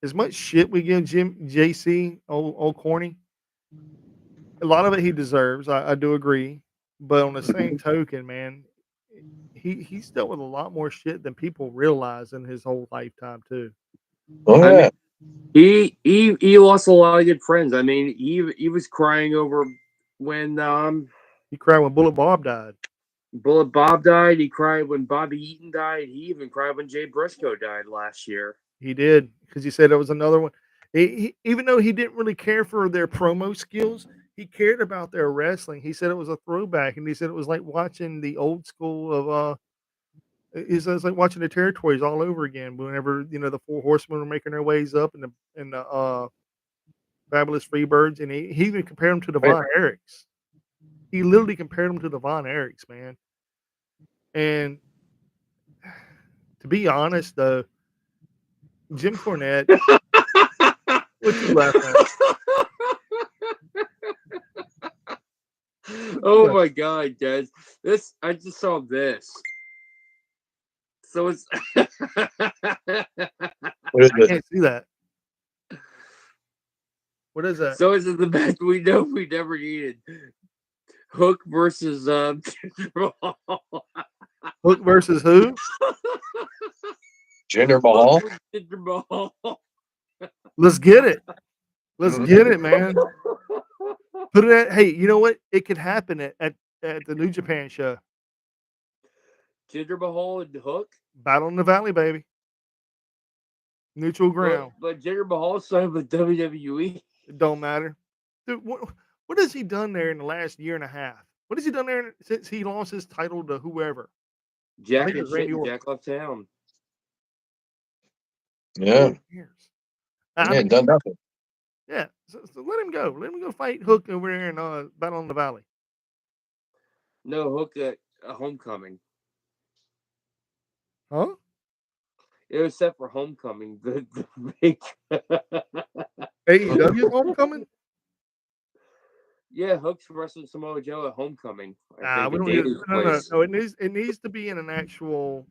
A: As much shit we give JC, old corny, a lot of it he deserves. I do agree, but on the same token, man, he's dealt with a lot more shit than people realize in his whole lifetime too.
C: Oh
B: I
C: yeah.
B: mean, he lost a lot of good friends. I mean, he was crying over when
A: He cried when Bullet Bob died.
B: Bullet Bob died. He cried when Bobby Eaton died. He even cried when Jay Briscoe died last year.
A: He did because he said it was another one. Even though he didn't really care for their promo skills, he cared about their wrestling. He said it was a throwback, and he said it was like watching the old school of he says like watching the territories all over again. Whenever the four horsemen were making their ways up, and the fabulous Freebirds, and he even compared them to the Von Erichs. He literally compared them to the Von Erichs, man. And to be honest, though, Jim Cornette, what you laughing at?
B: Oh my god, Des. I just saw this. So it's
C: What is
A: I
C: it?
A: can't see that. What is that?
B: so is it the best we know we never needed? Hook versus
A: Hook versus who?
C: Jinder Mahal.
B: Jinder Mahal.
A: Let's get it. Let's
C: Mhm.
A: get it, man. Put it at, hey, you know what? It could happen at the New Japan show.
B: Jinder Mahal and Hook.
A: Battle in the Valley, baby. Neutral ground.
B: But Jinder Mahal signed with WWE.
A: It don't matter. Dude, what has he done there in the last year and a half? What has he done there since he lost his title to whoever?
B: Jack
A: think it
B: and
A: was Randy
B: shit.
A: Orton.
B: Jack left town.
C: Yeah.
A: 4 years.
C: He
A: I mean,
C: ain't done nothing.
A: yeah. So let him go. Let him go fight Hook over there in Battle in the Valley.
B: No, Hook at Homecoming.
A: Huh?
B: It was set for Homecoming. The big
A: AEW's Homecoming?
B: Yeah, Hook's wrestling Samoa Joe at Homecoming. I think
A: We
B: at
A: don't need
B: Daily's
A: no, no,
B: place.
A: no. It needs to be in an actual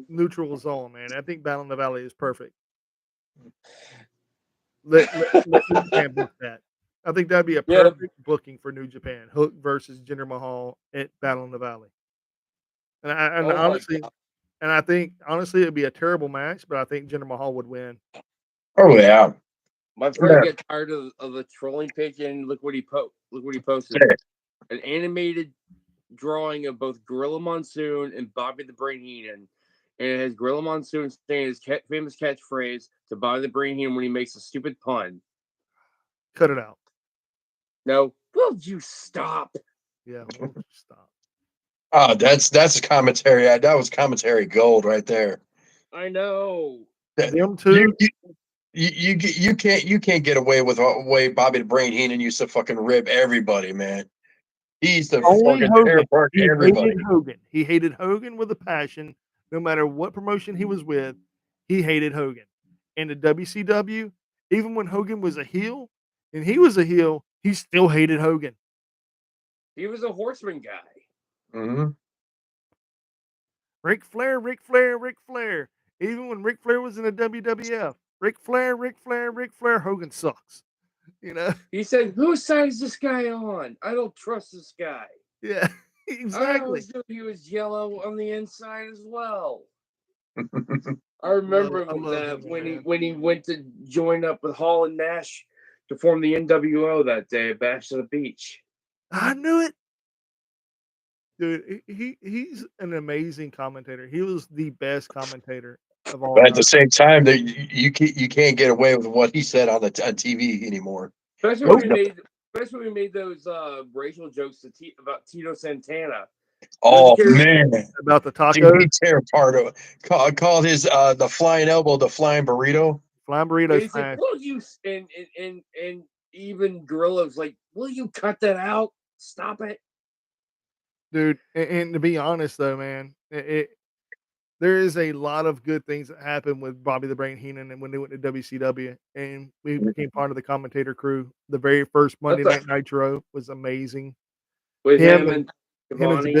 A: neutral zone, man. I think Battle in the Valley is perfect. Let New Japan book that. I think that'd be a
B: Yeah.
A: perfect booking for New Japan. Hook versus Jinder Mahal at Battle in the Valley. And
B: Oh my
A: honestly,
B: God.
A: and I think honestly it'd be a terrible match, but I think Jinder Mahal would win.
C: Oh yeah.
B: My friend gets tired of the trolling page, and look what he posted. An animated drawing of both Gorilla Monsoon and Bobby the Brain Heenan. And it has Gorilla Monsoon saying his famous catchphrase to Bobby the Brain Heenan when he makes a stupid pun.
A: Cut it out.
B: No, will you stop?
A: Yeah, won't you stop.
C: Oh, that's commentary. That was commentary gold right there.
B: I know.
A: Them two.
C: You can't get away with the way Bobby the Brain Heenan used to fucking rib everybody, man. He's the
A: Only
C: fucking tear
A: Hogan.
C: apart
A: He
C: everybody.
A: hated Hogan. He hated Hogan with a passion. No matter what promotion he was with, he hated Hogan. In the WCW, even when Hogan was a heel, and he was a heel, he still hated Hogan.
B: He was a Horseman guy.
C: Mm-hmm.
A: Ric Flair, Ric Flair, Ric Flair. Even when Ric Flair was in the WWF, Ric Flair, Ric Flair, Ric Flair, Hogan sucks. You know?
B: He said, "Whose side is this guy on? I don't trust this guy."
A: Yeah,
B: I
A: exactly.
B: always knew he was yellow on the inside as well. I remember when he went to join up with Hall and Nash to form the NWO that day at Bash to the Beach.
A: I knew it. Dude, he's an amazing commentator. He was the best commentator of all
C: But at the
A: time.
C: same time, that you can't get away with what he said on TV anymore.
B: Especially
A: Nope.
B: when we made those racial jokes about Tito Santana.
C: Oh man,
A: About the
C: did
A: tacos,
C: he tear apart? Called his the flying elbow the flying burrito.
A: flying
B: And
A: burritos
B: he said,
A: smash.
B: "Will you?" And even Gorilla was like, "Will you cut that out? Stop it."
A: dude. And to be honest, though, man, there is a lot of good things that happened with Bobby the Brain Heenan, and when they went to WCW, and we became part of the commentator crew. The very first Monday
B: That's
A: Night Nitro was amazing.
B: with
A: Him
B: him
A: and
B: and Giovanni.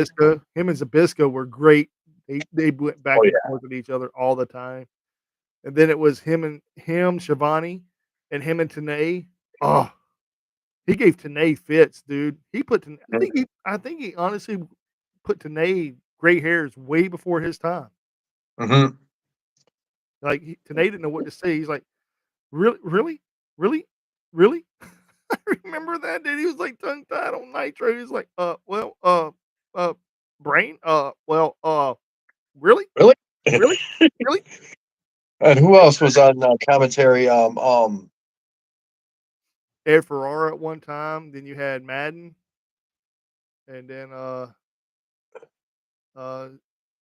A: Him and Zabisco were great. They went back
C: Oh
A: and
C: yeah.
A: forth with each other all the time. And then it was Shivani, and him and Tanay. Oh, he gave Tanay fits, dude. He put Tanay, I think he honestly put Tanay gray hairs way before his time.
C: Mm-hmm.
A: Like Tanay didn't know what to say. He's like, really, really, really, really. I remember that, dude. He was like tongue tied on Nitro. He was like, well, brain, well, really,
C: Really?
A: really, really.
C: And who else was on commentary?
A: Ed Ferrara at one time. Then you had Madden, and then uh,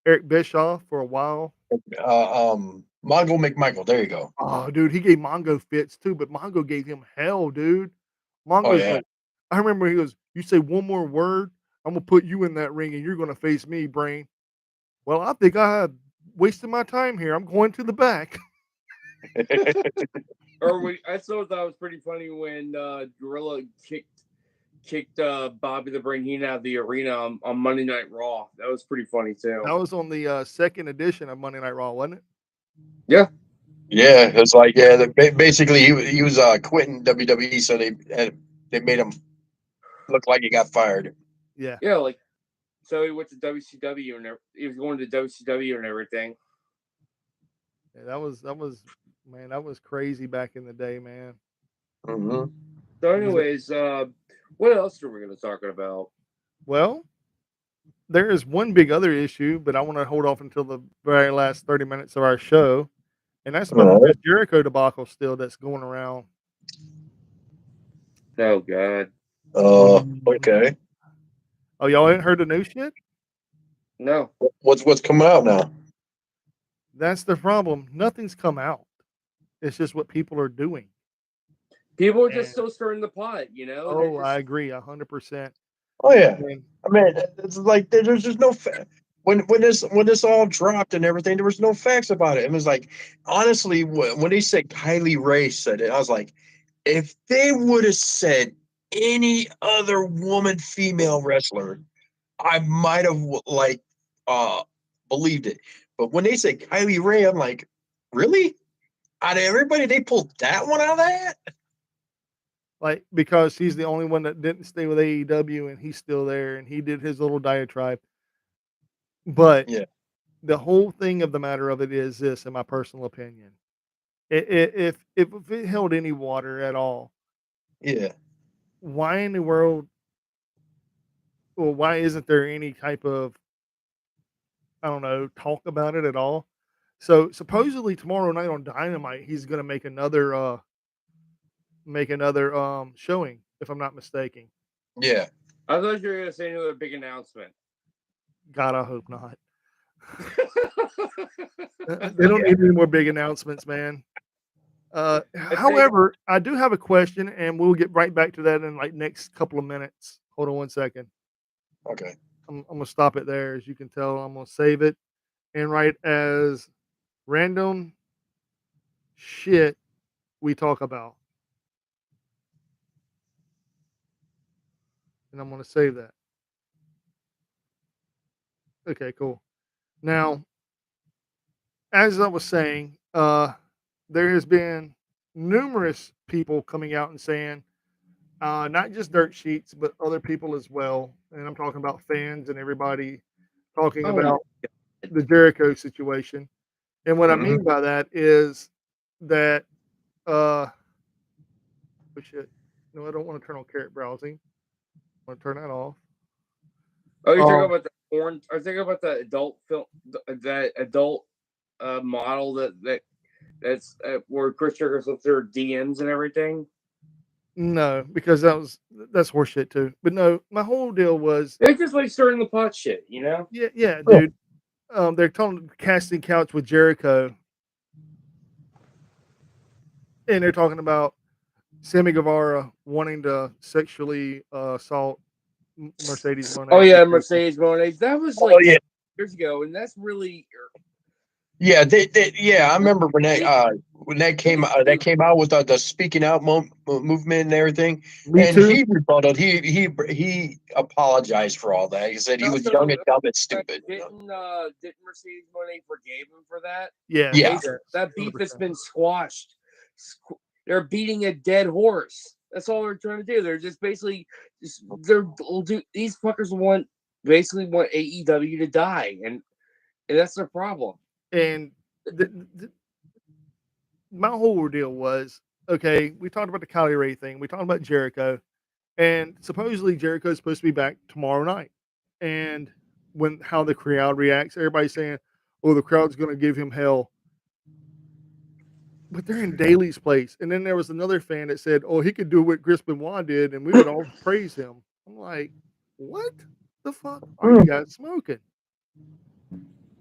A: Eric Bischoff for a while.
C: Mongo McMichael. There you go.
A: Oh, dude, he gave Mongo fits too, but Mongo gave him hell, dude.
C: Oh
A: Mongo's
C: yeah.
A: like, I remember he goes, "You say one more word, I'm gonna put you in that ring, and you're gonna face me, Brain." Well, I think I have wasted my time here. I'm going to the back.
B: I still thought it was pretty funny when Gorilla kicked Bobby the Brain Heenan out of the arena on Monday Night Raw. That was pretty funny too.
A: That was on the second edition of Monday Night Raw, wasn't it?
B: Yeah.
C: Yeah, it's like basically he was quitting WWE, so they made him look like he got fired.
A: Yeah.
B: Yeah, like so he went to WCW and he was going to WCW and everything.
A: Yeah, that was man, that was crazy back in the day, man.
C: Mm-hmm.
B: So, anyways, what else are we going to talk about?
A: Well, there is one big other issue, but I want to hold off until the very last 30 minutes of our show, and that's about the Chris Jericho debacle still that's going around.
B: Oh God.
C: Okay.
A: Oh, y'all ain't heard the news yet?
B: No.
C: What's coming out now?
A: That's the problem. Nothing's come out. It's just what people are doing.
B: People are just still stirring the pot, you know.
A: Oh, I agree 100%.
C: Oh yeah. I mean, it's like there's just no when this all dropped and everything, there was no facts about it. It was like, honestly, when they said Kylie Ray said it, I was like, if they would have said any other woman, female wrestler, I might have like believed it. But when they said Kylie Ray, I'm like, really? Out of everybody, they pulled that one out of that?
A: Like, because he's the only one that didn't stay with AEW and he's still there and he did his little diatribe. But
C: Yeah.
A: the whole thing of the matter of it is this, in my personal opinion. If it held any water at all,
C: Yeah.
A: why in the world, or why isn't there any type of, I don't know, talk about it at all? So supposedly tomorrow night on Dynamite, he's gonna make another showing, if I'm not mistaken.
C: Yeah.
B: I thought you were gonna say another big announcement.
A: God, I hope not. They don't need any more big announcements, man. However, I do have a question, and we'll get right back to that in like next couple of minutes. Hold on one second.
C: Okay.
A: I'm gonna stop it there. As you can tell, I'm gonna save it and write as random shit we talk about, and I'm gonna save that. Okay, cool. Now, as I was saying, there has been numerous people coming out and saying, not just dirt sheets, but other people as well. And I'm talking about fans and everybody talking about the Jericho situation. And what I mean by that is that, oh shit, no, I don't want to turn on carrot browsing. I want to turn that off.
B: Oh, you're talking about the orange? I was thinking about the adult film, that adult model that's where Chris Jericho slips through DMs and everything.
A: No, because that's horseshit too. But no, my whole deal was
B: it's just like stirring the pot shit, you know?
A: Yeah, dude. They're talking casting couch with Jericho, and they're talking about Sammy Guevara wanting to sexually assault Mercedes Moné.
B: Oh yeah, Mercedes Moné. That was like years ago, and that's really.
C: Yeah, I remember when that came out with the speaking out movement and everything.
A: Me
C: and
A: too.
C: he rebutted. He apologized for all that. He said he was young and dumb and stupid.
B: Didn't Mercedes Moné forgave him for that?
A: Yeah,
C: Yeah.
B: That beef
A: 100%.
B: has been squashed. They're beating a dead horse. That's all they're trying to do. They're just basically these fuckers want AEW to die, and that's their problem.
A: And my whole ordeal was, okay, we talked about the Kylie Ray thing. We talked about Jericho. And supposedly Jericho is supposed to be back tomorrow night. And how the crowd reacts, everybody's saying, "Oh, the crowd's going to give him hell." But they're in Daly's place. And then there was another fan that said, "Oh, he could do what Chris Benoit did, and we would all praise him." I'm like, "What the fuck are you guys smoking?"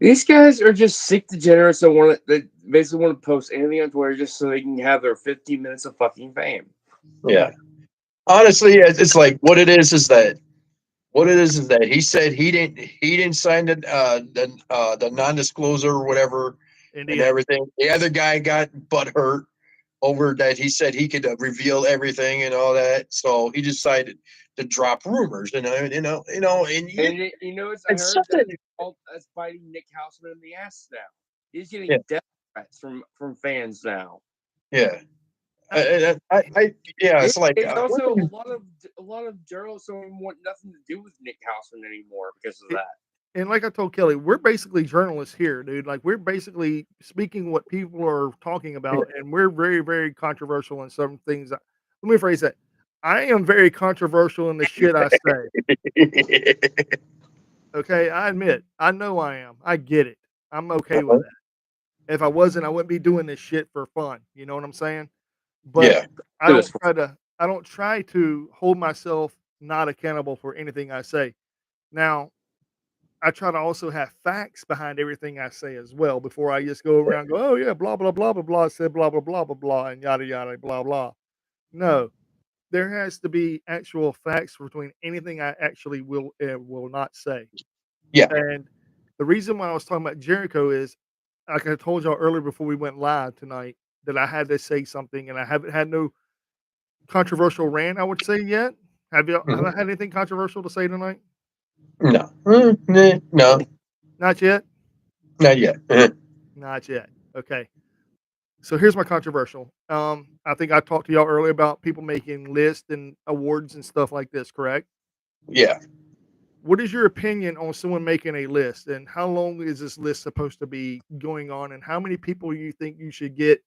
B: These guys are just sick degenerates that basically want to post anything on Twitter just so they can have their 15 minutes of fucking fame.
C: Yeah. Honestly, it's like what it is that he said he didn't sign the non-disclosure or whatever and everything. The other guy got butt hurt over that. He said he could reveal everything and all that, so he decided to drop rumors. And I
B: heard that's biting Nick Houseman in the ass now. He's getting death threats from fans now.
C: Yeah. It's like
B: also a lot of journalists don't want nothing to do with Nick Houseman anymore because of that.
A: And like I told Kelly, we're basically journalists here, dude. Like we're basically speaking what people are talking about, and we're very, very controversial in some things. Let me phrase that. I am very controversial in the shit I say. Okay, I admit, I know I am. I get it. I'm okay with that. If I wasn't, I wouldn't be doing this shit for fun. You know what I'm saying? But I don't try to hold myself not accountable for anything I say. Now, I try to also have facts behind everything I say as well before I just go around and go, "Oh yeah, blah blah blah blah blah said blah blah blah blah blah and yada yada blah blah." No, there has to be actual facts between anything I actually will not say.
C: Yeah.
A: And the reason why I was talking about Jericho is, like I told y'all earlier before we went live tonight, that I had to say something, and I haven't had no controversial rant, I would say, yet. Have I had anything controversial to say tonight?
C: No. No.
A: Not yet?
C: Not yet.
A: Not yet. Okay. So here's my controversial. I think I talked to y'all earlier about people making lists and awards and stuff like this, correct?
C: Yeah.
A: What is your opinion on someone making a list, and how long is this list supposed to be going on, and how many people you think you should get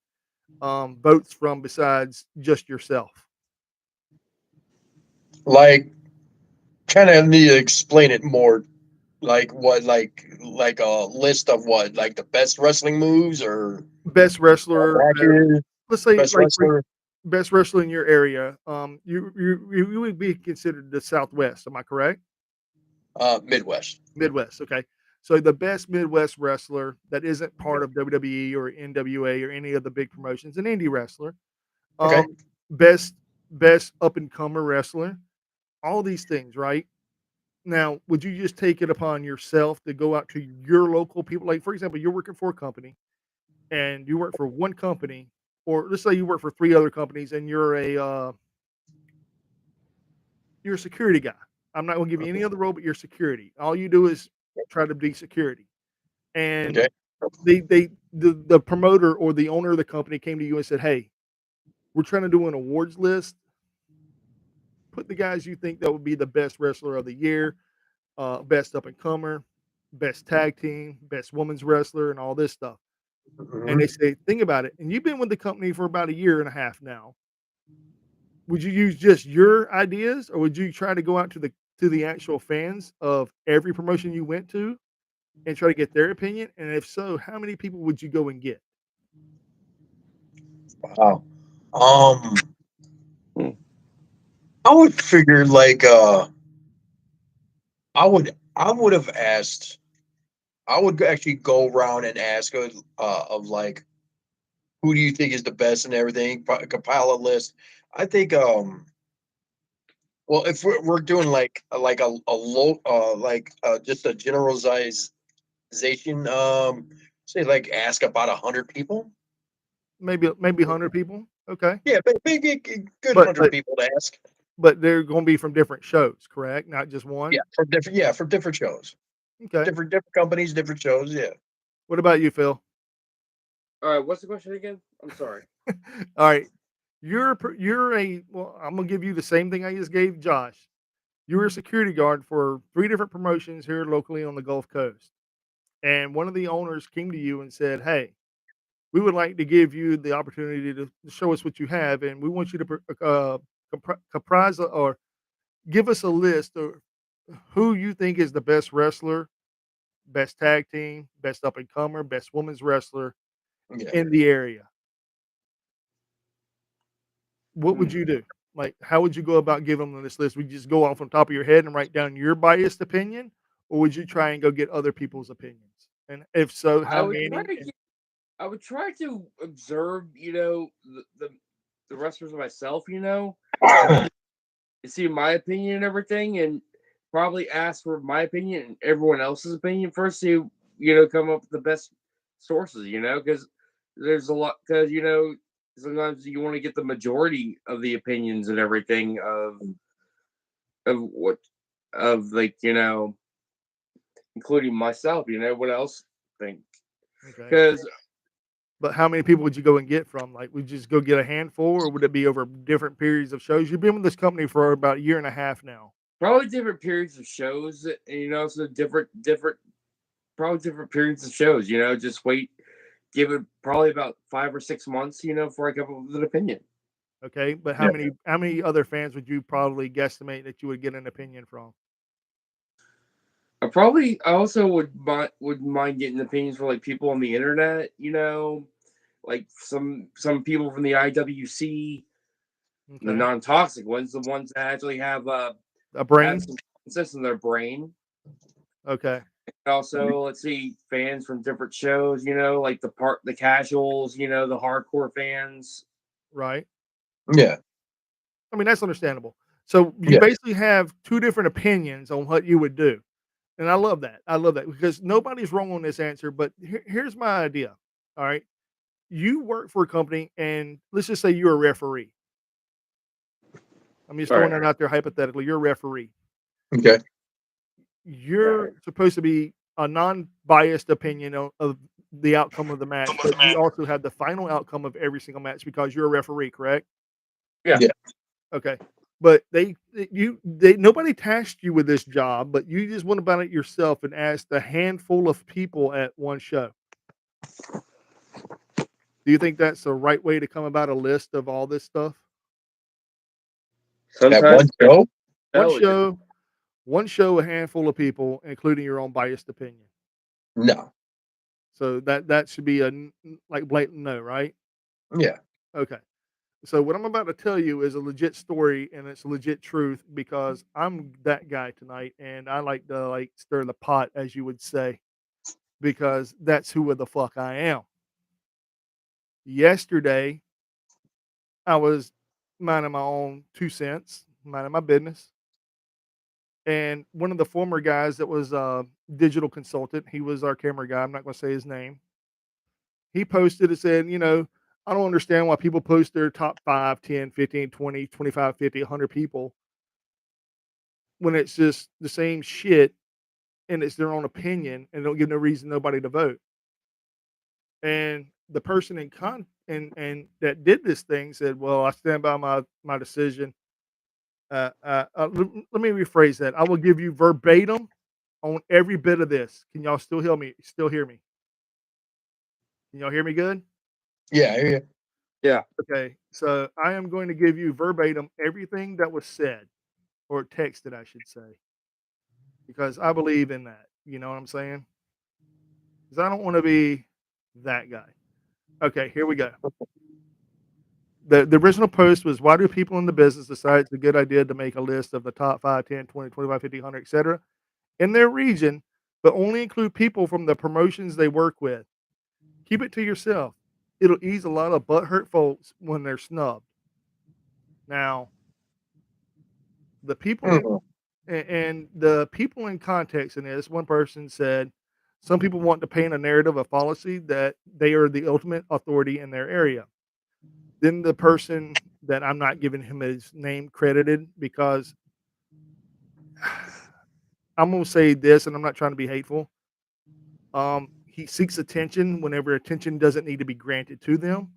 A: votes from besides just yourself?
C: Like, kind of need to explain it more. Like what? Like a list of what? Like the best wrestling moves or
A: Best wrestler. Let's say
C: best
A: like
C: wrestler.
A: Best wrestler in your area. You would be considered the Southwest. Am I correct?
C: Midwest.
A: Midwest. Okay. So the best Midwest wrestler that isn't part of WWE or NWA or any of the big promotions, an indie wrestler.
C: Okay.
A: Best up and comer wrestler. All these things, right? Now, would you just take it upon yourself to go out to your local people? Like, for example, you're working for a company and you work for one company, or let's say you work for 3 other companies and you're a security guy. I'm not gonna give you any other role, but you're security. All you do is try to be security. And the promoter or the owner of the company came to you and said, "Hey, we're trying to do an awards list. Put the guys you think that would be the best wrestler of the year, best up and comer, best tag team, best women's wrestler, and all this stuff." And they say, "Think about it. And you've been with the company for about a year and a half now. Would you use just your ideas, or would you try to go out to the actual fans of every promotion you went to and try to get their opinion? And if so, how many people would you go and get?"
C: Wow. I would figure like I would have asked. I would actually go around and ask of like, who do you think is the best and everything? Compile a list. I think Well, if we're doing like a low just a generalization, say like ask about 100 people.
A: Maybe 100 people. Okay,
C: Yeah, maybe a good
A: but
C: 100 people to ask.
A: they're going to be from different shows, correct? Not just one.
C: From different shows,
A: Okay.
C: different companies, different shows. Yeah.
A: What about you, Phil?
B: All right, what's the question again? I'm sorry.
A: All right, you're a well. I'm gonna give you the same thing I just gave Josh. You were a security guard for 3 different promotions here locally on the Gulf Coast, and one of the owners came to you and said, "Hey, we would like to give you the opportunity to show us what you have, and we want you to comprise or give us a list of who you think is the best wrestler, best tag team, best up and comer, best women's wrestler
C: Yeah.
A: in the area." What would
B: Hmm.
A: you do? Like, how would you go about giving them this list? Would you just go off on top of your head and write down your biased opinion, or would you try and go get other people's opinions? And if so,
B: I
A: how
B: would try
A: many?
B: to I would try to observe, the wrestlers myself, and see my opinion and everything, and probably ask for my opinion and everyone else's opinion first to, come up with the best sources, because there's a lot, because, sometimes you want to get the majority of the opinions and everything of what, of like, including myself, what else think.
A: Okay,
B: Because
A: but how many people would you go and get from? Like, would you just go get a handful, or would it be over different periods of shows? You've been with this company for about a year and a half now.
B: probably different periods of shows, and so different probably different periods of shows. Just wait, give it probably about 5 or 6 months. Before I come up with an opinion.
A: Okay, but
C: Yeah.
A: how many other fans would you probably guesstimate that you would get an opinion from?
B: I also would mind getting opinions from like people on the internet. Like some people from the IWC, the
A: Okay,
B: non-toxic ones, the ones that actually
A: a
B: have
A: brain.
B: some sense in their brain.
A: Okay,
B: Also, let's see, fans from different shows, like the casuals, the hardcore fans.
A: right.
C: Yeah.
A: I mean, that's understandable. So you
C: Yeah.
A: basically have two different opinions on what you would do. And I love that. I love that because nobody's wrong on this answer. But here's my idea. All right. You work for a company, and let's just say you're a referee. I'm just
B: All
A: throwing
B: right.
A: that out there hypothetically. You're a referee.
C: Okay.
A: You're supposed to be a non biased opinion of the outcome of the match, but you also have the final outcome of every single match because you're a referee, correct?
B: Yeah.
C: Yeah.
A: Okay. But they nobody tasked you with this job, but you just went about it yourself and asked a handful of people at one show. Do you think that's the right way to come about a list of all this stuff?
C: At
B: Sometimes
C: one show?
A: One
B: it just
A: show, one show, a handful of people, including your own biased opinion.
C: No.
A: So that should be like blatant no, right?
C: Yeah.
A: Okay. So what I'm about to tell you is a legit story and it's legit truth because I'm that guy tonight and I like to like stir the pot, as you would say, because that's who the fuck I am. Yesterday, I was minding my own 2 cents, minding my business. And one of the former guys that was a digital consultant, he was our camera guy. I'm not going to say his name. He posted and said, I don't understand why people post their top 5, 10, 15, 20, 25, 50, 100 people when it's just the same shit and it's their own opinion and don't give no reason nobody to vote. And the person and that did this thing said, "Well, I stand by my decision." Let me rephrase that. I will give you verbatim on every bit of this. Can y'all still hear me? Still hear me? Can y'all hear me good?
C: Yeah. Yeah.
B: yeah.
A: Okay. So I am going to give you verbatim everything that was said or texted, I should say, because I believe in that. You know what I'm saying? Because I don't want to be that guy. Okay, here we go. The original post was, why do people in the business decide it's a good idea to make a list of the top 5, 10, 20, 25, 50, 100, etc. in their region, but only include people from the promotions they work with? Keep it to yourself. It'll ease a lot of butthurt folks when they're snubbed. Now, The people in
C: Mhm.
A: and the people in context in this, one person said, some people want to paint a narrative of fallacy that they are the ultimate authority in their area. Then the person that I'm not giving him his name credited because I'm gonna say this, and I'm not trying to be hateful. He seeks attention whenever attention doesn't need to be granted to them.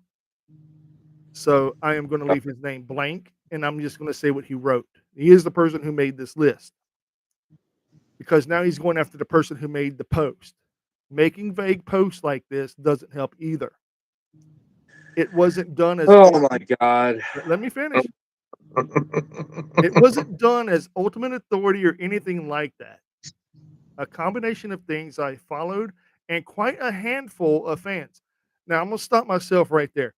A: So I am going to leave his name blank, and I'm just going to say what he wrote. He is the person who made this list because now he's going after the person who made the post. Making vague posts like this doesn't help either. It wasn't done as
B: Oh my god.
A: let me finish. It wasn't done as ultimate authority or anything like that. A combination of things I followed and quite a handful of fans. Now I'm gonna stop myself right there.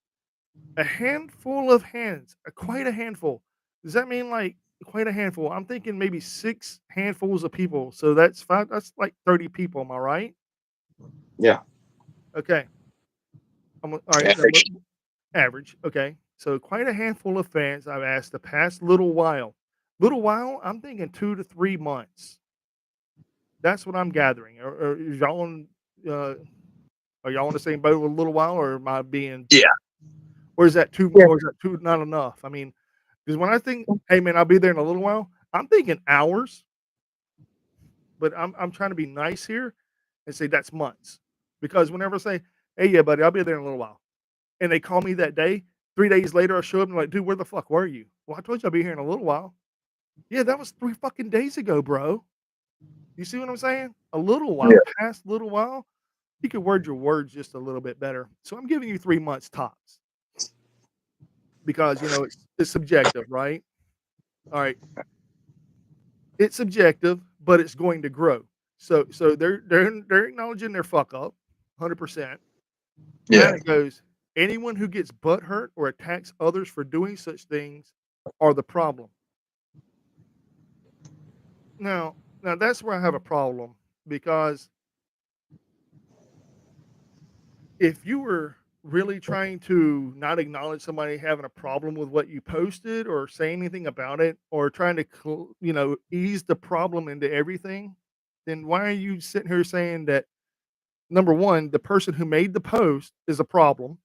A: A handful of hands, quite a handful. Does that mean like quite a handful? I'm thinking maybe six handfuls of people. So that's five. That's like 30 people. Am I right?
B: Yeah.
A: Okay. All right.
C: Average.
A: Average. Okay. So quite a handful of fans I've asked the past little while. Little while. I'm thinking 2 to 3 months. That's what I'm gathering. Or is y'all on? Uh, are y'all on the same boat with a little while, or am I being?
C: Yeah.
A: Or is that too?
C: Yeah.
A: Or is that too not enough? I mean, because when I think, "Hey, man, I'll be there in a little while," I'm thinking hours, but I'm trying to be nice here and say that's months. Because whenever I say, "Hey, yeah, buddy, I'll be there in a little while," and they call me that day, 3 days later, I show up and like, "Dude, where the fuck were you?" "Well, I told you I'll be here in a little while." "Yeah, that was 3 fucking days ago, bro." You see what I'm saying? A little while,
C: Yeah.
A: past little while, you could word your words just a little bit better. So I'm giving you 3 months tops because, it's subjective, right? All right. It's subjective, but it's going to grow. So they're acknowledging their fuck up, 100%. Now
C: Yeah.
A: it goes, anyone who gets butt hurt or attacks others for doing such things are the problem. Now that's where I have a problem because if you were really trying to not acknowledge somebody having a problem with what you posted or say anything about it or trying to ease the problem into everything, then why are you sitting here saying that number one, the person who made the post is a problem.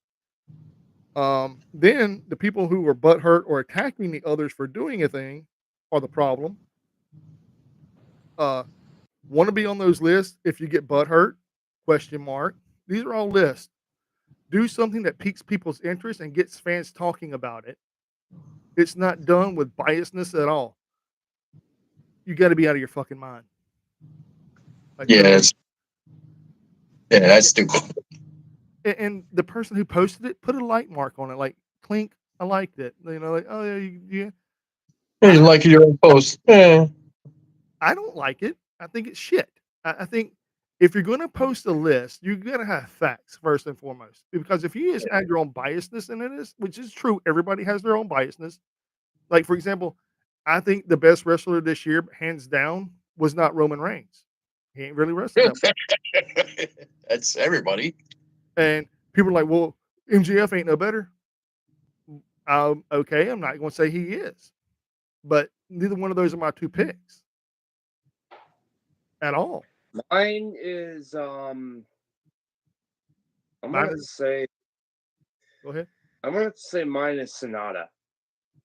A: Then the people who were butthurt or attacking the others for doing a thing are the problem. Uh, Want to be on those lists if you get butthurt? Question mark. These are all lists. Do something that piques people's interest and gets fans talking about it. It's not done with biasness at all. You got to be out of your fucking mind. Like
C: Yeah.
A: totally.
C: That's stupid.
A: And the person who posted it put a like mark on it, like clink. I liked it. Like oh yeah, yeah.
C: You like your own post. Yeah.
A: I don't like it. I think it's shit. I think if you're going to post a list, you got to have facts first and foremost. Because if you just add your own biasness into this, which is true, everybody has their own biasness. Like for example, I think the best wrestler this year, hands down, was not Roman Reigns. He ain't really wrestled that.
C: That's everybody.
A: And people are like, "Well, MGF ain't no better." Okay, I'm not going to say he is, but neither one of those are my two picks at all.
B: Mine is I'm
A: Mine
B: gonna
A: is.
B: say
A: Go ahead.
B: mine is Sonata.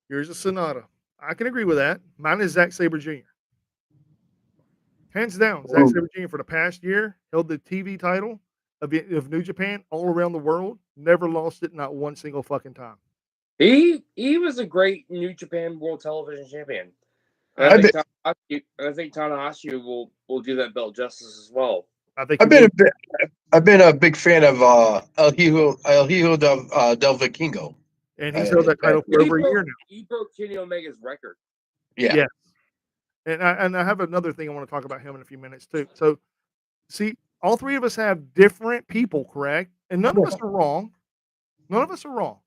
A: Yours is Sonata. I can agree with that. Mine is Zack Sabre Jr. Hands down, Zack
C: Oh,
A: Sabre Jr. for the past year held the TV title of New Japan all around the world. Never lost it, not one single fucking time.
B: He was a great New Japan World Television Champion. And
A: I
B: I
C: I've
A: think
C: been
B: think Tanahashi will do that belt justice as well.
A: I think he
C: I've been
A: will.
C: a bit, I've been a big fan of El Hijo del Vikingo.
A: And he's held
C: Uh,
A: that title for over a year now.
B: He broke Kenny Omega's record.
C: yeah.
A: Yeah. And I have another thing I want to talk about him in a few minutes too. So see, all three of us have different people, correct? And none of us are wrong. None of us are wrong.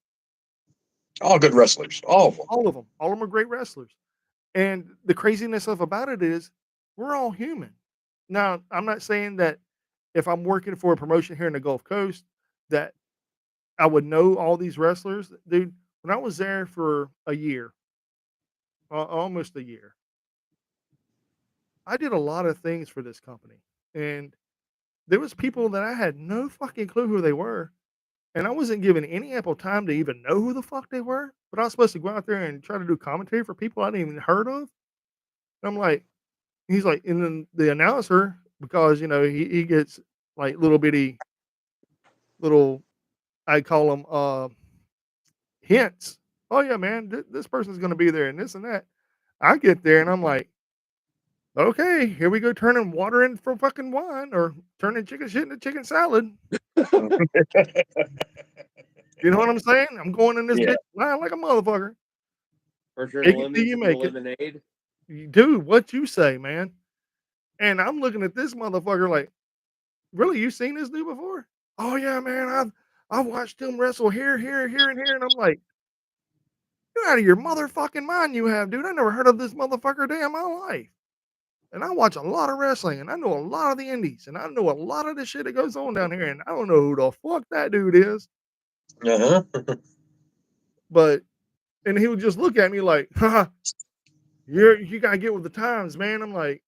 C: All good wrestlers. All of them.
A: All of them. All of them are great wrestlers. And the craziness of about it is we're all human. Now, I'm not saying that if I'm working for a promotion here in the Gulf Coast that I would know all these wrestlers. Dude, when I was there for a year, almost a year, I did a lot of things for this company, and there was people that I had no fucking clue who they were, and I wasn't given any ample time to even know who the fuck they were. But I was supposed to go out there and try to do commentary for people I didn't even heard of. And I'm like, he's like, and then the announcer, because he gets like little bitty little, I call them hints. Oh yeah, man, this person's gonna be there and this and that. I get there and I'm like, okay, here we go, turning water in from fucking wine or turning chicken shit into chicken salad. You know what I'm saying? I'm going in this
C: Yeah.
A: bitch line like a motherfucker.
B: Or
A: Take
B: turning
A: it till
B: lemons
A: you
B: into
A: make it.
B: lemonade.
A: Dude, what you say, man? And I'm looking at this motherfucker like, really, you seen this dude before? Oh yeah, man, I've watched him wrestle here, here, here, and here. And I'm like, you're out of your motherfucking mind, you have, dude. I never heard of this motherfucker a day in my life. And I watch a lot of wrestling, and I know a lot of the indies, and I know a lot of the shit that goes on down here, and I don't know who the fuck that dude is.
C: Uh-huh.
A: But and he would just look at me like, haha, you gotta get with the times, man. I'm like,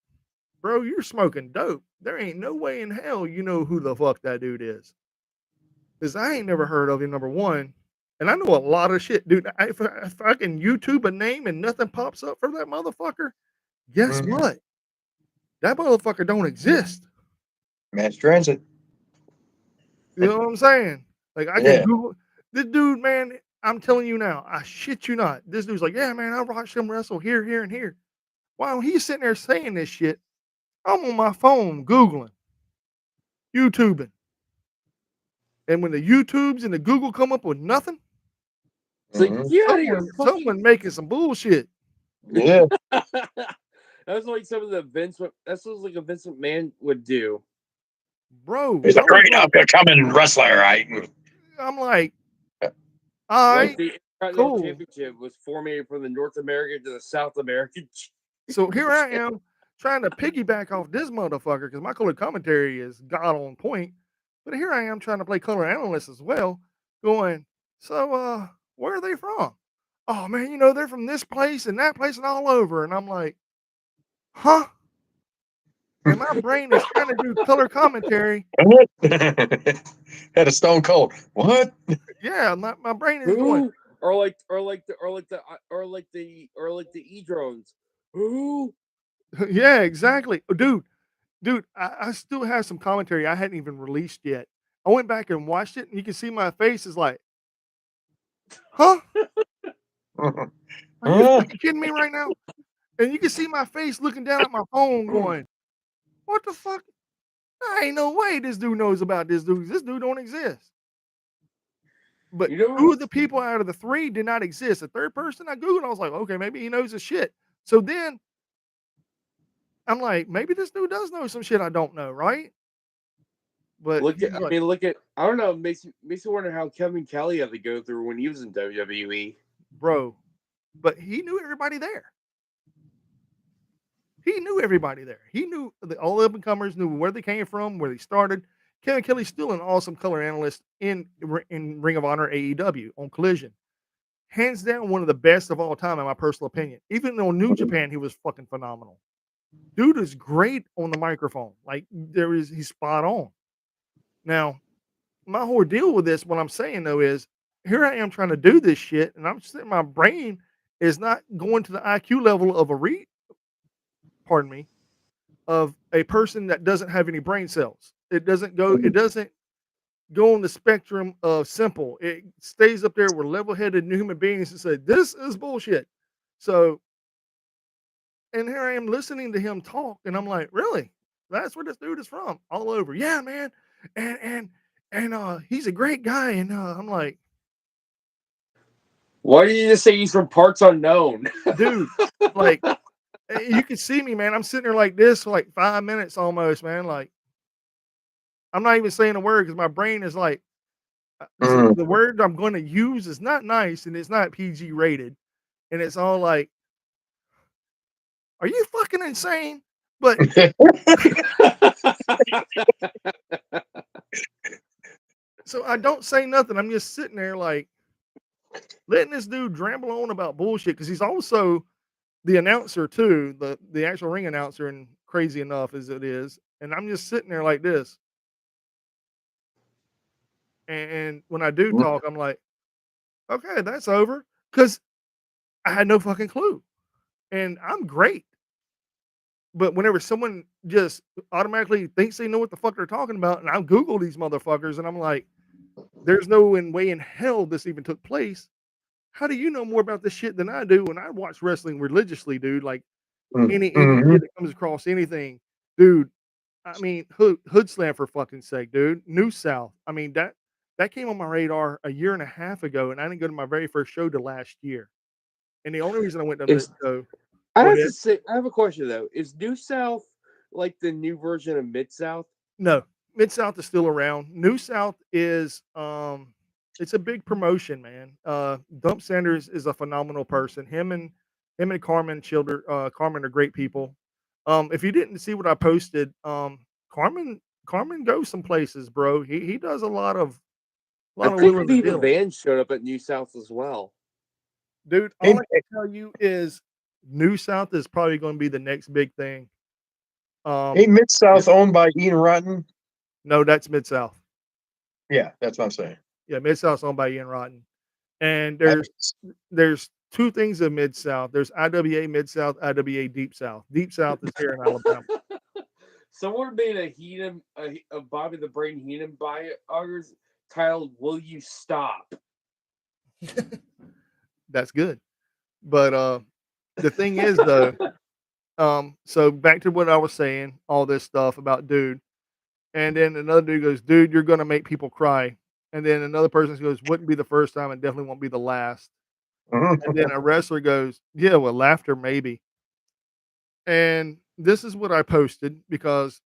A: bro, you're smoking dope. There ain't no way in hell you know who the fuck that dude is. Because I ain't never heard of him, number one. And I know a lot of shit, dude. If I can YouTube a name and nothing pops up for that motherfucker, guess
C: Mhm.
A: what? That motherfucker don't exist.
C: Mass transit.
A: You know what I'm saying? Like I can
C: Yeah.
A: Google this dude, man. I'm telling you now, I shit you not. This dude's like, yeah, man, I watched him wrestle here, here, and here. While he's sitting there saying this shit, I'm on my phone Googling, YouTubing. And when the YouTubes and the Google come up with nothing,
B: It's like,
C: Mhm.
B: get out of your
A: someone making some bullshit.
C: Yeah.
B: That's like some of the That's what like a Vince McMahon would do.
A: Bro,
C: He's
A: I
C: a
A: was
C: great
A: like,
C: up-and-coming wrestler, right?
A: I'm like, all
B: Like
A: right,
B: the Intercontinental
A: cool.
B: Championship was formatted from the North American to the South American.
A: So here I am trying to piggyback off this motherfucker because my color commentary is god on point. But here I am trying to play color analyst as well, going, so where are they from? Oh man, they're from this place and that place and all over. And I'm like, huh? And my brain is trying to do color commentary.
C: Had a stone cold. What?
A: Yeah, my brain is going,
B: Who? Or like the E drones. Who?
A: yeah, exactly. Dude, I still have some commentary I hadn't even released yet. I went back and watched it, and you can see my face is like, huh? Are you
C: Huh?
A: fucking kidding me right now? And you can see my face looking down at my phone going, what the fuck? There ain't no way this dude knows about this dude. This dude don't exist. But
B: You know,
A: two of the people out of the three did not exist. The third person I Googled, I was like, okay, maybe he knows his shit. So then I'm like, maybe this dude does know some shit I don't know, right? But
B: look at.
A: he's
B: I
A: like,
B: mean, look at. I don't know. It makes me wonder how Kevin Kelly had to go through when he was in WWE.
A: bro, but he knew everybody there. He knew everybody there. He knew all the up and comers, knew where they came from, where they started. Kevin Kelly's still an awesome color analyst in Ring of Honor AEW on Collision. Hands down, one of the best of all time, in my personal opinion. Even though New Japan, he was fucking phenomenal. Dude is great on the microphone. Like he's spot on. Now, my whole deal with this, what I'm saying though, is here I am trying to do this shit, and I'm sitting, my brain is not going to the IQ level of pardon me, of a person that doesn't have any brain cells. It doesn't go on the spectrum of simple. It stays up there with level-headed new human beings and say, this is bullshit. So, and here I am listening to him talk, and I'm like, really? That's where this dude is from? All over. Yeah, man. And he's a great guy. And I'm like,
B: Why did you just say he's from parts unknown?
A: dude, like you can see me, man. I'm sitting there like this for like 5 minutes almost, man. Like I'm not even saying a word because my brain is like,
C: Mm.
A: the word I'm going to use is not nice and it's not PG rated, and it's all like, "Are you fucking insane?" But so I don't say nothing. I'm just sitting there like letting this dude dramble on about bullshit because he's also the announcer too, the actual ring announcer and crazy enough as it is, and I'm just sitting there like this. And when I do talk, I'm like, okay, that's over, because I had no fucking clue, and I'm great. But whenever someone just automatically thinks they know what the fuck they're talking about, and I Google these motherfuckers, and I'm like, there's no way in hell this even took place. How do you know more about this shit than I do? And I watch wrestling religiously, dude. Like any
C: Mm-hmm.
A: kid that comes across anything, dude. I mean, Hood Slam for fucking sake, dude. New South. I mean that came on my radar a year and a half ago, and I didn't go to my very first show to last year. And the only reason I went to that
B: Is
A: show,
B: I
A: go
B: have
A: ahead.
B: to say, I have a question though. Is New South like the new version of Mid South?
A: No, Mid South is still around. New South is it's a big promotion, man. Dump Sanders is a phenomenal person. Him and Carmen Childer Carmen are great people. If you didn't see what I posted, Carmen goes some places, bro. He does a
B: I
A: lot of
B: think
A: wheeling and
B: Viva
A: dealing.
B: Van showed up at New South as well.
A: Dude,
C: Hey,
A: all I can tell you is New South is probably going to be the next big thing.
C: hey, Mid
A: Yeah.
C: South owned by Ian Rotten.
A: No, that's Mid South.
C: Yeah, that's what I'm saying.
A: Yeah, Mid South's owned by Ian Rotten. And
C: I,
A: there's two things in Mid South. There's IWA Mid South, IWA Deep South. Deep South is here in Alabama.
B: Someone made a Bobby the Brain Heenan biography titled "Will You Stop?"
A: That's good. But the thing is though, so back to what I was saying, all this stuff about dude, and then another dude goes, "Dude, you're gonna make people cry." And then another person goes, "Wouldn't be the first time and definitely won't be the last." And then a wrestler goes, "Yeah, well, laughter maybe." And this is what I posted because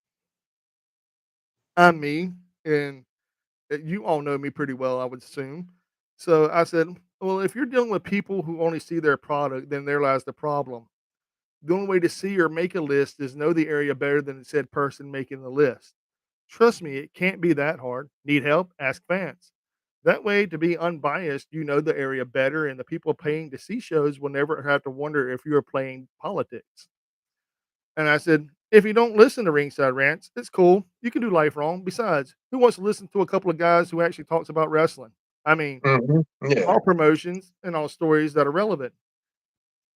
A: I'm me, and you all know me pretty well, I would assume. So I said, well, if you're dealing with people who only see their product, then there lies the problem. The only way to see or make a list is know the area better than the said person making the list. Trust me, it can't be that hard. Need help? Ask fans. That way, to be unbiased, you know the area better, and the people paying to see shows will never have to wonder if you are playing politics. And I said, if you don't listen to Ringside Rants, it's cool. You can do life wrong. Besides, who wants to listen to a couple of guys who actually talks about wrestling? I mean,
C: yeah.
A: all promotions and all stories that are relevant.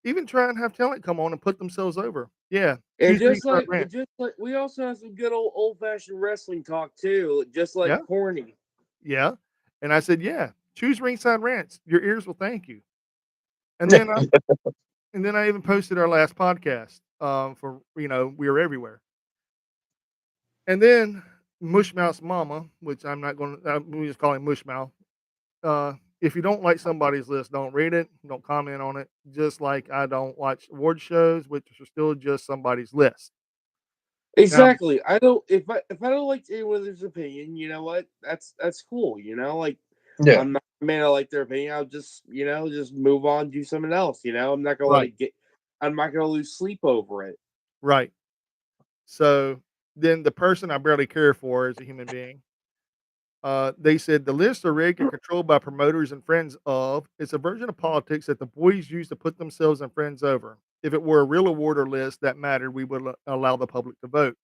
A: Even try and have talent come on and put themselves over. Yeah,
B: And
A: choose Ringside Rant.
B: just like we also have some good old fashioned wrestling talk too, just like
A: Yeah,
B: corny.
A: yeah. And I said, yeah, choose Ringside Rants. Your ears will thank you. And then I even posted our last podcast for we are everywhere. And then Mushmouth's mama, which I'm not going to, we just call him Mushmouth. If you don't like somebody's list, don't read it, don't comment on it. Just like I don't watch award shows, which are still just somebody's list. Now,
B: Exactly. I don't if I don't like anyone's opinion, you know what? That's cool. You know, like
C: Yeah.
B: I'm not a man. I like their opinion. I'll just just move on, do something else. You know, I'm not gonna let
A: right,
B: it get. I'm not gonna lose sleep over it.
A: right. So then the person I barely care for as a human being, they said the lists are rigged and controlled by promoters and friends of. It's a version of politics that the boys use to put themselves and friends over. If it were a real award or list that mattered, we would allow the public to vote.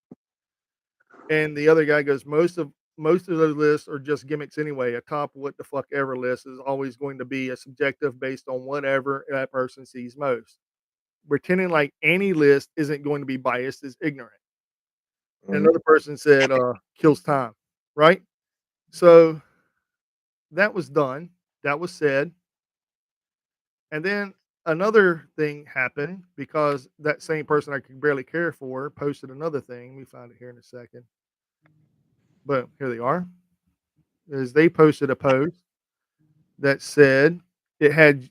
A: And the other guy goes, most of those lists are just gimmicks anyway. A top what the fuck ever list is always going to be a subjective based on whatever that person sees most. Pretending like any list isn't going to be biased is ignorant. And
C: Mhm.
A: another person said, kills time, right? So that was done. That was said. And then another thing happened because that same person I could barely care for posted another thing. Let me find it here in a second. But here they are. Is they posted a post that said it had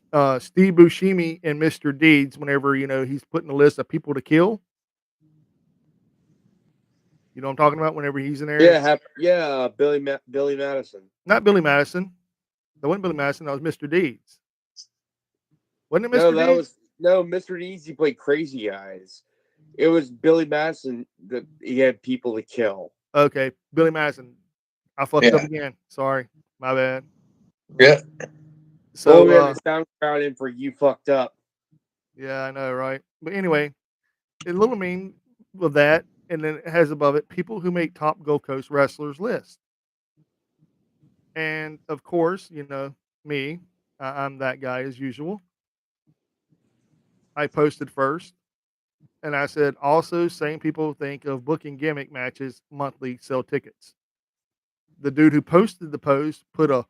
A: Steve Buscemi and Mr. Deeds whenever he's putting a list of people to kill. You know what I'm talking about? Whenever he's in there,
B: Yeah, yeah. Billy Madison.
A: not Billy Madison. That wasn't Billy Madison. That was Mr. Deeds. Wasn't it
B: No,
A: Mr.
B: that
A: Deeds?
B: was no Mr. Easy played Crazy Eyes. It was Billy Madison that he had people to kill.
A: Okay, Billy Madison. I fucked up
C: Yeah.
A: again. Sorry, my bad.
C: Yeah.
B: Well,
A: So
B: we had the sound crowd in for you fucked up.
A: yeah, I know, right? But anyway, a little mean. Well, that, and then it has above it people who make top Gold Coast wrestlers list. And of course, me, I'm that guy as usual. I posted first, and I said, also, same people think of booking gimmick matches monthly sell tickets. The dude who posted the post put a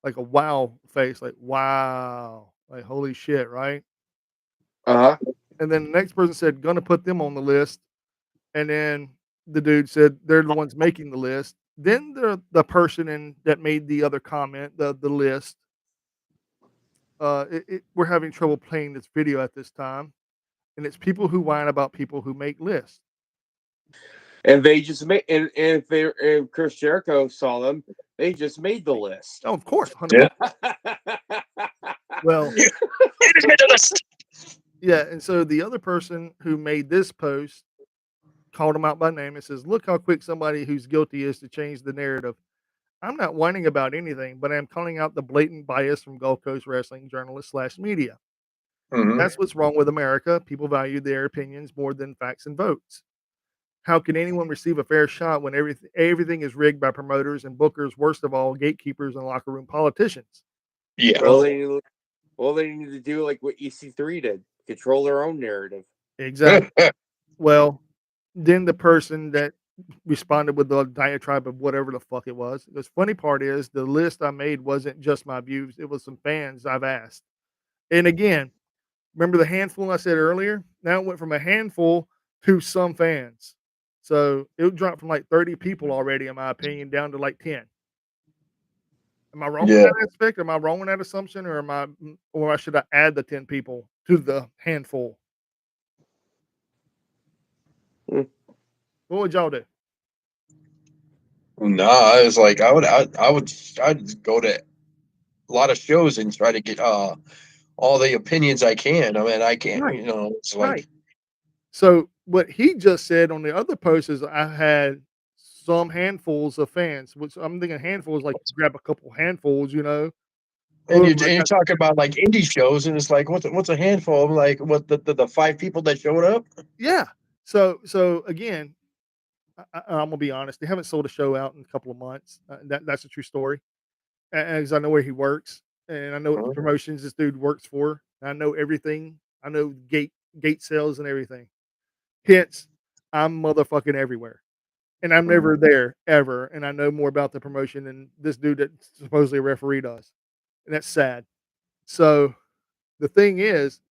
A: like a wow face, like wow, like holy shit, right?
B: Uh huh.
A: And then the next person said, gonna put them on the list. And then the dude said they're the ones making the list. Then the person that made the other comment, the list, we're having trouble playing this video at this time, and it's people who whine about people who make lists.
B: And they just made, and Chris Jericho saw them, they just made the list.
A: Oh, of course, 100%. Well, yeah, and so the other person who made this post called him out by name and says, "Look how quick somebody who's guilty is to change the narrative. I'm not whining about anything, but I'm calling out the blatant bias from Gulf Coast wrestling journalists slash media. That's what's wrong with America. People value their opinions more than facts and votes. How can anyone receive a fair shot when everything is rigged by promoters and bookers? Worst of all, gatekeepers and locker room politicians."
C: Yeah.
B: Well, they need to do like what EC3 did, control their own narrative.
A: Exactly. Well, then the person that responded with the diatribe of whatever the fuck it was. The funny part is the list I made wasn't just my views, it was some fans I've asked. And again, remember the handful I said earlier? Now it went from a handful to some fans. So it dropped from like 30 people already, in my opinion, down to like 10. Am I wrong with
C: Yeah.
A: that aspect? Am I wrong with that assumption, or should I add the 10 people to the handful?
B: Hmm.
A: What would y'all do?
C: No, I was like, I'd go to a lot of shows and try to get all the opinions I can. I mean, I can't,
A: Right,
C: it's
A: right.
C: like,
A: So what he just said on the other post is I had some handfuls of fans, which I'm thinking handfuls like grab a couple handfuls,
C: and
A: Boom, I
C: you're
A: got
C: talking about like indie shows, and it's like, what's a handful? I'm like, what the 5 people that showed up?
A: yeah. So again, I'm gonna be honest. They haven't sold a show out in a couple of months. That's a true story. As I know where he works, and I know what promotions this dude works for. I know everything. I know gate sales and everything. Hence, I'm motherfucking everywhere. And I'm never there ever, and I know more about the promotion than this dude that supposedly a referee does, and that's sad. So the thing is,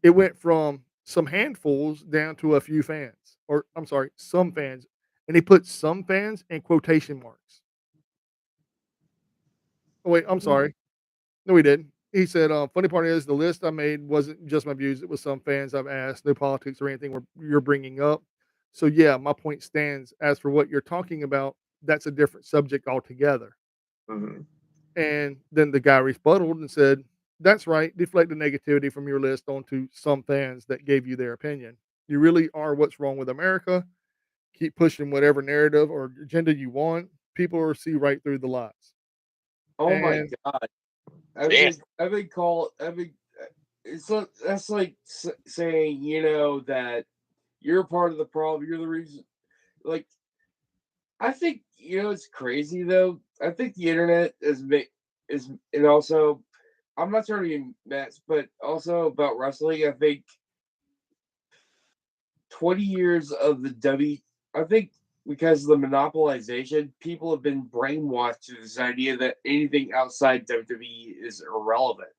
A: it went from some handfuls down to a few fans, or I'm sorry, some fans, and he put some fans in quotation marks. Oh wait, I'm sorry. No, he didn't. He said, "Funny part is the list I made wasn't just my views; it was some fans I've asked, no politics or anything you're bringing up. So yeah, my point stands. As for what you're talking about, that's a different subject altogether."
C: Mhm.
A: And then the guy rebutted and said, "That's right. Deflect the negativity from your list onto some fans that gave you their opinion. You really are what's wrong with America. Keep pushing whatever narrative or agenda you want. People will see right through the lies."
B: Oh my
A: And
B: god!
C: Damn.
B: I've been called. That's like saying that you're part of the problem. You're the reason. Like I think it's crazy though. I think the internet is and also I'm not trying to be mess, but also about wrestling. I think 20 years of the I think because of the monopolization, people have been brainwashed to this idea that anything outside WWE is irrelevant.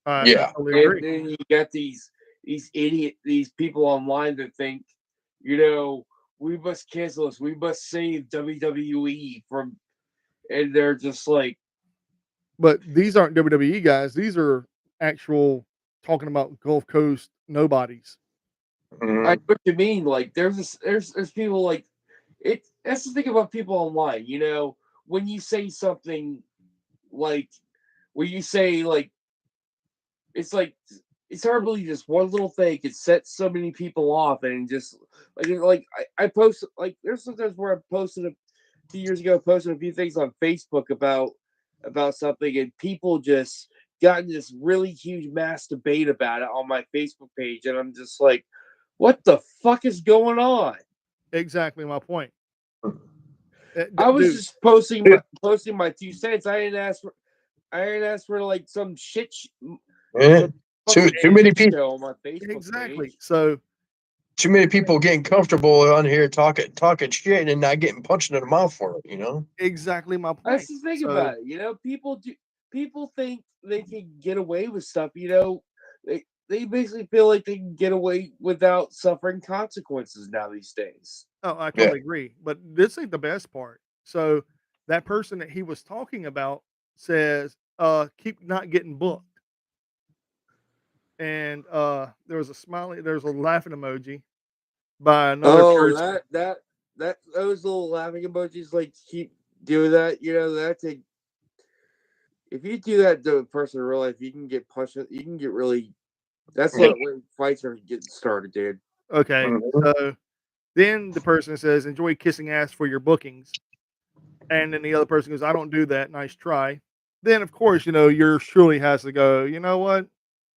A: I
C: Yeah.
A: totally
B: And
A: agree.
B: then you get these people online that think, we must cancel this, we must save WWE from, and they're just like,
A: But these aren't WWE guys. These are actual talking about Gulf Coast nobodies.
B: I know
C: Mhm.
B: what you mean. Like there's people like it. That's the thing about people online. When you say something like when you say like it's hard to believe just one little thing could set so many people off and just I post like there's sometimes where I posted a few years ago, posted a few things on Facebook about something, and people just got in this really huge mass debate about it on my Facebook page, and I'm just like, what the fuck is going on?
A: exactly my point.
B: I was
A: Dude,
B: just posting my 2 cents. I didn't ask for like some
C: Yeah.
B: some
C: Too
B: fucking
C: too many
B: shit
C: people.
B: show on my Facebook
A: exactly.
B: page.
A: So
C: Too many people getting comfortable on here talking shit and not getting punched in the mouth for it.
A: exactly my
B: That's
A: point.
B: the thing
A: So
B: about it. People think they can get away with stuff. They basically feel like they can get away without suffering consequences now these days.
A: oh, I
C: Yeah.
A: totally agree. But this ain't the best part. So that person that he was talking about says, keep not getting booked. And there was a smiley, there's a laughing emoji by another
B: Oh,
A: person.
B: those little laughing emojis like keep doing that. That's a if you do that to a person in real life, you can get punched. You can get really. That's
C: Yeah.
B: what when fights are getting started, dude.
A: Okay.
C: Mhm.
A: So then the person says, enjoy kissing ass for your bookings. And then the other person goes, I don't do that. Nice try. Then, of course, your surely has to go, you know what?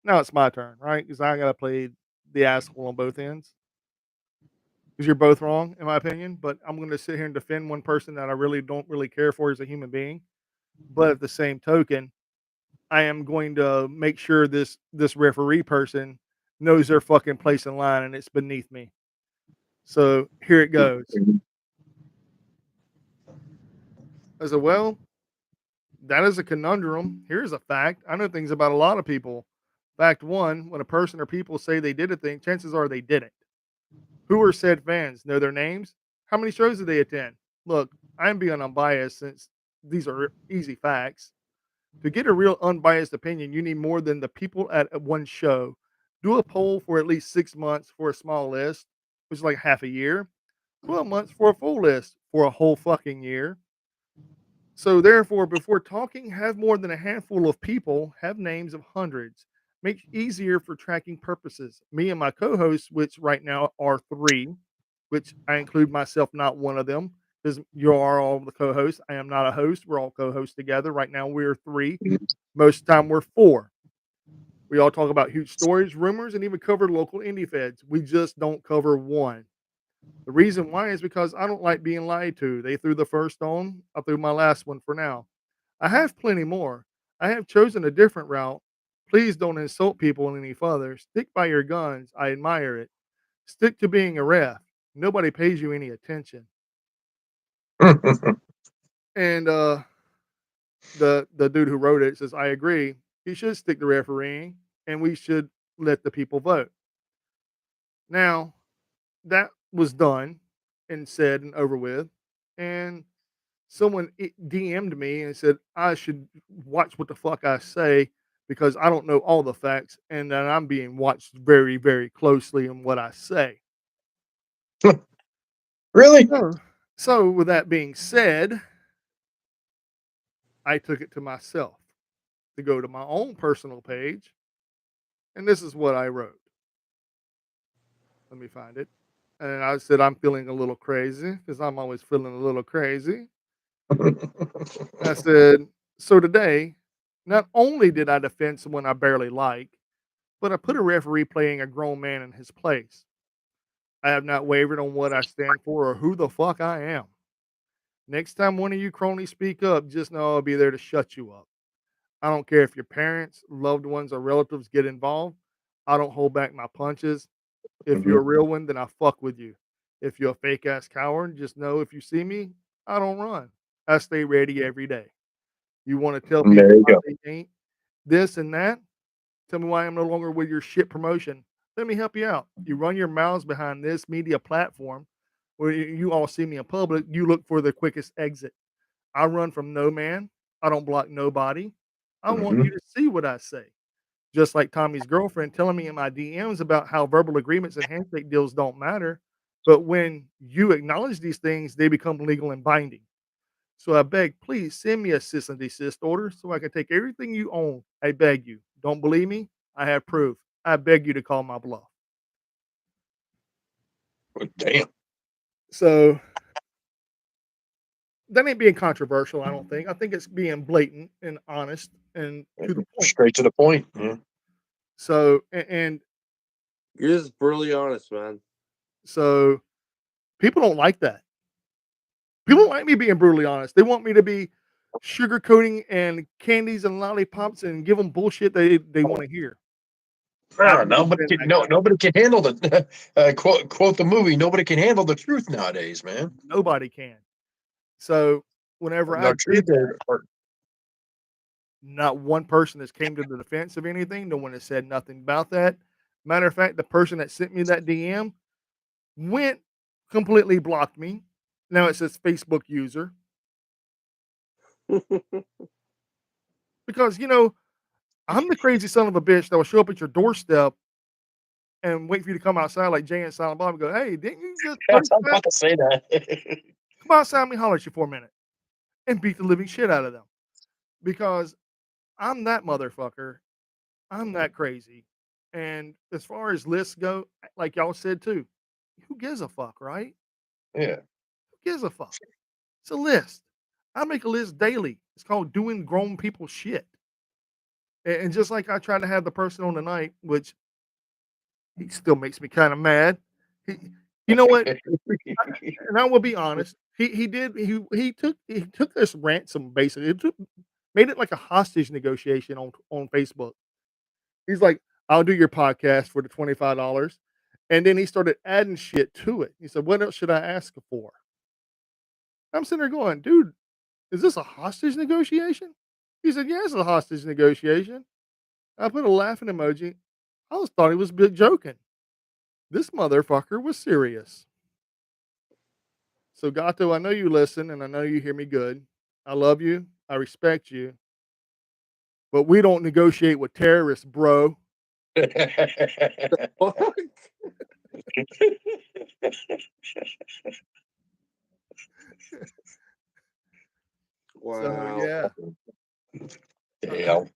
A: Now it's my turn, right? Because I got to play the asshole on both ends. Because you're both wrong, in my opinion. But I'm going to sit here and defend one person that I really don't really care for as a human being. But at the same token, I am going to make sure this referee person knows their fucking place in line and it's beneath me. So here it goes. I said, well, that is a conundrum. Here's a fact. I know things about a lot of people. Fact one, when a person or people say they did a thing, chances are they didn't. Who are said fans? Know their names? How many shows did they attend? Look, I'm being unbiased since these are easy facts. To get a real unbiased opinion, you need more than the people at one show. Do a poll for at least 6 months for a small list, which is like half a year. 12 months for a full list for a whole fucking year. So therefore, before talking, have more than a handful of people, have names of hundreds. Makes easier for tracking purposes. Me and my co-hosts, which right now are three, which I include myself, not one of them, because you are all the co-hosts. I am not a host. We're all co-hosts together. Right now we're three. Most of the time we're four. We all talk about huge stories, rumors, and even cover local indie feds. We just don't cover one. The reason why is because I don't like being lied to. They threw the first stone. I threw my last one for now. I have plenty more. I have chosen a different route. Please don't insult people any further. Stick by your guns. I admire it. Stick to being a ref. Nobody pays you any attention. And the dude who wrote it says, I agree. He should stick to refereeing, and we should let the people vote. Now, that was done and said and over with. And someone DM'd me and said I should watch what the fuck I say because I don't know all the facts and that I'm being watched very, very closely in what I say.
C: Really?
A: So, with that being said, I took it to myself to go to my own personal page, and this is what I wrote. Let me find it. And I said, I'm feeling a little crazy because I'm always feeling a little crazy. I said, so today, not only did I defend someone I barely like, but I put a referee playing a grown man in his place. I have not wavered on what I stand for or who the fuck I am. Next time one of you cronies speak up, just know I'll be there to shut you up. I don't care if your parents, loved ones, or relatives get involved. I don't hold back my punches. If you're a
C: Mhm.
A: real one, then I fuck with you. If you're a fake ass coward, just know if you see me, I don't run. I stay ready every day. You want to tell
C: There
A: people
C: you
A: why
C: go.
A: they ain't this and that? Tell me why I'm no longer with your shit promotion. Let me help you out. You run your mouths behind this media platform where you all see me in public. You look for the quickest exit. I run from no man. I don't block nobody. I want you
C: Mhm.
A: to see what I say. Just like Tommy's girlfriend telling me in my DMs about how verbal agreements and handshake deals don't matter. But when you acknowledge these things, they become legal and binding. So I beg, please send me a cease and desist order so I can take everything you own. I beg you. Don't believe me? I have proof. I beg you to call my bluff.
C: Damn.
A: So that ain't being controversial, I don't think. I think it's being blatant and honest and to the point.
C: Straight to the point. Yeah.
A: So and
B: You're just brutally honest, man.
A: so People don't like that. People don't like me being brutally honest. They want me to be sugarcoating and candies and lollipops and give them bullshit they want to hear.
C: Nobody can handle the quote the movie. Nobody can handle the truth nowadays, man.
A: Nobody can. So whenever I
C: No
A: did
C: truth
A: that,
C: or
A: not one person has came to the defense of anything. No one has said nothing about that. Matter of fact, the person that sent me that DM went completely blocked me. Now it says Facebook user because I'm the crazy son of a bitch that will show up at your doorstep and wait for you to come outside like Jay and Silent Bob and go, "Hey, didn't you just post
C: I'm
A: that?
C: about to say that.
A: Come outside, let me holler at you for a minute," and beat the living shit out of them because I'm that motherfucker. I'm that crazy. And as far as lists go, like y'all said too, who gives a fuck, right?
C: Yeah.
A: Who gives a fuck? It's a list. I make a list daily. It's called doing grown people shit. And just like I try to have the person on tonight, which he still makes me kind of mad. He, you know what? And I will be honest. He took this ransom basically. Made it like a hostage negotiation on Facebook. He's like, "I'll do your podcast for the $25," and then he started adding shit to it. He said, "What else should I ask for?" I'm sitting there going, "Dude, is this a hostage negotiation?" He said, "Yeah, it's a hostage negotiation." I put a laughing emoji. I was thought he was joking. This motherfucker was serious. So Gato, I know you listen and I know you hear me good. I love you. I respect you. But we don't negotiate with terrorists, bro. So
B: Wow.
A: yeah.
C: Damn,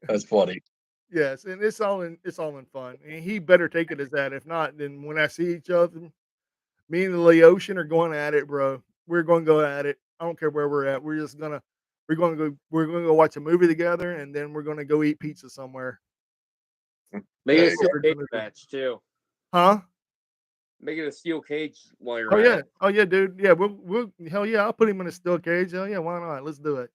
C: that's funny.
A: Yes, and it's all in fun. And he better take it as that. If not, then when I see each other, me and the Laotian are going at it, bro. We're going to go at it. I don't care where we're at. We're going to go watch a movie together, and then we're going to go eat pizza somewhere.
B: Make it
C: There
B: a
C: you
B: steel
A: We're
B: cage
A: gonna do.
B: match too.
A: Huh?
B: Make it a steel cage while you're
A: Oh
B: at
A: yeah.
B: it.
A: Oh yeah, dude. Yeah, we'll hell yeah. I'll put him in a steel cage. Hell yeah, why not? Let's do it.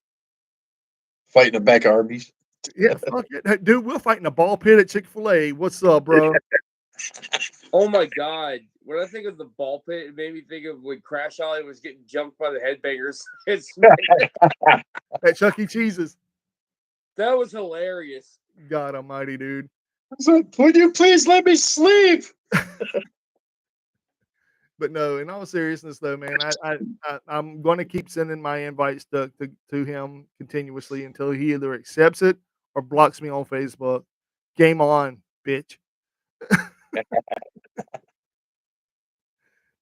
C: Fight in the back of Arby's.
A: Yeah, fuck it, hey, dude. We'll fight in a ball pit at Chick-fil-A. What's up, bro?
B: Oh my god. When I think of the ball pit, it made me think of when Crash Holly was getting jumped by the headbangers.
A: At Chuck E. Cheese's.
B: That was hilarious.
A: God Almighty, dude.
C: Would you please let me sleep?
A: But no, in all seriousness, though, man, I'm going to keep sending my invites to him continuously until he either accepts it or blocks me on Facebook. Game on, bitch.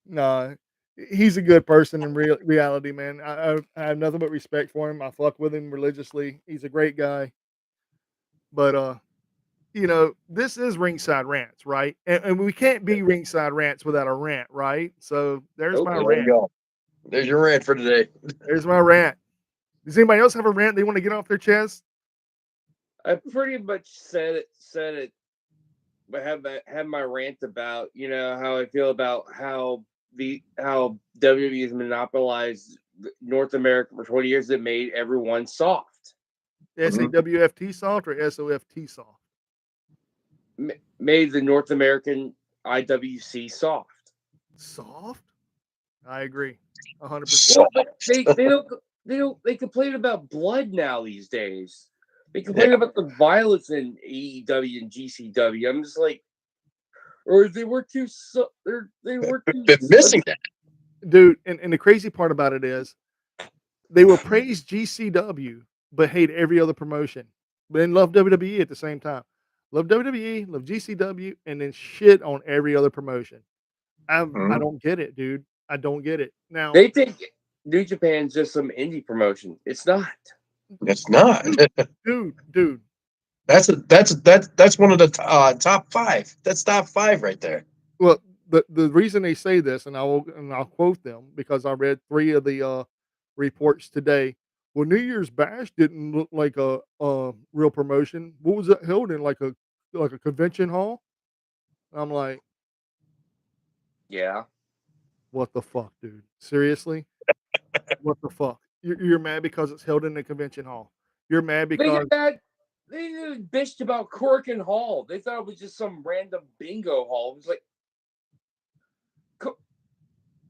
A: Nah, he's a good person in reality, man. I have nothing but respect for him. I fuck with him religiously. He's a great guy. But this is ringside rants, right? And we can't be ringside rants without a rant, right? So there's my
B: Okay.
C: There you
A: rant.
C: go. There's your rant for today.
A: There's my rant. Does anybody else have a rant they want to get off their chest?
B: I pretty much said it, but have my rant about how I feel about how WWE has monopolized North America for 20 years. That made everyone soft.
A: SAWFT soft or SOFT soft?
B: Made the North American IWC soft.
A: Soft? I agree, 100%.
B: Well, but they complain about blood now these days. They complain about the violence in AEW and GCW. I'm just like, or they were too. They were too.
C: Been missing that.
A: Dude, and the crazy part about it is they will praise GCW but hate every other promotion, but then love WWE at the same time. Love WWE, love GCW, and then shit on every other promotion. I don't get it, dude. I don't get it. Now,
B: They think New Japan's just some indie promotion. It's not.
C: It's not.
A: dude.
C: That's one of the top five. That's top five right there.
A: Well, the reason they say this, and I'll quote them because I read 3 of the reports today. Well, New Year's Bash didn't look like a real promotion. What was it held in, like a convention hall? I'm like,
B: Yeah.
A: What the fuck, dude? Seriously? What the fuck? You're mad because it's held in the convention hall. You're mad
B: They
A: because
B: got they bitched about Corkin Hall. They thought it was just some random bingo hall. It was like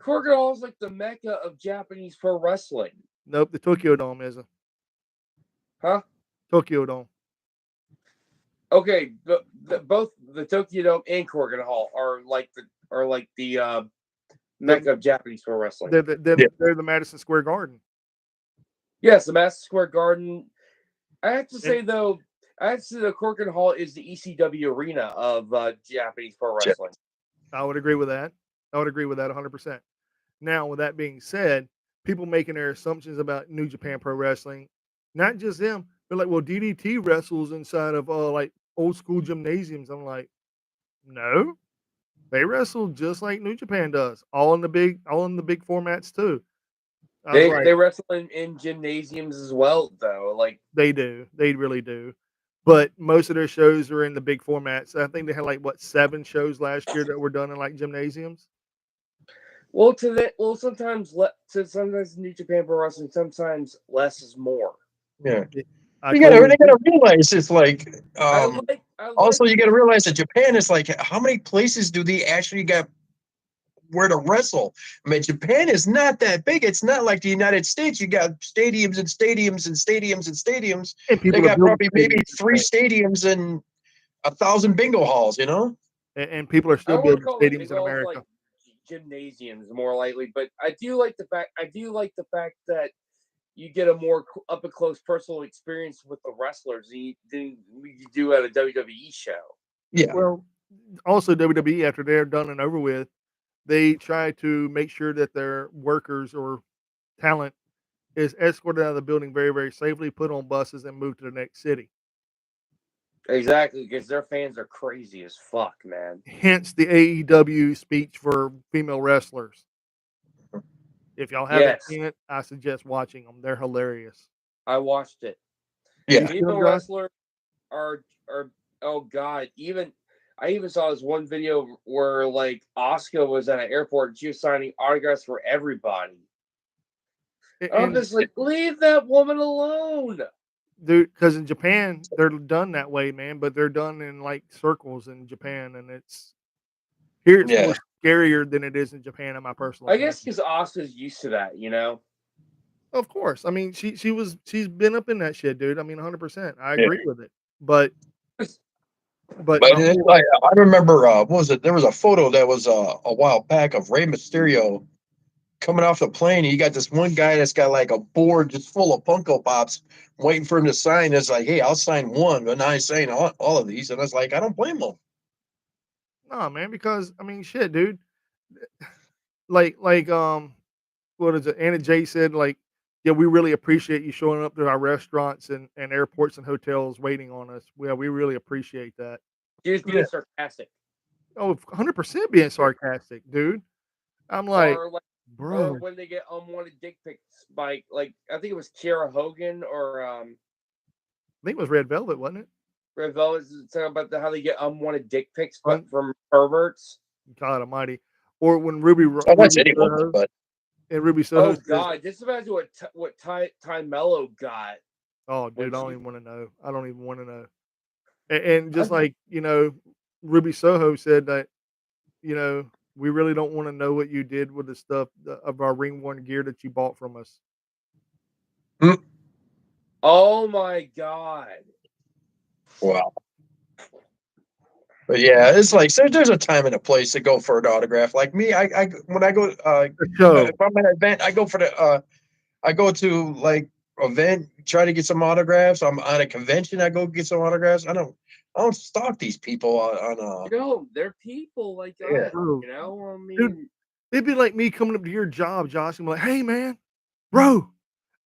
B: Corkin Hall is like the mecca of Japanese pro wrestling.
A: nope, the Tokyo Dome isn't.
B: Huh?
A: Tokyo Dome.
B: Okay, both the Tokyo Dome and Corkin Hall are like the mecca of Japanese pro wrestling.
A: They're the Madison Square Garden.
B: Yes, the Madison Square Garden. I have to say though, the Corkin Hall is the ECW arena of Japanese pro wrestling.
A: I would agree with that. I would agree with that 100%. Now, with that being said, people making their assumptions about New Japan Pro Wrestling, not just them, but like, well, DDT wrestles inside of like old school gymnasiums. I'm like, no, they wrestle just like New Japan does, all in the big formats too.
B: They wrestle in gymnasiums as well, though. Like
A: they do, they really do. But most of their shows are in the big formats. I think they had like 7 shows last year that were done in like gymnasiums.
B: Well, sometimes New Japan Pro Wrestling, sometimes less is more.
C: Yeah, they gotta realize it's like. Also, you gotta realize that Japan is like, how many places do they actually got where to wrestle? I mean, Japan is not that big. It's not like the United States. You got stadiums and stadiums and stadiums and stadiums. They got probably maybe 3 stadiums and 1,000 bingo halls. You know.
A: And people are still building stadiums in America.
B: Like gymnasiums more likely, but I do like the fact that you get a more up and close personal experience with the wrestlers than you do at a WWE show.
C: Yeah.
A: Well, also WWE, after they're done and over with, they try to make sure that their workers or talent is escorted out of the building very, very safely, put on buses, and moved to the next city.
B: Exactly, because their fans are crazy as fuck, man.
A: Hence the AEW speech for female wrestlers. If y'all haven't seen it, I suggest watching them. They're hilarious.
B: I watched it.
C: Yeah,
B: female wrestlers are oh god. I even saw this one video where like Asuka was at an airport and she was signing autographs for everybody. I'm just like, leave that woman alone.
A: Dude, because in Japan, they're done that way, man, but they're done in like circles in Japan, and it's more scarier than it is in Japan, in my personal opinion.
B: I guess because Asuka's used to that, you know?
A: Of course. I mean, she's been up in that shit, dude. I mean, 100%. I agree with it. But
C: I remember, what was it? There was a photo that was a while back of Rey Mysterio coming off the plane. And you got this one guy that's got like a board just full of Funko Pops waiting for him to sign. It's like, hey, I'll sign one, but now he's saying all of these. And I was like, I don't blame him.
A: No, man, because I mean, shit, dude. Like, what is it? Anna Jay said, like, yeah, we really appreciate you showing up to our restaurants and airports and hotels waiting on us. Yeah, we really appreciate that.
B: She was being sarcastic.
A: Oh, 100% being sarcastic, dude. I'm like, bro.
B: Or when they get unwanted dick pics by, like, I think it was Kiera Hogan or
A: I think it was Red Velvet, wasn't it?
B: Red Velvet is talking about how they get unwanted dick pics from perverts.
A: God Almighty! Or when Ruby
C: Soho,
A: and Ruby Soho.
B: Oh God! Just imagine what Ty Mello got.
A: Oh, dude, I don't even want to know. I don't even want to know. And just like, you know, Ruby Soho said that, you know, we really don't want to know what you did with the stuff of our ring worn gear that you bought from us.
B: Oh my God!
C: Wow. But yeah, it's like, so there's a time and a place to go for an autograph. Like me, when I go, if I'm at an event, I go for I go to like event, try to get some autographs. I'm on a convention, I go get some autographs. I don't stalk these people on
B: No, they're people like us, you know. I mean,
A: dude, it'd be like me coming up to your job, Josh, and be like, "Hey, man, bro,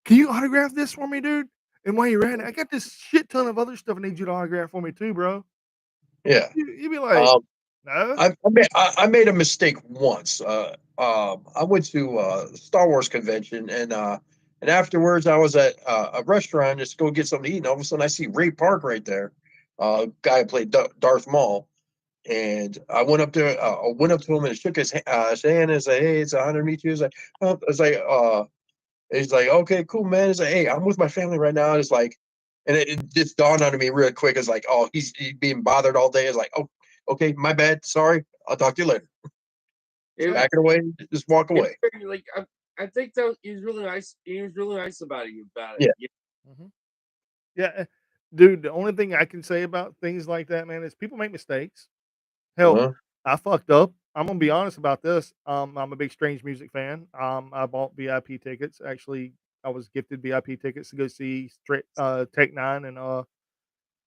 A: can you autograph this for me, dude?" And while you're at it, I got this shit ton of other stuff I need you to autograph for me too, bro.
C: Yeah,
A: you'd be like, no.
C: I made a mistake once. I went to Star Wars convention and afterwards I was at a restaurant just go get something to eat. And all of a sudden I see Ray Park right there, guy who played Darth Maul, And I went up there. I went up to him and shook his hand and said, "Hey, it's an honor to meet you." It's like, it's like, he's like, "Okay, cool, man." It's like, "Hey, I'm with my family right now." It's like, and it just dawned on me real quick. It's like, oh, he's being bothered all day. It's like, oh, okay, my bad. Sorry. I'll talk to you later.
B: It,
C: Pack it away. Just walk
B: it was
C: away.
B: very, like I think that he was really nice. He was really nice about it.
C: Yeah.
B: Yeah.
A: Mhm. Yeah, dude, the only thing I can say about things like that, man, is people make mistakes. Hell,
C: Uh-huh.
A: I fucked up. I'm gonna be honest about this. I'm a big Strange Music fan. I bought VIP tickets. Actually, I was gifted VIP tickets to go see Tech Nine and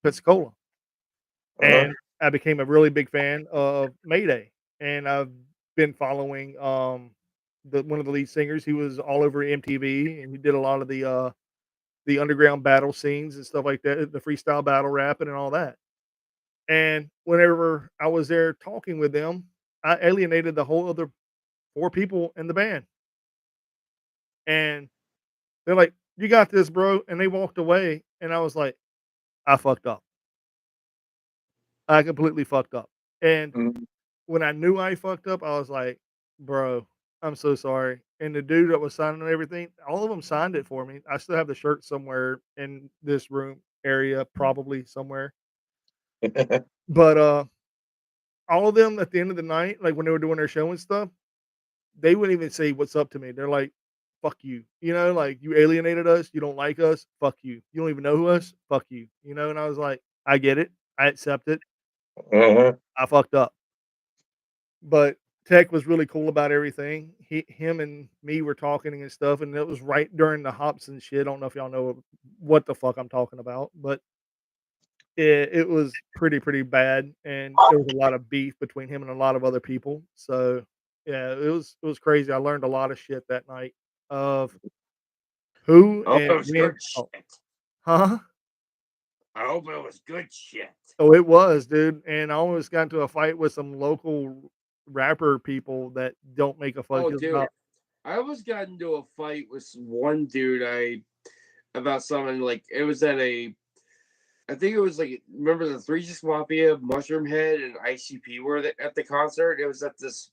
A: Pensacola,
C: Uh-huh.
A: and I became a really big fan of Mayday. And I've been following the one of the lead singers. He was all over MTV, and he did a lot of the underground battle scenes and stuff like that, the freestyle battle rapping and all that. And whenever I was there talking with them, I alienated the whole other 4 people in the band. And they're like, "You got this, bro." And they walked away. And I was like, I fucked up. I completely fucked up. And
C: Mhm.
A: when I knew I fucked up, I was like, bro, I'm so sorry. And the dude that was signing everything, all of them signed it for me. I still have the shirt somewhere in this room area, probably somewhere. But all of them at the end of the night, like when they were doing their show and stuff, they wouldn't even say what's up to me. They're like, fuck you. You know, like you alienated us, you don't like us, fuck you. You don't even know us, fuck you. You know, and I was like, I get it. I accept it.
C: Uh-huh.
A: I fucked up. But Tech was really cool about everything. Him and me were talking and stuff, and it was right during the Hobson shit. I don't know if y'all know what the fuck I'm talking about, but it was pretty bad, and there was a lot of beef between him and a lot of other people. So yeah, it was crazy. I learned a lot of shit that night of who
B: I hope it
A: and
B: was
A: when.
B: good
A: Oh,
B: shit.
A: huh?
B: I hope it was good shit.
A: Oh, it was, dude. And I almost got into a fight with some local rapper people that don't make a fuss
B: Oh, dude,
A: about.
B: I almost got into a fight with one dude about something like it was at a. I think it was like remember the Three Six Mafia, Mushroom Head, and ICP were at the concert. It was at this.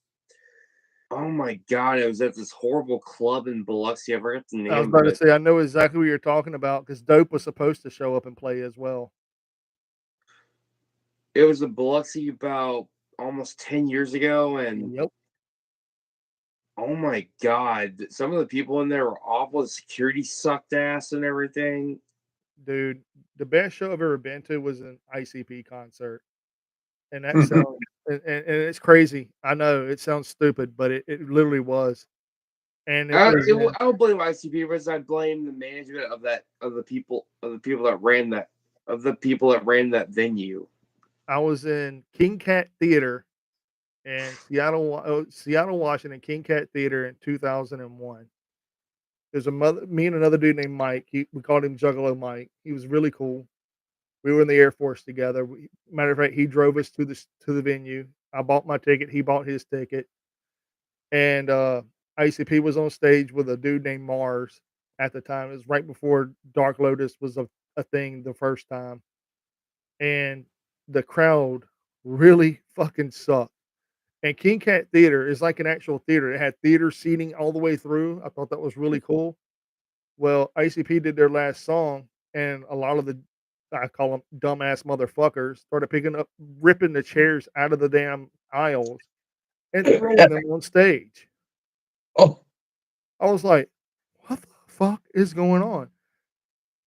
B: Oh my god! It was at this horrible club in Biloxi. I forgot the
A: I was
B: name
A: about
B: of
A: to
B: it.
A: say, I know exactly what you're talking about because Dope was supposed to show up and play as well.
B: It was in Biloxi about almost 10 years ago, and
A: Yep,
B: oh my god, some of the people in there were awful. The security sucked ass and everything.
A: dude. The best show I've ever been to was an ICP concert, and that sounds and it's crazy. I know it sounds stupid, but it literally was, and it was in.
B: I don't blame ICP, because I blame the management of the people that ran that venue.
A: I was in King Cat Theater in Seattle, Washington. King Cat Theater in 2001. There's a me and another dude named Mike. We called him Juggalo Mike. He was really cool. We were in the Air Force together. Matter of fact, he drove us to the venue. I bought my ticket. He bought his ticket, and ICP was on stage with a dude named Mars at the time. It was right before Dark Lotus was a thing the first time, and the crowd really fucking sucked. And King Cat Theater is like an actual theater. It had theater seating all the way through. I thought that was really cool. Well, ICP did their last song, and a lot of the I call them dumbass motherfuckers started ripping the chairs out of the damn aisles and throwing them on stage.
C: Oh,
A: I was like, "What the fuck is going on?"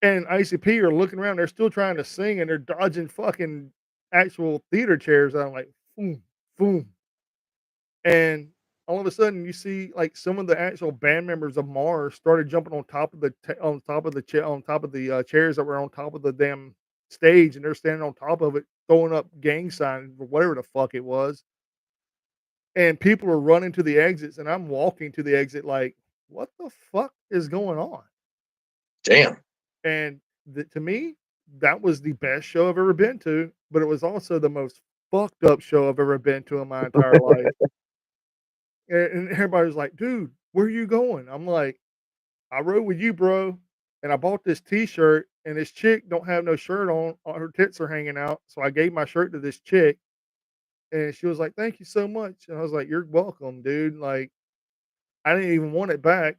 A: And ICP are looking around. They're still trying to sing, and they're dodging fucking actual theater chairs. I'm like, boom, boom, and all of a sudden you see like some of the actual band members of Mars started jumping on top of on top of the chairs that were on top of the damn stage, and they're standing on top of it throwing up gang signs or whatever the fuck it was, and people are running to the exits, and I'm walking to the exit like, what the fuck is going on?
C: damn.
A: And to me, that was the best show I've ever been to, but it was also the most fucked up show I've ever been to in my entire life. And everybody's like, "Dude, where are you going?" I'm like, "I rode with you, bro, and I bought this T-shirt, and this chick don't have no shirt on. Her tits are hanging out, so I gave my shirt to this chick, And she was like, "Thank you so much." And I was like, "You're welcome, dude." Like, I didn't even want it back.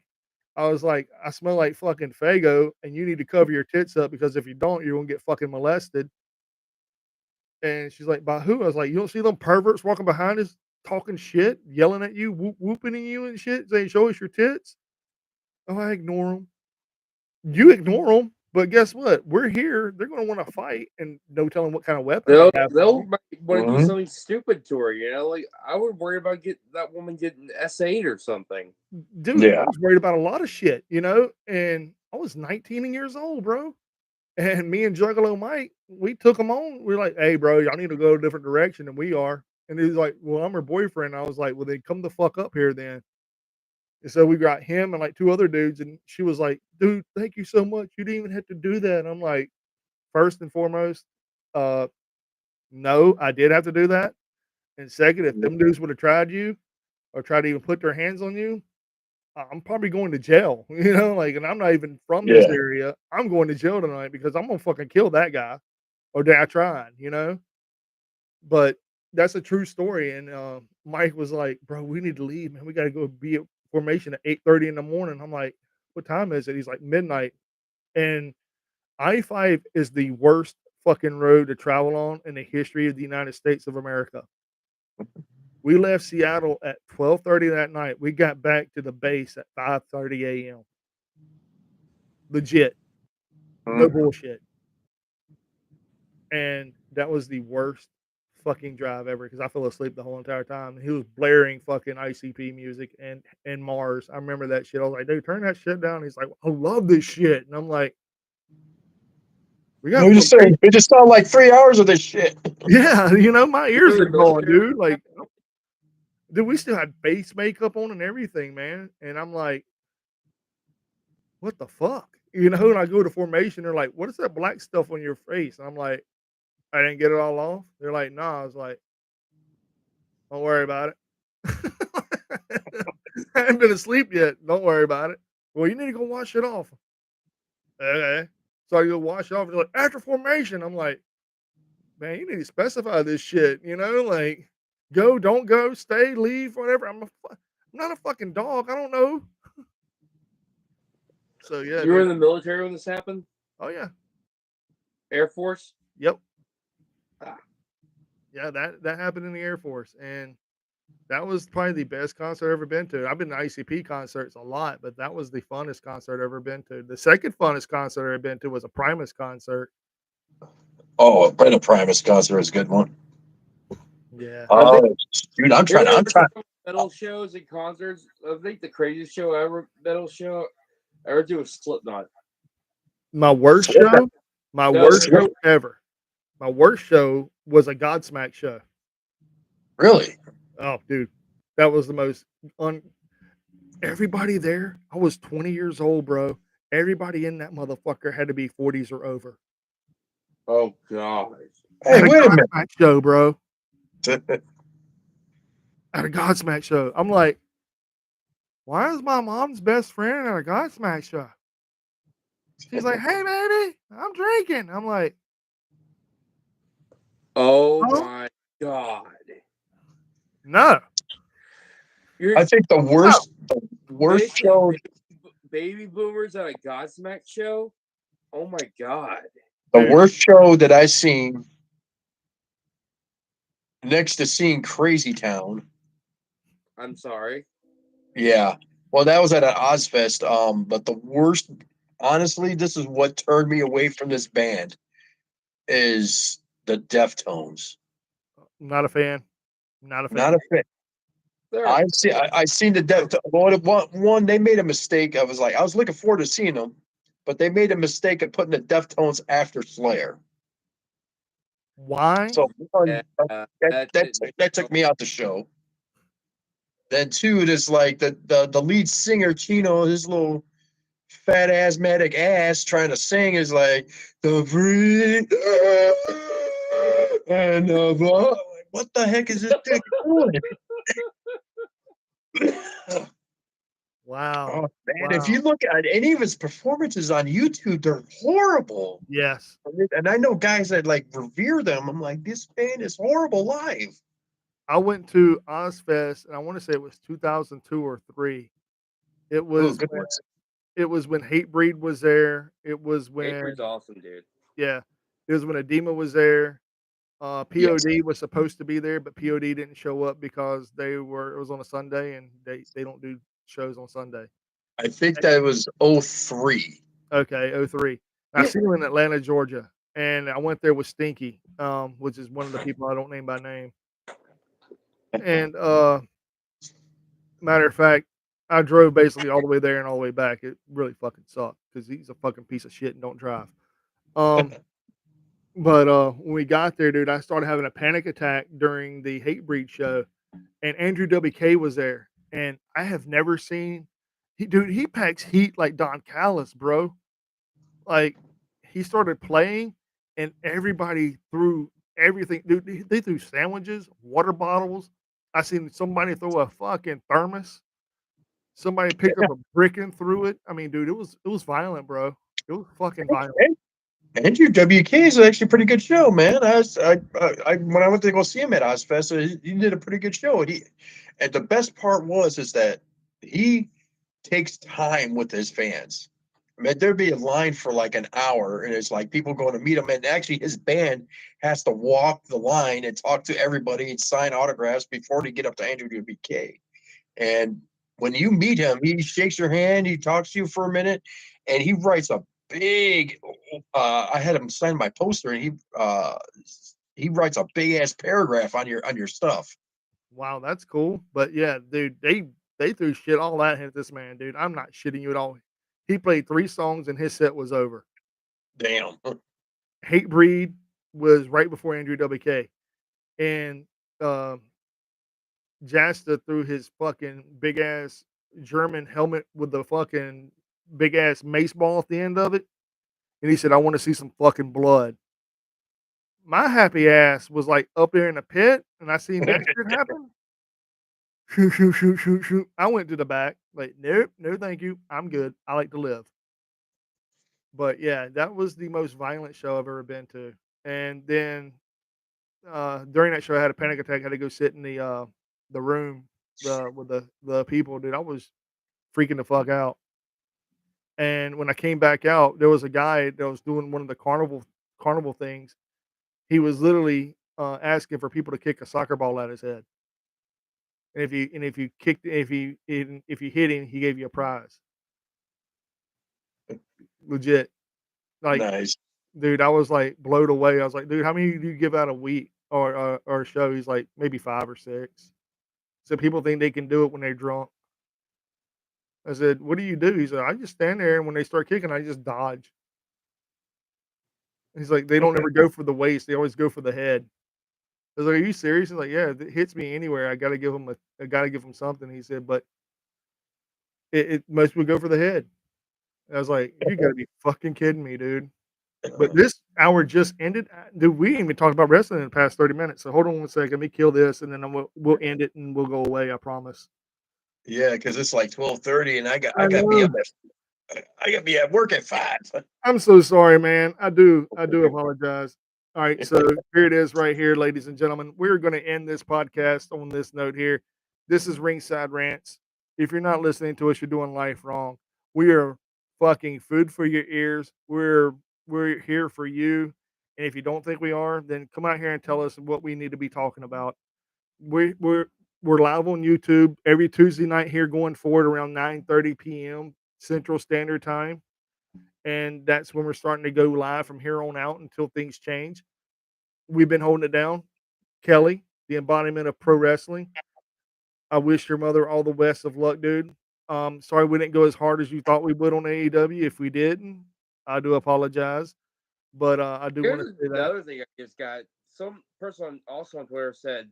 A: I was like, "I smell like fucking Fago, and you need to cover your tits up because if you don't, you're gonna get fucking molested." And she's like, "By who?" I was like, "You don't see them perverts walking behind us talking shit, yelling at you, whooping at you and shit, saying, 'Show us your tits.'" Oh, I ignore them. You ignore them, but guess what? We're here. They're gonna wanna fight, and no telling what kind of weapon they have on
B: They'll
A: you.
B: want to do something stupid to her. You know, like I would worry about that woman getting S8 or something.
A: Dude, I
C: Yeah.
A: was worried about a lot of shit, and I was 19 years old, bro. And me and Juggalo Mike, we took him on. We're like, "Hey, bro, y'all need to go a different direction than we are." And he's like, "Well, I'm her boyfriend." I was like, "Well, then come the fuck up here then." And so we got him and like two other dudes, and she was like, "Dude, thank you so much. You didn't even have to do that." And I'm like, first and foremost, uh, no, I did have to do that. And second, if them dudes would have tried you or tried to even put their hands on you, I'm probably going to jail, like, and I'm not even from this
C: Yeah.
A: area. I'm going to jail tonight because I'm gonna fucking kill that guy, or did I try. But that's a true story. And Mike was like, "Bro, we need to leave, man. We got to go be at formation at 8:30 in the morning." I'm like, "What time is it?" He's like, "Midnight." And I-5 is the worst fucking road to travel on in the history of the United States of America. We left Seattle at 12:30 that night. We got back to the base at 5:30 a.m. Legit. No bullshit. And that was the worst fucking drive ever because I fell asleep the whole entire time. He was blaring fucking ICP music and Mars. I remember that shit. I was like, "Dude, turn that shit down." He's like, "I love this shit." And I'm like, "We got
C: No, just
A: formation."
C: saying, it just sounded like 3 hours of this shit.
A: Yeah, my ears
B: You're
A: are
B: in the
A: going,
B: military.
A: dude. Like, dude, we still had face makeup on and everything, man. And I'm like, "What the fuck?" And I go to formation, they're like, "What is that black stuff on your face?" And I'm like, "I didn't get it all off." They're like, "Nah." I was like, "Don't worry about it." I haven't been asleep yet. Don't worry about it. Well, you need to go wash it off. Okay. So I go wash it off. They're like, "After formation." I'm like, "Man, you need to specify this shit, like go, don't go, stay, leave, whatever. I'm not a fucking dog. I don't know." So yeah,
B: You were
A: dude.
B: in the military when this happened?
A: Oh yeah.
B: Air Force?
A: Yep.
B: Ah.
A: Yeah, that happened in the Air Force. And that was probably the best concert I've ever been to. I've been to ICP concerts a lot, but that was the funnest concert I've ever been to. The second funnest concert I've been to was a Primus concert.
C: Oh, Brenda Primus concert is a good one.
A: Yeah.
B: I think
C: Dude, I'm trying.
B: metal shows and concerts. I think the craziest show ever, metal show I ever do was Slipknot.
A: My worst
C: Slipknot.
A: show, my
B: No,
A: worst show ever. My worst show was a Godsmack show.
C: Really?
A: Oh, dude, that was the most un. Everybody there, I was 20 years old, bro. Everybody in that motherfucker had to be 40s or over.
B: oh god.
C: Hey,
A: At a
C: wait a minute.
A: Godsmack show, bro. At a Godsmack show, I'm like, why is my mom's best friend at a Godsmack show? She's like, "Hey, baby, I'm drinking." I'm like,
B: Oh
A: "Huh?
B: my god.
A: No."
C: I think the worst show,
B: Baby boomers at a Godsmack show? Oh my god.
C: the
A: Dude,
C: worst show that I seen next to seeing Crazy Town.
B: I'm sorry.
C: Yeah. Well, that was at an Ozfest. But the worst, honestly, this is what turned me away from this band is the Deftones.
A: not a fan. Not a
C: Not
A: fan.
C: a fan.
B: There.
C: I seen the Deftones. One, they made a mistake. I was looking forward to seeing them, but they made a mistake of putting the Deftones after Slayer.
A: Why?
C: So one,
B: Yeah,
C: that took me out the show. Then two, there's like the lead singer Chino, his little fat asthmatic ass trying to sing is like the free and what the heck is this dude doing?
A: Wow.
C: Oh man, if
A: Wow.
C: you look at any of his performances on YouTube, they're horrible.
A: Yes.
C: And I know guys that like revere them. I'm like, this band is horrible live.
A: I went to Ozfest, and I want to say it was 2002 or 3. It
C: Oh,
A: was
C: good
A: when
C: ones.
A: it was when Hatebreed was there. It was
B: April's
A: when
B: awesome, dude.
A: yeah, it was when Edema was there.
C: Yes,
A: POD was supposed to be there, but POD didn't show up because it was on a Sunday, and they don't do shows on Sunday.
C: I think that was 03.
A: Okay, '03. I see him in Atlanta, Georgia, and I went there with Stinky, which is one of the people I don't name by name. And matter of fact, I drove basically all the way there and all the way back. It really fucking sucked because he's a fucking piece of shit and don't drive. Um, but when we got there, dude, I started having a panic attack during the Hatebreed show, and Andrew WK was there, and I have never seen he packs heat like Don Callis, bro. Like he started playing, and everybody threw everything. Dude, they threw sandwiches, water bottles. I seen somebody throw a fucking thermos. Somebody picked up a brick and threw it. I mean, dude, it was violent, bro. It was fucking violent.
C: Andrew WK is actually a pretty good show, man. When I went to go see him at Ozfest, he did a pretty good show. And the best part is that he takes time with his fans. I mean, there'd be a line for like an hour, and it's like people going to meet him, and actually his band has to walk the line and talk to everybody and sign autographs before they get up to Andrew WK. And when you meet him, he shakes your hand, he talks to you for a minute, and he writes a big. I had him sign my poster, and he writes a big ass paragraph on your stuff.
A: Wow, that's cool. But yeah, dude, they threw shit all that at this man, dude. I'm not shitting you at all. He played 3 songs and his set was over.
C: Damn.
A: Hatebreed was right before Andrew WK. And um Jasta threw his fucking big ass German helmet with the fucking big ass mace ball at the end of it. And he said, I want to see some fucking blood. My happy ass was like up there in the pit and I seen that shit happen. Shoot, shoot, shoot, shoot, shoot. I went to the back. Like, nope, no, thank you. I'm good. I like to live. But yeah, that was the most violent show I've ever been to. And then during that show, I had a panic attack. I had to go sit in the room with the people. Dude, I was freaking the fuck out. And when I came back out, there was a guy that was doing one of the carnival things. He was literally asking for people to kick a soccer ball at his head. And if you hit him, he gave you a prize. Legit. Like,
C: Nice.
A: dude, I was like blown away. I was like, dude, how many do you give out a week or a show? He's like, maybe 5 or 6. So people think they can do it when they're drunk. I said, what do you do? He said, I just stand there and when they start kicking, I just dodge. He's like, they don't ever go for the waist, they always go for the head. I was like, are you serious? He's like, yeah, if it hits me anywhere, I gotta give him something. He said, but it most would go for the head. I was like, you gotta be fucking kidding me, dude. But this hour just ended. Dude, we didn't even talk about wrestling in the past 30 minutes. So hold on one second. Let me kill this and then we'll end it and we'll go away. I promise.
C: Yeah, because it's like 12:30, and I got
A: I
C: to be
A: know.
C: up I got to be at work at 5.
A: I'm so sorry, man. I do apologize. All right, so here it is right here, ladies and gentlemen. We're going to end this podcast on this note here. This is Ringside Rants. If you're not listening to us, you're doing life wrong. We are fucking food for your ears. We're here for you. And if you don't think we are, then come out here and tell us what we need to be talking about. We we're live on YouTube every Tuesday night here going forward around 9:30 p.m. Central Standard Time, and that's when we're starting to go live from here on out until things change. We've been holding it down. Kelly, the embodiment of pro wrestling. I wish your mother all the best of luck, dude. Sorry we didn't go as hard as you thought we would on AEW. If we didn't, I do apologize. But I do want to
B: Here's
A: say
B: the
A: that.
B: other thing I just got. Some person also on Twitter said,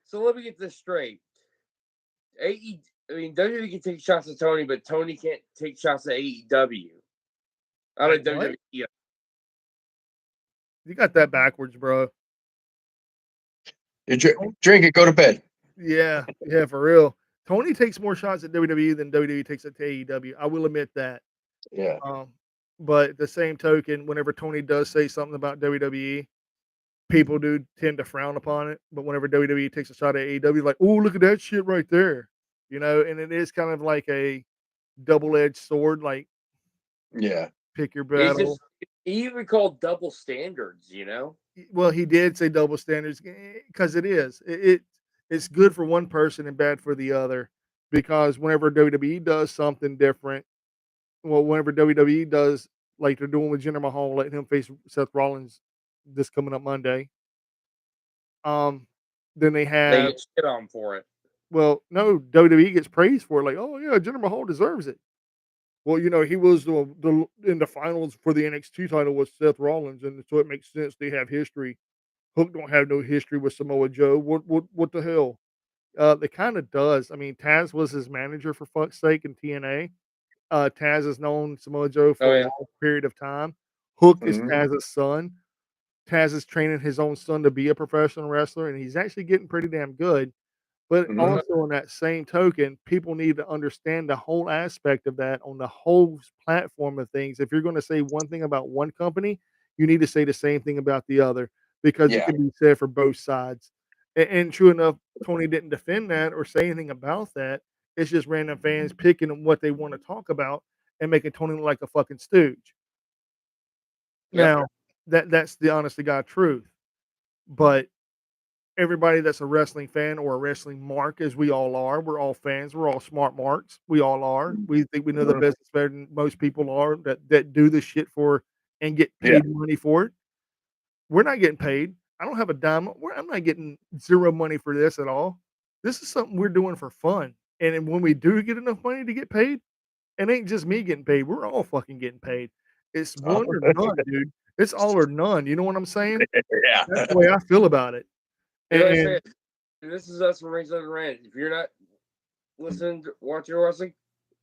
B: so let me get this straight. I mean, WWE can take shots at Tony, but Tony can't take shots at AEW. I
A: Like
B: mean,
A: what?
B: WWE.
A: You got that backwards, bro.
C: You drink it, go to bed.
A: Yeah, yeah, for real. Tony takes more shots at WWE than WWE takes at AEW. I will admit that.
C: Yeah.
A: Um, but the same token, whenever Tony does say something about WWE, people do tend to frown upon it, but whenever WWE takes a shot at AEW, like, oh, look at that shit right there, and it is kind of like a double-edged sword, like
C: Yeah.
A: pick your
B: He's
A: battle.
B: just he even called double standards,
A: Well, he did say double standards because it's good for one person and bad for the other because whenever WWE does something different, well, whenever WWE does like they're doing with Jinder Mahal, letting him face Seth Rollins this coming up Monday, um, then they
B: They
A: have
B: get shit on for it.
A: well, no, WWE gets praised for it, like, oh yeah, Jinder Mahal deserves it. Well, he was the in the finals for the NXT title with Seth Rollins, and so it makes sense they have history. Hook don't have no history with Samoa Joe. What the hell? It kind of does. I mean, Taz was his manager for fuck's sake in TNA. Taz has known Samoa Joe
B: Oh
A: for a
B: yeah.
A: long period of time. Hook is
C: Mhm.
A: Taz's son. Taz is training his own son to be a professional wrestler, and he's actually getting pretty damn good. But
C: Mhm.
A: also, on that same token, people need to understand the whole aspect of that on the whole platform of things. If you're going to say one thing about one company, you need to say the same thing about the other because it
C: Yeah.
A: can be said for both sides. And true enough, Tony didn't defend that or say anything about that. It's just random fans picking what they want to talk about and making Tony look like a fucking stooge.
B: Yep.
A: Now, that's the honest to God truth. But everybody that's a wrestling fan or a wrestling mark, as we all are, we're all fans. We're all smart marks. We all are. We think we know the
C: Mhm.
A: business better than most people are that do this shit for and get
C: Yeah.
A: paid money for it. We're not getting paid. I don't have a dime. I'm not getting zero money for this at all. This is something we're doing for fun. And then when we do get enough money to get paid, it ain't just me getting paid. We're all fucking getting paid. It's one or none, dude. It's all or none. You know what I'm saying? That's
C: Yeah.
A: the way I feel about it.
B: Like I
A: And
B: said, this is us from Ringside Rant. If you're not listening, watching wrestling,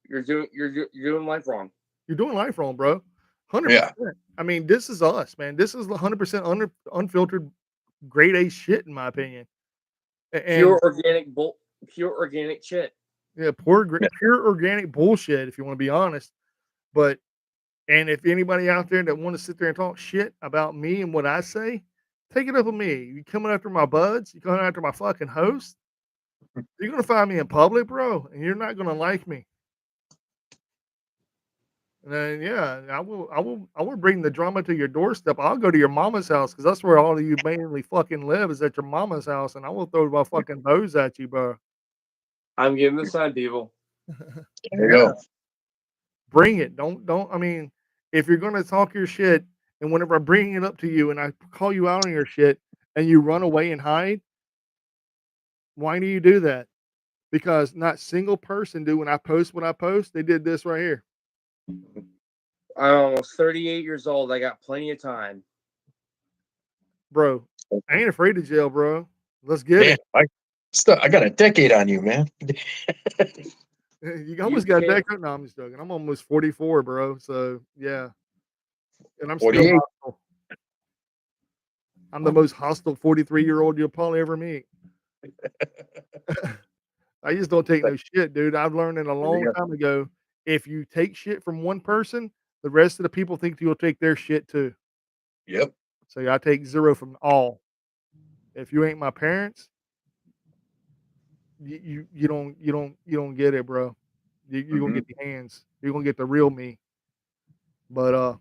B: you're doing life wrong.
A: you're doing life wrong, bro.
C: Yeah.
A: 100%. I mean, this is us, man. This is 100% unfiltered, grade A shit, in my opinion. And
B: Pure organic pure organic shit.
A: yeah,
C: Yeah.
A: pure organic bullshit, if you want to be honest. But and if anybody out there that want to sit there and talk shit about me and what I say, take it up with me. You coming after my buds? You coming after my fucking host? You're gonna find me in public, bro, and you're not gonna like me. And then, yeah, I will bring the drama to your doorstep. I'll go to your mama's house because that's where all of you mainly fucking live is at your mama's house, and I will throw my fucking bows at you, bro.
B: I'm giving the sign, people.
C: There you
A: Yeah,
C: go.
A: bring it. Don't. I mean, if you're gonna talk your shit, and whenever I bring it up to you and I call you out on your shit, and you run away and hide, why do you do that? Because not single person do when I post what I post. They did this right here,
B: I'm almost 38 years old. I got plenty of time.
A: bro. I ain't afraid of jail, bro. Let's get
C: Man,
A: it.
C: I got a decade on you, man.
A: You
B: You
A: almost got
B: can't.
A: that. No, I'm just joking. I'm almost 44, bro. So yeah, and I'm still
C: 48.
A: hostile. I'm the most hostile 43-year-old you'll probably ever meet. I just don't take no shit, dude. I've learned it a
C: There you
A: long
C: go.
A: time ago. If you take shit from one person, the rest of the people think you'll take their shit too.
C: Yep.
A: So I take zero from all. If you ain't my parents, you don't get it, bro. You gonna
C: Hmm.
A: get the hands. You're gonna get the real me. But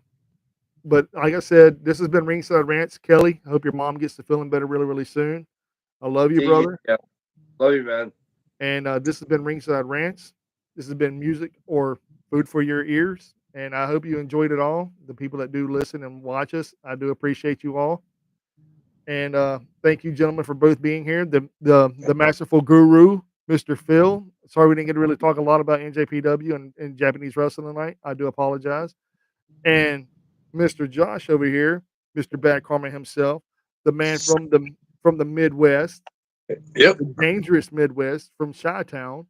A: But like I said, this has been Ringside Rants. Kelly, I hope your mom gets to feeling better really, really soon. I love you,
B: See you.
A: brother.
B: Yeah. Love you, man.
A: And this has been Ringside Rants. This has been music or food for your ears. And I hope you enjoyed it all. The people that do listen and watch us, I do appreciate you all. And thank you, gentlemen, for both being here. The masterful guru, Mr. Phil. Sorry we didn't get to really talk a lot about NJPW and Japanese wrestling tonight. I do apologize. And Mr. Josh over here, Mr. Bad Karma himself, the man from the Midwest,
C: Yep.
A: the dangerous Midwest from Chi-Town.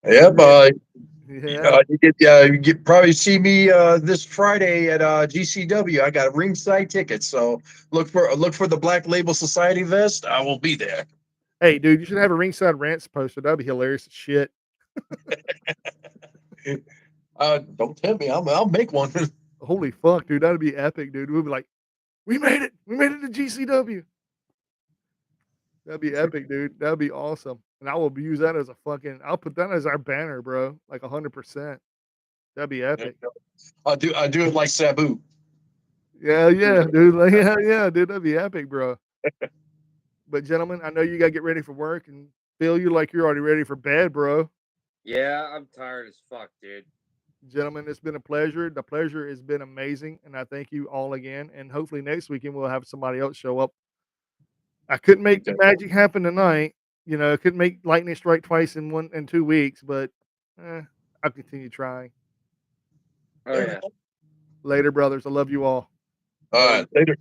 A: The
C: Yep.
A: man, yeah.
C: You get probably see me this Friday at GCW. I got ringside tickets, so look for the Black Label Society vest. I will be there.
A: Hey, dude, you should have a ringside rants poster. That'd be hilarious as shit.
C: Don't tell me. I'll make one.
A: Holy fuck, dude, that'd be epic, dude. We'd be like, we made it to GCW. That'd be epic, dude. That'd be awesome. And I will use that as a fucking. I'll put that as our banner, bro. Like 100%. That'd be epic.
C: I do it like Sabu.
A: Yeah, dude. Like, yeah, dude. That'd be epic, bro. But gentlemen, I know you gotta get ready for work, and Phil, you like you're already ready for bed, bro.
B: Yeah, I'm tired as fuck, dude.
A: Gentlemen, it's been a pleasure. The pleasure has been amazing, and I thank you all again. And hopefully next weekend we'll have somebody else show up. I couldn't make the magic happen tonight. You know, I couldn't make lightning strike twice in 2 weeks, but I'll continue trying.
B: Oh yeah.
A: Later, brothers. I love you all.
C: All right, later.